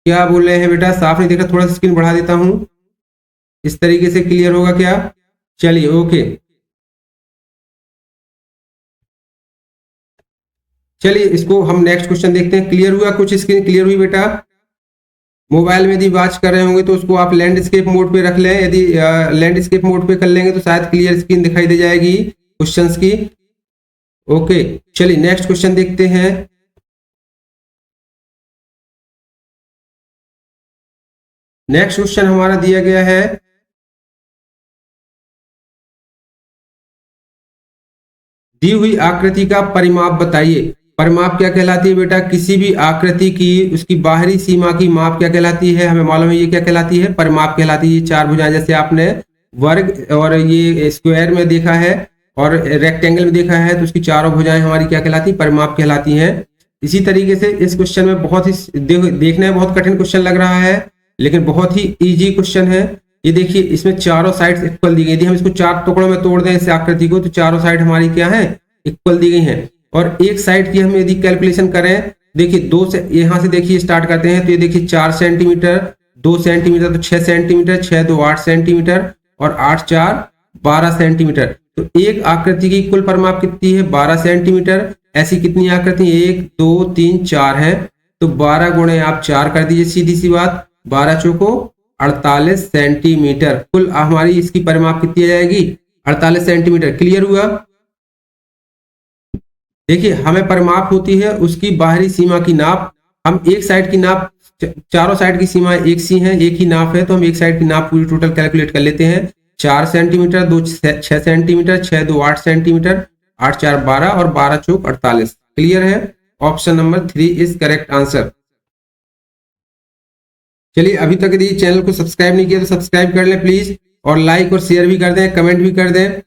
S1: क्या बोल रहे हैं बेटा? साफ नहीं दिख रहा, थोड़ा सा स्क्रीन बढ़ा देता हूं, इस तरीके से क्लियर होगा क्या? चलिए ओके, चलिए इसको हम नेक्स्ट क्वेश्चन देखते हैं। क्लियर हुआ? कुछ स्क्रीन क्लियर हुई बेटा? मोबाइल में यदि वॉच कर रहे होंगे तो उसको आप लैंडस्केप मोड पे रख लें, यदि लैंडस्केप मोड पे कर लेंगे तो शायद क्लियर स्क्रीन दिखाई दे जाएगी क्वेश्चंस की। ओके चलिए नेक्स्ट क्वेश्चन देखते हैं। नेक्स्ट क्वेश्चन हमारा दिया गया है, दी हुई आकृति का परिमाप बताइए। परिमाप क्या कहलाती है बेटा? किसी भी आकृति की उसकी बाहरी सीमा की माप क्या कहलाती है? हमें मालूम है ये क्या कहलाती है? परिमाप कहलाती है। ये चार भुजाएं, जैसे आपने वर्ग और ये स्क्वायर में देखा है और रेक्टेंगल में देखा है, तो उसकी चारों भुजाएं हमारी क्या कहलाती? परिमाप कहलाती हैं। इसी तरीके से इस क्वेश्चन में बहुत ही देखने में बहुत कठिन क्वेश्चन लग रहा है, लेकिन बहुत ही इजी क्वेश्चन है। ये देखिए इसमें चारों साइड्स इक्वल दी गई। यदि हम इसको चार टुकड़ों में तोड़ दें इस आकृति को, तो चारों साइड हमारी क्या है? इक्वल दी गई हैं। और एक साइड की हम यदि कैलकुलेशन करें, देखिए दो से यहाँ से देखिए स्टार्ट करते हैं, तो ये देखिए 4 सेंटीमीटर, 2 सेंटीमीटर तो 6 सेंटीमीटर, 6 2 8 सेंटीमीटर और 8 4 12 सेंटीमीटर। तो एक आकृति की कुल परिमाप कितनी है? 12 सेंटीमीटर। ऐसी कितनी आकृति? 1 2 3 4 है, तो 12 गुणे आप 4 कर दीजिए, सीधी सी बात, 12 चौको 48 सेंटीमीटर। कुल हमारी इसकी परिमाप कितनी आ जाएगी? 48 सेंटीमीटर। क्लियर हुआ? देखिए हमें परिमाप होती है उसकी बाहरी सीमा की नाप। हम एक साइड की नाप, चारों साइड की सीमा एक सी है, एक ही नाप है, तो हम एक साइड की नाप पूरी टोटल कैलकुलेट कर लेते हैं। 4 सेंटीमीटर, 2 6 सेंटीमीटर, 6 2 8 सेंटीमीटर, 8 4 12 और 12 चौक 48। क्लियर है? Option number 3 is correct answer. चलिए अभी तक यदि चैनल को सब्सक्राइब नहीं किया तो सब्सक्राइब कर लें प्लीज, और लाइक और शेयर भी कर दें, कमेंट भी कर दें।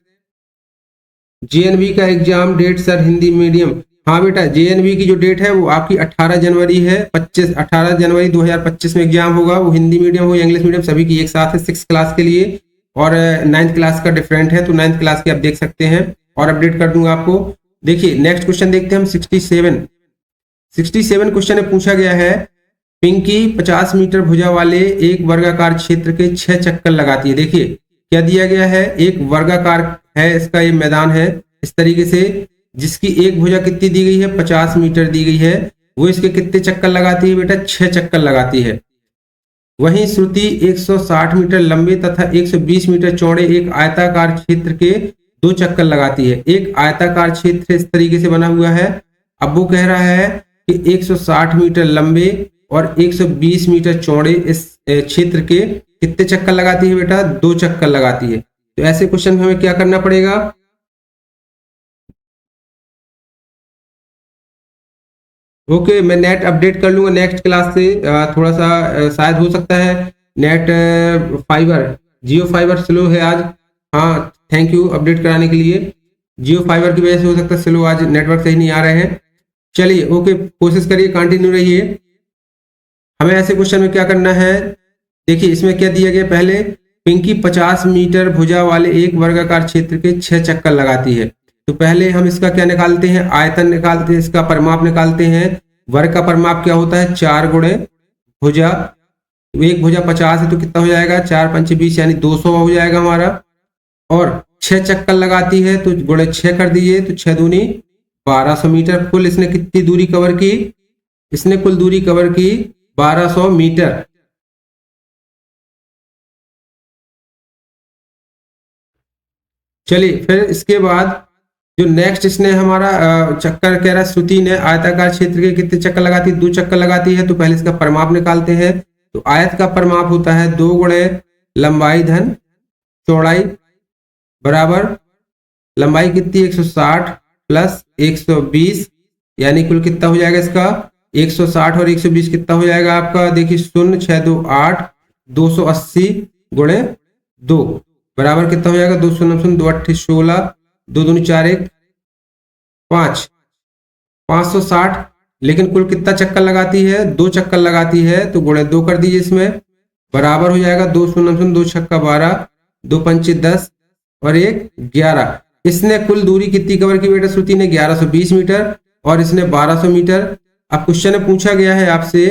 S1: जेएनवी का exam date sir Hindi medium? हाँ बेटा, जेएनवी की जो डेट है वो आपकी 18 जनवरी है। 18 जनवरी 2025 में एग्जाम होगा। वो हिंदी मीडियम हो या इंग्लिश मीडियम, सभी की एक साथ है 6th क्लास के लिए, और 9th क्लास का डिफरेंट है, तो 9th क्लास के आप देख सकते हैं और अपडेट कर दूंगा आपको। देखिए नेक्स्ट क्वेश्चन देखते हैं हम। 67 क्वेश्चन में पूछा गया है, पिंकी 50 मीटर भुजा वाले एक वर्गाकार क्षेत्र के 6 चक्कर लगाती है। देखिए क्या दिया गया है, एक वर्गाकार है इसका ये मैदान है इस तरीके से, जिसकी एक भुजा कितनी दी गई है? 50 मीटर दी गई है। वो इसके कितने चक्कर लगाती है बेटा? 6 चक्कर लगाती है। वहीं श्रुति 160 मीटर लंबे तथा 120 मीटर चौड़े एक आयताकार क्षेत्र के 2 चक्कर लगाती है। एक आयताकार क्षेत्र इस तरीके से बना हुआ है। अब वो कह रहा है कि 160 मीटर लंबे और 120 मीटर चौड़े इस क्षेत्र के कितने चक्कर लगाती है बेटा? 2 चक्कर लगाती है। तो ऐसे क्वेश्चन में हमें क्या करना पड़ेगा? ओके, मैं नेट अपडेट कर लूंगा नेक्स्ट क्लास से। थोड़ा सा शायद हो सकता है नेट फाइबर, जियो फाइबर स्लो है आज। हाँ थैंक यू अपडेट कराने के लिए। जियो फाइबर की वजह से हो सकता है स्लो, आज नेटवर्क सही नहीं आ रहे हैं। चलिए ओके, कोशिश करिए, कंटिन्यू रहिए। हमें ऐसे क्वेश्चन में क्या करना है? देखिए इसमें क्या दिया गया, पहले पिंकी 50 मीटर भुजा वाले एक वर्गाकार क्षेत्र के 6 चक्कर लगाती है। तो पहले हम इसका क्या निकालते हैं? आयतन निकालते हैं, इसका परिमाप निकालते हैं। वर्ग का परिमाप क्या होता है? 4 गुणे भुजा, एक भुजा 50 है तो कितना हो जाएगा? 4 5 20 यानी 200 हो जाएगा हमारा। और 6 चक्कर लगाती है तो गुणे 6 कर दीजिए, तो 6 दूनी 1200 मीटर। कुल इसने कितनी दूरी कवर की? इसने कुल दूरी कवर की 1200 मीटर। चलिए फिर इसके बाद जो नेक्स्ट इसने हमारा चक्कर कह रहा है, श्रुति ने आयताकार क्षेत्र के कितने चक्कर लगाती है? 2 चक्कर लगाती है। तो पहले इसका परिमाप निकालते हैं। तो आयत का परिमाप होता है 2 गुणे लंबाई धन चौड़ाई बराबर लंबाई कितनी 160 प्लस 120, यानी कुल कितना हो जाएगा इसका 160 और 120 कितना हो जाएगा आपका, देखिए 0 6 2 8 280 गुणे 2 बराबर कितना हो जाएगा 2 0 0 2 8 16 2 दूनी 4 1 5 560। लेकिन कुल कितना चक्कर लगाती है 2 चक्कर लगाती है, तो गुणे 2 कर दीजिए इसमें बराबर हो जाएगा 2 0 0 2 छक्का 12 2 पंचे 10 और 1 11। इसने कुल दूरी कितनी कवर की बेटा श्रुति ने 1120 मीटर और इसने 1200 मीटर। अब क्वेश्चन में पूछा गया है आपसे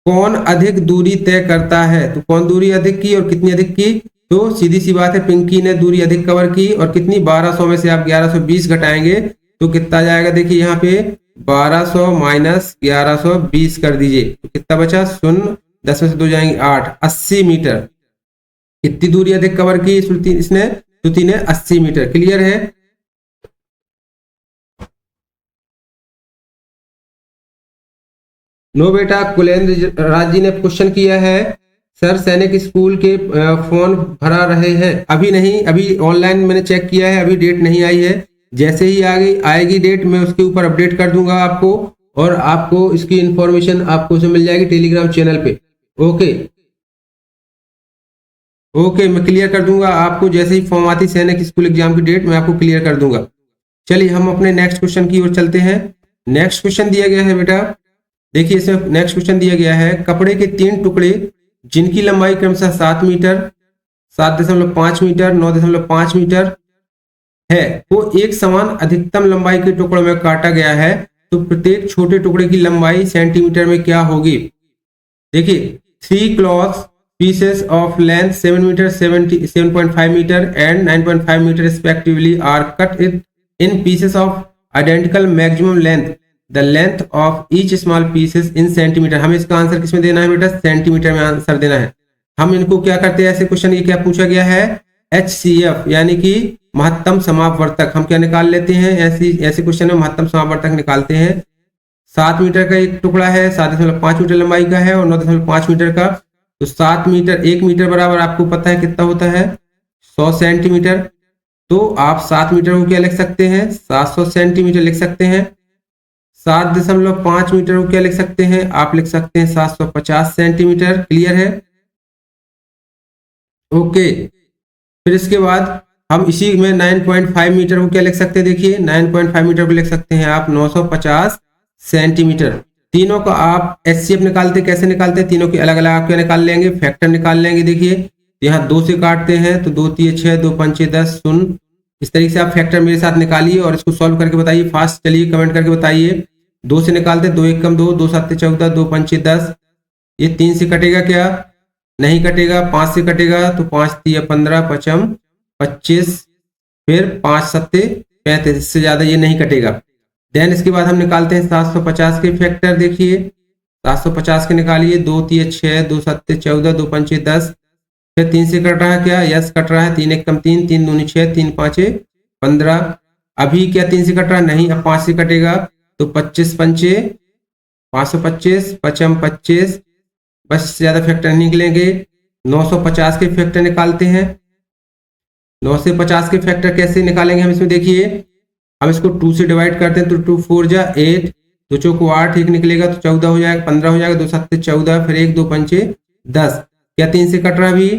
S1: कौन अधिक दूरी तय करता है, तो कौन दूरी अधिक की और कितनी अधिक की, तो सीधी सी बात है पिंकी ने दूरी अधिक कवर की और कितनी 1200 में से आप 1120 घटाएंगे तो कितना जाएगा, देखिए यहाँ पे 1200 माइनस 1120 कर दीजिए तो कितना बचा 0 10 में से 2 जाएंगे 8 80 मीटर। कितनी दूरी अधिक कवर की श्रुति ने 80 मीटर। क्लियर है। नो बेटा कुलेंद्र राज जी ने क्वेश्चन किया है सर सैनिक स्कूल के फॉर्म भरा रहे हैं, अभी नहीं, अभी ऑनलाइन मैंने चेक किया है, अभी डेट नहीं आई है, जैसे ही आएगी डेट मैं उसके ऊपर अपडेट कर दूंगा आपको और आपको इसकी इंफॉर्मेशन आपको उसे मिल जाएगी टेलीग्राम चैनल पे। ओके मैं क्लियर कर दूंगा आपको, जैसे ही फॉर्म आती सैनिक स्कूल एग्जाम की डेट मैं आपको क्लियर कर दूंगा। चलिए हम अपने नेक्स्ट क्वेश्चन की ओर चलते हैं। नेक्स्ट क्वेश्चन दिया गया है बेटा, देखिए इसमें नेक्स्ट क्वेश्चन दिया गया है कपड़े के 3 टुकड़े जिनकी लंबाई क्रमशः 7 मीटर 7.5 मीटर 9.5 मीटर है वो एक समान अधिकतम लंबाई के टुकड़ों में काटा गया है, तो प्रत्येक छोटे टुकड़े की लंबाई सेंटीमीटर में क्या होगी। देखिए 3 cloth pieces of length 7 meter 7.5 meter and 9.5 meter respectively are cut in pieces of identical maximum length, the length of each small pieces in centimeter। हमें इसका आंसर किसमें देना है बेटा, सेंटीमीटर में आंसर देना है। हम इनको क्या करते हैं, ऐसे क्वेश्चन ये क्या पूछा गया है HCF यानी कि महत्तम समापवर्तक, हम क्या निकाल लेते हैं, ऐसे क्वेश्चन में महत्तम समापवर्तक निकालते हैं। 7 मीटर का एक टुकड़ा है 7.5 मीटर लंबाई का है और 9.5 मीटर का, तो 7 मीटर 1 मीटर बराबर आपको पता है कितना होता है 100 सेंटीमीटर, तो आप 7 मीटर को क्या लिख सकते हैं 700 सेंटीमीटर लिख सकते हैं। 7.5 मीटर को क्या लिख सकते हैं, आप लिख सकते हैं 750 सेंटीमीटर। क्लियर है। ओके फिर इसके बाद हम इसी में 9.5 मीटर को क्या लिख सकते हैं, देखिए 9.5 मीटर को लिख सकते हैं आप 950 सेंटीमीटर। तीनों का आप HCF निकालते कैसे निकालते हैं, तीनों के अलग अलग आप क्या निकाल लेंगे, फैक्टर निकाल लेंगे। देखिए यहाँ 2 से काटते हैं तो 2 3 6 2 5 10 0, इस तरीके से आप फैक्टर मेरे साथ निकालिए और इसको सॉल्व करके बताइए फास्ट, चलिए कमेंट करके बताइए। 2 से निकालते 2 1 कम 2 2 7 14 2 5 10, ये 3 से कटेगा क्या, नहीं कटेगा। 5 से कटेगा तो 5 3 15 5 25, फिर 5 7 35, इससे ज्यादा ये नहीं कटेगा। देन इसके बाद हम निकालते हैं 750 के फैक्टर। देखिए 750 के निकालिए 2 3 6 2 7 14 2 5 10, फिर 3 से कट रहा है क्या, यस कट रहा है, 3 1 कम 3 3 दूनी 6 3 5 15, अभी क्या 3 से कट रहा है, नहीं, अब 5 से कटेगा तो 25 पंचे 525 5 25, बस ज्यादा फैक्टर नहीं निकलेंगे। 950 के फैक्टर निकालते हैं। 950 के फैक्टर कैसे निकालेंगे हम इसमें, देखिए हम इसको 2 से डिवाइड करते हैं तो 2 4 जा 8, 2 चौक 8, 1 निकलेगा तो 14 हो जाएगा, 15 हो जाएगा, 2 7 14, फिर 1 2 पंचे 10, क्या 3 से कट रहा अभी,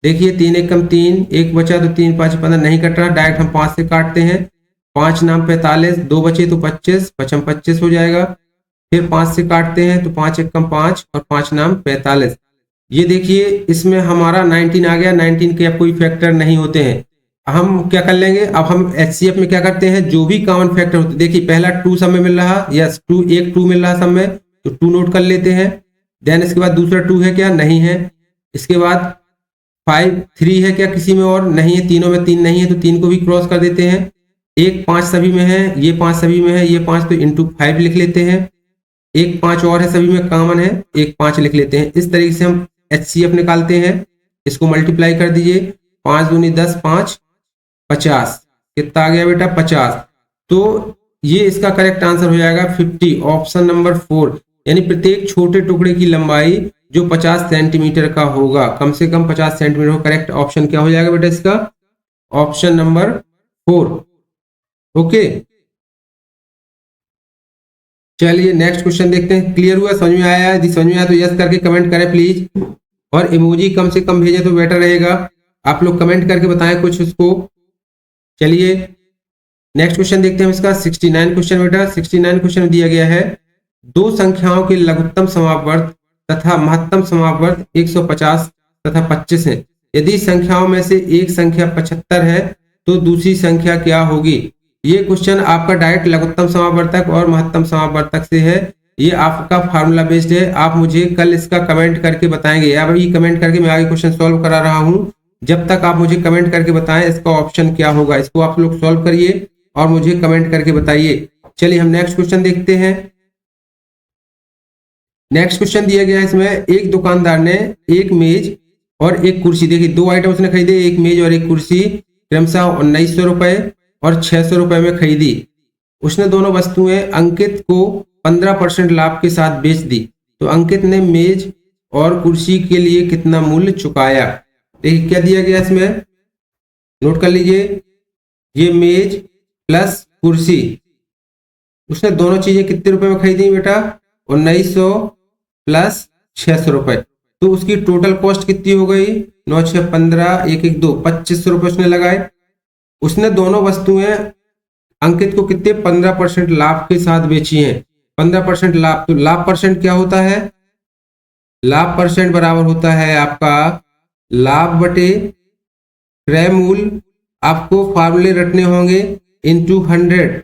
S1: देखिए 3 1 कम 3, 1 बचा तो 3 5 15, नहीं कट रहा, डायरेक्ट हम 5 से काटते हैं। 5 नाम 45, 2 बचे तो 25 5 25 हो जाएगा, फिर 5 से काटते हैं तो 5 1 कम 5 और 5 नाम 45। ये देखिए इसमें हमारा 19 आ गया, 19 के अब कोई फैक्टर नहीं होते हैं। हम क्या कर लेंगे, अब हम HCF में क्या करते हैं, जो भी कॉमन फैक्टर होते हैं, देखिए पहला 2 सब में मिल रहा, यस 2 एक 2 मिल रहा सब में, तो 2 नोट कर लेते हैं। देन इसके बाद दूसरा 2 है क्या, नहीं है। इसके बाद 5 3 है क्या किसी में और, नहीं है, तीनों में 3 नहीं है तो 3 को भी क्रॉस कर देते हैं। 1 5 सभी में है, ये 5 सभी में है, ये 5 तो इंटू 5 लिख लेते हैं। 1 5 और है सभी में कॉमन है, 1 5 लिख लेते हैं। इस तरीके से हम HCF निकालते हैं। इसको मल्टीप्लाई कर दीजिए, 5 दूनी 10 5 50, कितना आ गया बेटा 50। तो ये इसका करेक्ट आंसर हो जाएगा 50, ऑप्शन नंबर 4, यानी प्रत्येक छोटे टुकड़े की लंबाई जो 50 सेंटीमीटर का होगा, कम से कम 50 सेंटीमीटर का। करेक्ट ऑप्शन क्या हो जाएगा बेटा इसका? Option number 4। ओके, चलिए नेक्स्ट क्वेश्चन देखते हैं। क्लियर हुआ, समझ में आया? यदि समझ में आया तो यस करके कमेंट करें प्लीज, और इमोजी कम से कम भेजे तो बेटर रहेगा। आप लोग कमेंट करके बताएं कुछ उसको। चलिए नेक्स्ट क्वेश्चन देखते हैं इसका 69 क्वेश्चन बेटा। 69 क्वेश्चन दिया गया है, दो संख्याओं के लघुत्तम समापवर्त तथा महत्तम समापवर्त 150 तथा 25 है। यदि संख्याओं में से एक संख्या 75 है तो दूसरी संख्या क्या होगी? ये क्वेश्चन आपका डायरेक्ट लघुत्तम समापवर्तक और महत्तम समापवर्तक से है। ये आपका फार्मूला बेस्ड है। आप मुझे कल इसका कमेंट करके बताएंगे। अभी कमेंट करके मैं आगे क्वेश्चन सॉल्व करा रहा हूं। जब तक आप मुझे कमेंट करके बताएं इसका ऑप्शन क्या होगा, इसको आप लोग सॉल्व करिए और मुझे कमेंट करके बताइए। चलिए हम नेक्स्ट क्वेश्चन देखते हैं। नेक्स्ट क्वेश्चन दिया गया है इसमें, एक दुकानदार ने एक मेज और एक कुर्सी, देखिए दो आइटम उसने खरीदे, एक मेज और एक कुर्सी, क्रमशः 1900 रुपए और 600 रुपए में खरीदी। उसने दोनों वस्तुएं अंकित को 15% लाभ के साथ बेच दी। तो अंकित ने मेज और कुर्सी के लिए कितना मूल्य चुकाया? देखिए क्या दिया गया इसमें, नोट कर लीजिए। ये मेज प्लस कुर्सी, उसने दोनों चीजें कितने रुपए में खरीदी बेटा? 1900 प्लस 600 रुपए। तो उसकी टोटल कॉस्ट कितनी हो गई? 9 6 15 1 1 2 2500 रुपए उसने लगाए। उसने दोनों वस्तुएं अंकित को कितने 15% लाभ के साथ बेची हैं। 15% लाभ, तो लाभ परसेंट क्या होता है? लाभ परसेंट बराबर होता है आपका लाभ बटे क्रय मूल्य। आपको फार्मूले रटने होंगे इनटू 100।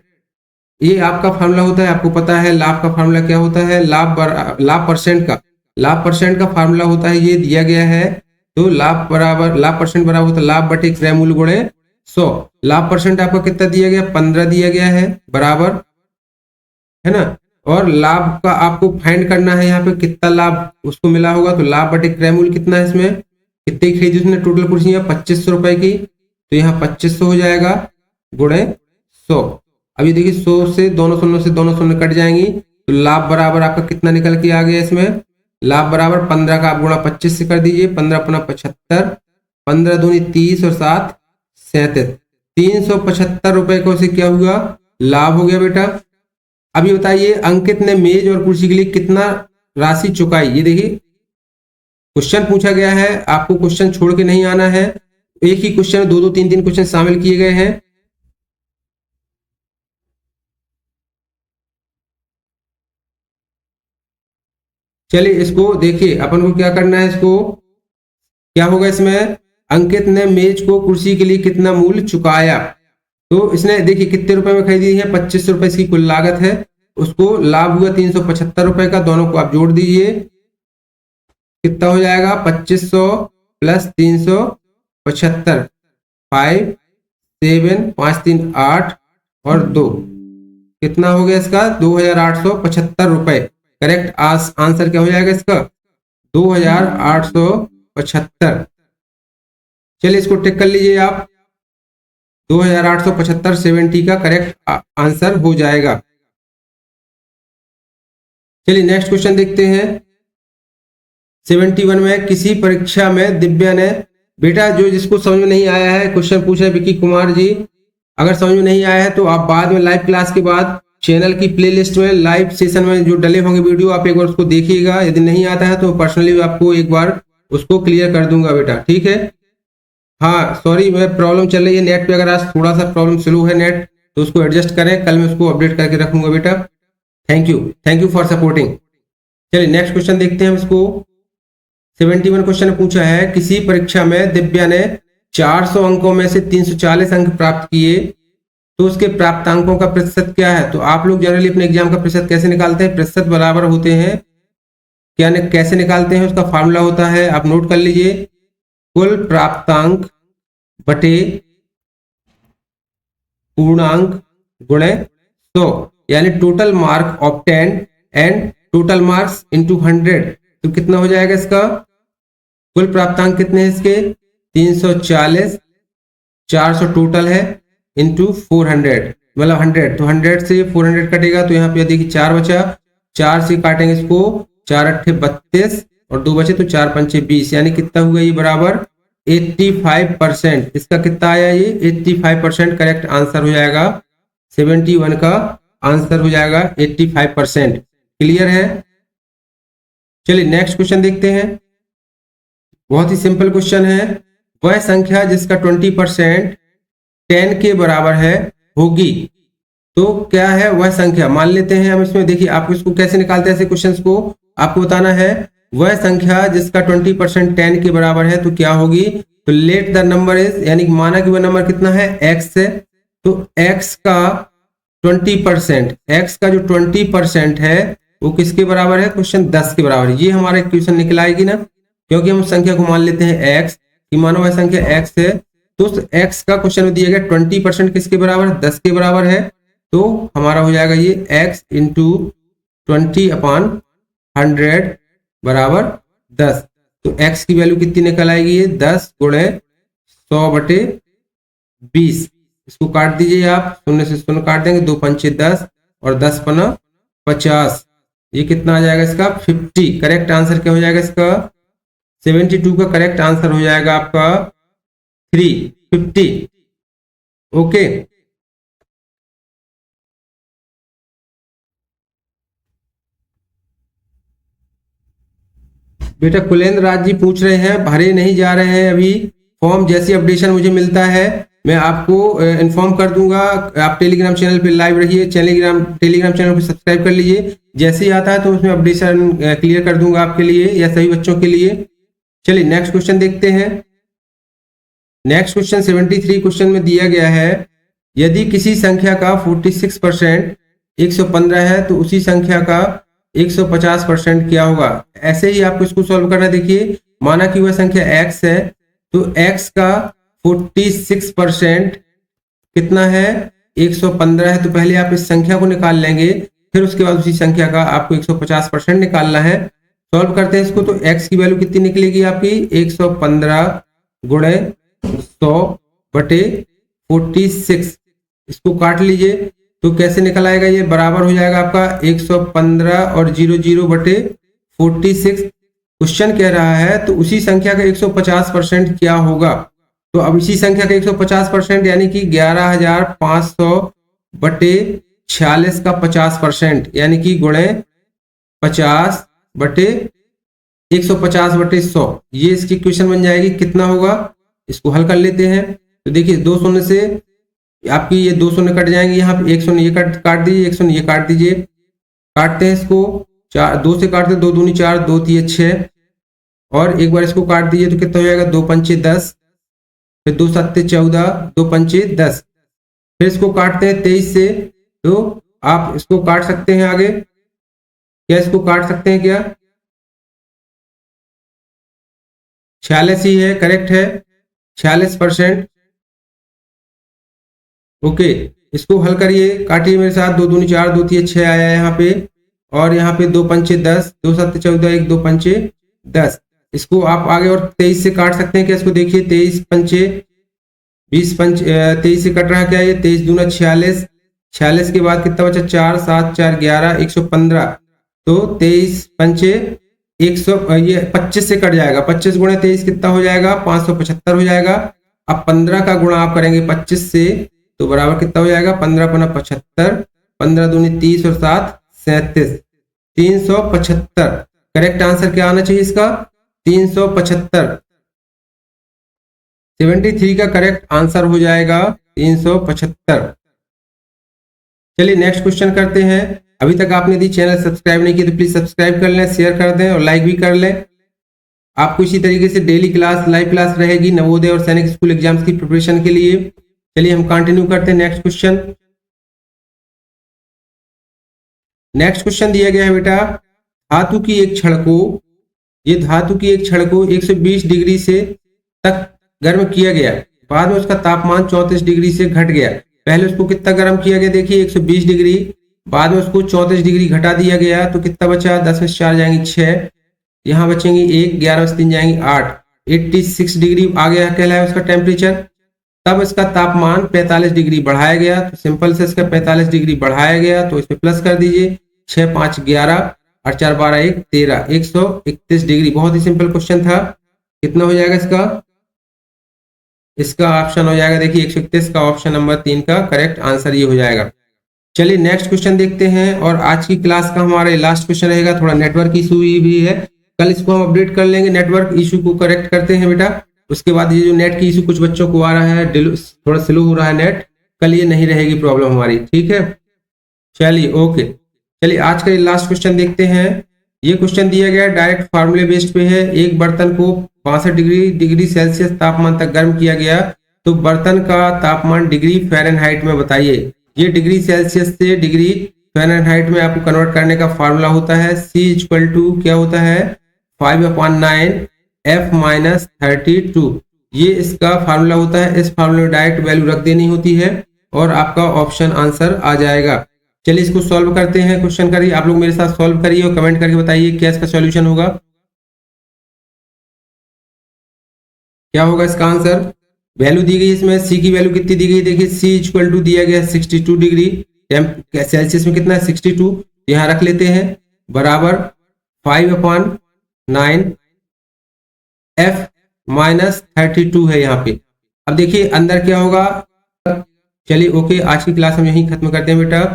S1: ये आपका फार्मूला होता है, आपको पता है लाभ का फार्मूला क्या होता है? लाभ परसेंट का फार्मूला होता है, ये दिया गया है। तो लाभ परसेंट बराबर होता है लाभ बटे क्रय मूल्य गुणे 100। लाभ परसेंट आपका कितना दिया गया? 15 दिया गया है, बराबर है ना। और लाभ का आपको फाइंड करना है, यहाँ पे कितना लाभ उसको मिला होगा। तो लाभ बटे क्रय मूल्य कितना है, इसमें कितनी खरीदी उसने टोटल कुर्सियां? 2500 रुपए की। तो यहाँ 2500 हो जाएगा गुणे 100। अभी देखिए 100 से दोनों शून्य कट जाएंगी। तो लाभ बराबर आपका कितना निकल के आ गया इसमें? लाभ बराबर 15 का आप गुणा 25 से कर दीजिए, 15 अपना 75, 15 दूनी 30 और 7 37, 375 रुपए को से क्या हुआ? लाभ हो गया बेटा। अभी बताइए अंकित ने मेज और कुर्सी के लिए कितना राशि चुकाई? ये देखिए क्वेश्चन पूछा गया है, आपको क्वेश्चन छोड़ के नहीं आना है। एक ही क्वेश्चन में 2 3 क्वेश्चन शामिल किए गए हैं। चलिए इसको देखिए, अपन को क्या करना है, इसको क्या होगा इसमें? अंकित ने मेज को कुर्सी के लिए कितना मूल्य चुकाया? तो इसने देखिए कितने रुपए में खरीदी है? 2500 रुपए इसकी कुल लागत है। उसको लाभ हुआ 375 रुपए का। दोनों को आप जोड़ दीजिए, कितना हो जाएगा? 2500 प्लस 375, 5 7 5 3 8 और 2, कितना हो गया इसका? 2875 रुपए। करेक्ट आंसर क्या हो जाएगा इसका? 2875। चलिए इसको टिक कर लीजिए आप, 2875 70 का करेक्ट आंसर हो जाएगा। चलिए नेक्स्ट क्वेश्चन देखते हैं। 71 में, किसी परीक्षा में दिव्या ने, बेटा जो जिसको समझ में नहीं आया है क्वेश्चन पूछ रहे विकी कुमार जी, अगर समझ में नहीं आया है तो आप बाद में लाइव क्लास के बाद चैनल की प्लेलिस्ट में लाइव सेशन में जो डले होंगे वीडियो, आप एक बार उसको देखिएगा। यदि नहीं आता है तो पर्सनली आपको एक बार उसको क्लियर कर दूंगा बेटा, ठीक है। हाँ सॉरी, मैं प्रॉब्लम चल रही है नेट पे, अगर आज थोड़ा सा प्रॉब्लम स्लो है नेट तो उसको एडजस्ट करें, कल मैं उसको अपडेट करके रखूंगा बेटा। Thank you for supporting. चलिए नेक्स्ट क्वेश्चन देखते हैं इसको। 71 क्वेश्चन पूछा है, किसी परीक्षा में दिव्या ने 400 अंकों में से 340 अंक प्राप्त किए तो उसके प्राप्त अंकों का प्रतिशत क्या है? तो आप लोग जनरली अपने एग्जाम का प्रतिशत कैसे निकालते हैं? प्रतिशत बराबर होते हैं क्या कैसे निकालते हैं? उसका फार्मूला होता है, आप नोट कर लीजिए, कुल प्राप्तांक बटे पूर्णांक गुणे 100, यानी total mark obtained and total marks into 100। तो कितना हो जाएगा इसका? कुल प्राप्तांक कितने हैं इसके? 340, 400 टोटल है इंटू 400, मतलब 100। तो 100 से 400 कटेगा तो यहाँ पे देखिए 4 बचा, 4 से काटेंगे इसको, 4 8 32, और 2 बचे तो 4 पंचे 20, यानी कितना हुआ ये बराबर 85%। इसका कितना आया ये 85% करेक्ट आंसर हो जाएगा। 71 का आंसर हो जाएगा 85%। क्लियर है? चलिए नेक्स्ट क्वेश्चन देखते हैं। बहुत ही सिंपल क्वेश्चन है। वह संख्या जिसका 20% 10 के बराबर है होगी। तो क्या है वह संख्या? मान लेते हैं हम इसमें, देखिए आप इसको कैसे निकालते हैं ऐसे क्वेश्चंस को, आपको बताना है। वह संख्या जिसका 20% 10 के बराबर है तो क्या होगी? तो लेट द नंबर इज, यानी माना कि वह नंबर कितना है x है, तो x का 20%, x का जो 20% है वो किसके बराबर है? क्वेश्चन 10 के बराबर है। ये हमारा इक्वेशन निकल आएगी ना, क्योंकि हम संख्या को मान लेते हैं x, कि मानो वह संख्या x है, तो उस x का क्वेश्चन में दिया गया 20% किसके बराबर है? 10 के बराबर है। तो हमारा हो जाएगा ये x इंटू 20/100 बराबर 10। तो x की वैल्यू कितनी निकल आएगी? ये 10 गुणे 100/20। इसको काट दीजिए आप, शून्य से शून्य काट देंगे, 2 पंचे 10 और 10 पना 50। ये कितना आ जाएगा इसका? 50। करेक्ट आंसर क्या हो जाएगा इसका? 72 का करेक्ट आंसर हो जाएगा आपका 350। ओके, बेटा कुलेंद्र राज जी पूछ रहे हैं भरे नहीं जा रहे हैं अभी फॉर्म, जैसी अपडेशन मुझे मिलता है मैं आपको इन्फॉर्म कर दूंगा। आप टेलीग्राम चैनल पे लाइव रहिए, टेलीग्राम चैनल को सब्सक्राइब कर लीजिए। जैसे ही आता है तो उसमें अपडेशन क्लियर कर दूंगा आपके लिए या सभी बच्चों के लिए। चलिए नेक्स्ट क्वेश्चन देखते हैं। नेक्स्ट क्वेश्चन 73 क्वेश्चन में दिया गया है, यदि किसी संख्या का 46% 115 है तो उसी संख्या का 150% क्या होगा? ऐसे ही आपको इसको सॉल्व करना। देखिए माना कि वह संख्या x है, तो x का 46% कितना है? 115 है। तो पहले आप इस संख्या को निकाल लेंगे, फिर उसके बाद उसी संख्या का आपको 150% निकालना है। सॉल्व करते हैं इसको, तो x की वैल्यू कितनी निकलेगी आपकी? 115 गुणे 100/46। इसको काट लीजिए तो कैसे निकल आएगा? ये बराबर हो जाएगा आपका 115 और 00/46। क्वेश्चन कह रहा है तो उसी संख्या का 150% क्या होगा? तो अब इसी संख्या का 150% यानी कि 11,500/46 का 50%, यानी कि गुणे 50/150/100। ये इसकी इक्वेशन बन जाएगी। कितना होगा? इसको हल कर लेते हैं। तो देखिए 2 शून्य से आपकी ये 2 शून्य कट जाएंगे, यहाँ पे 1 शून्य ये काट दीजिए, 1 शून्य ये काट दीजिए। काटते हैं इसको, 2 से काटते 2 दूनी 4, 2 तिये 6, और एक बार इसको काट दीजिए तो कितना हो जाएगा? 2 पंचे 10, फिर 2 सत्ते 14, 2 पंचे 10। फिर इसको काटते हैं 23 से, तो आप इसको काट सकते हैं आगे, क्या इसको काट सकते हैं क्या? 46 ही है, करेक्ट है 46%। ओके, इसको हल करिए, काटिए मेरे साथ। 2 दूनी 4, 2 तिये 6 आया है यहाँ पे, और यहाँ पे 2 पंचे 10, 2 सत्ते 14, 1 2 पंचे 10। इसको आप आगे और 23 से काट सकते हैं क्या? इसको देखिए 23 पंचे 20 पंच 23 से कट रहा है क्या? ये 23 दूना 46, 46 के बाद कितना बचा? 4 7 4 11 115। तो 23 पंचे 100, ये 25 से कट जाएगा, 25 गुणे 23 कितना हो जाएगा? 575 हो जाएगा। अब 15 का गुणा आप करेंगे 25 से, तो बराबर कितना हो जाएगा? 15 पना 75, 15 दूनी 30 और 7 37, 375। करेक्ट आंसर क्या आना चाहिए इसका? 375। 73 का करेक्ट आंसर हो जाएगा 375। चलिए नेक्स्ट क्वेश्चन करते हैं। अभी तक आपने यदि चैनल सब्सक्राइब नहीं किया तो प्लीज सब्सक्राइब कर लें, शेयर कर दें और लाइक भी कर लें। आपको इसी तरीके से डेली क्लास, लाइव क्लास रहेगी नवोदय और सैनिक स्कूल एग्जाम्स की प्रिपरेशन के लिए। चलिए हम कंटिन्यू करते हैं नेक्स्ट क्वेश्चन। नेक्स्ट क्वेश्चन दिया गया है बेटा, धातु की एक छड़ को, ये धातु की एक छड़ को 120 डिग्री से तक गर्म किया गया, बाद में उसका तापमान 34 डिग्री से घट गया। पहले उसको कितना गर्म किया गया? देखिए 120 डिग्री, बाद में उसको 34 डिग्री घटा दिया गया, तो कितना बचा? 10 में से 4 जाएंगे 6, यहाँ बचेंगे 1, 11 में से 3 जाएंगे 8, 86 डिग्री आ गया कहलाया उसका टेम्परेचर। तब इसका तापमान 45 डिग्री बढ़ाया गया, तो सिंपल से इसका 45 डिग्री बढ़ाया गया, तो इसमें प्लस कर दीजिए, 6 5 11। 8 4 12 1 13 131 डिग्री। बहुत ही सिंपल क्वेश्चन था। कितना हो जाएगा इसका? इसका ऑप्शन हो जाएगा, देखिए 131 का ऑप्शन नंबर 3 का करेक्ट आंसर ये हो जाएगा। चलिए नेक्स्ट क्वेश्चन देखते हैं, और आज की क्लास का हमारा लास्ट क्वेश्चन रहेगा। थोड़ा नेटवर्क इशू भी है, कल इसको हम अपडेट कर लेंगे, नेटवर्क इशू को करेक्ट करते हैं बेटा। उसके बाद ये जो नेट की इशू कुछ बच्चों को आ रहा है, थोड़ा स्लो हो रहा है नेट, कल ये नहीं रहेगी प्रॉब्लम हमारी, ठीक है। चलिए ओके, चलिए आज का लास्ट क्वेश्चन देखते हैं। ये क्वेश्चन दिया गया डायरेक्ट फार्मूले बेस्ड पे है। एक बर्तन को 65 डिग्री सेल्सियस तापमान तक गर्म किया गया, तो बर्तन का तापमान डिग्री फ़ारेनहाइट में बताइए। ये डिग्री सेल्सियस से डिग्री फ़ारेनहाइट में आपको कन्वर्ट करने का फार्मूला होता है C = क्या होता है 5/9 F-32। ये इसका फार्मूला होता है। इस फार्मूले में डायरेक्ट वैल्यू रख देनी होती है और आपका ऑप्शन आंसर आ जाएगा। चलिए इसको सॉल्व करते हैं। क्वेश्चन करिए, आप लोग मेरे साथ सॉल्व करिए और कमेंट करके बताइए क्या इसका सॉल्यूशन होगा, क्या होगा इसका आंसर। वैल्यू दी गई इसमें, सी की वैल्यू कितनी दी गई, देखिए C = दिया गया 62 डिग्री सेल्सियस में, कितना है 62, यहाँ रख लेते हैं, बराबर 5/9 F-32 है यहाँ पे। अब देखिए अंदर क्या होगा। चलिए ओके, आज की क्लास हम यहीं खत्म करते हैं बेटा।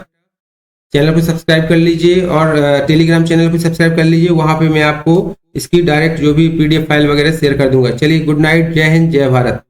S1: चैनल को सब्सक्राइब कर लीजिए और टेलीग्राम चैनल को सब्सक्राइब कर लीजिए, वहां पे मैं आपको इसकी डायरेक्ट जो भी PDF फाइल वगैरह शेयर कर दूंगा। चलिए गुड नाइट, जय हिंद, जय भारत।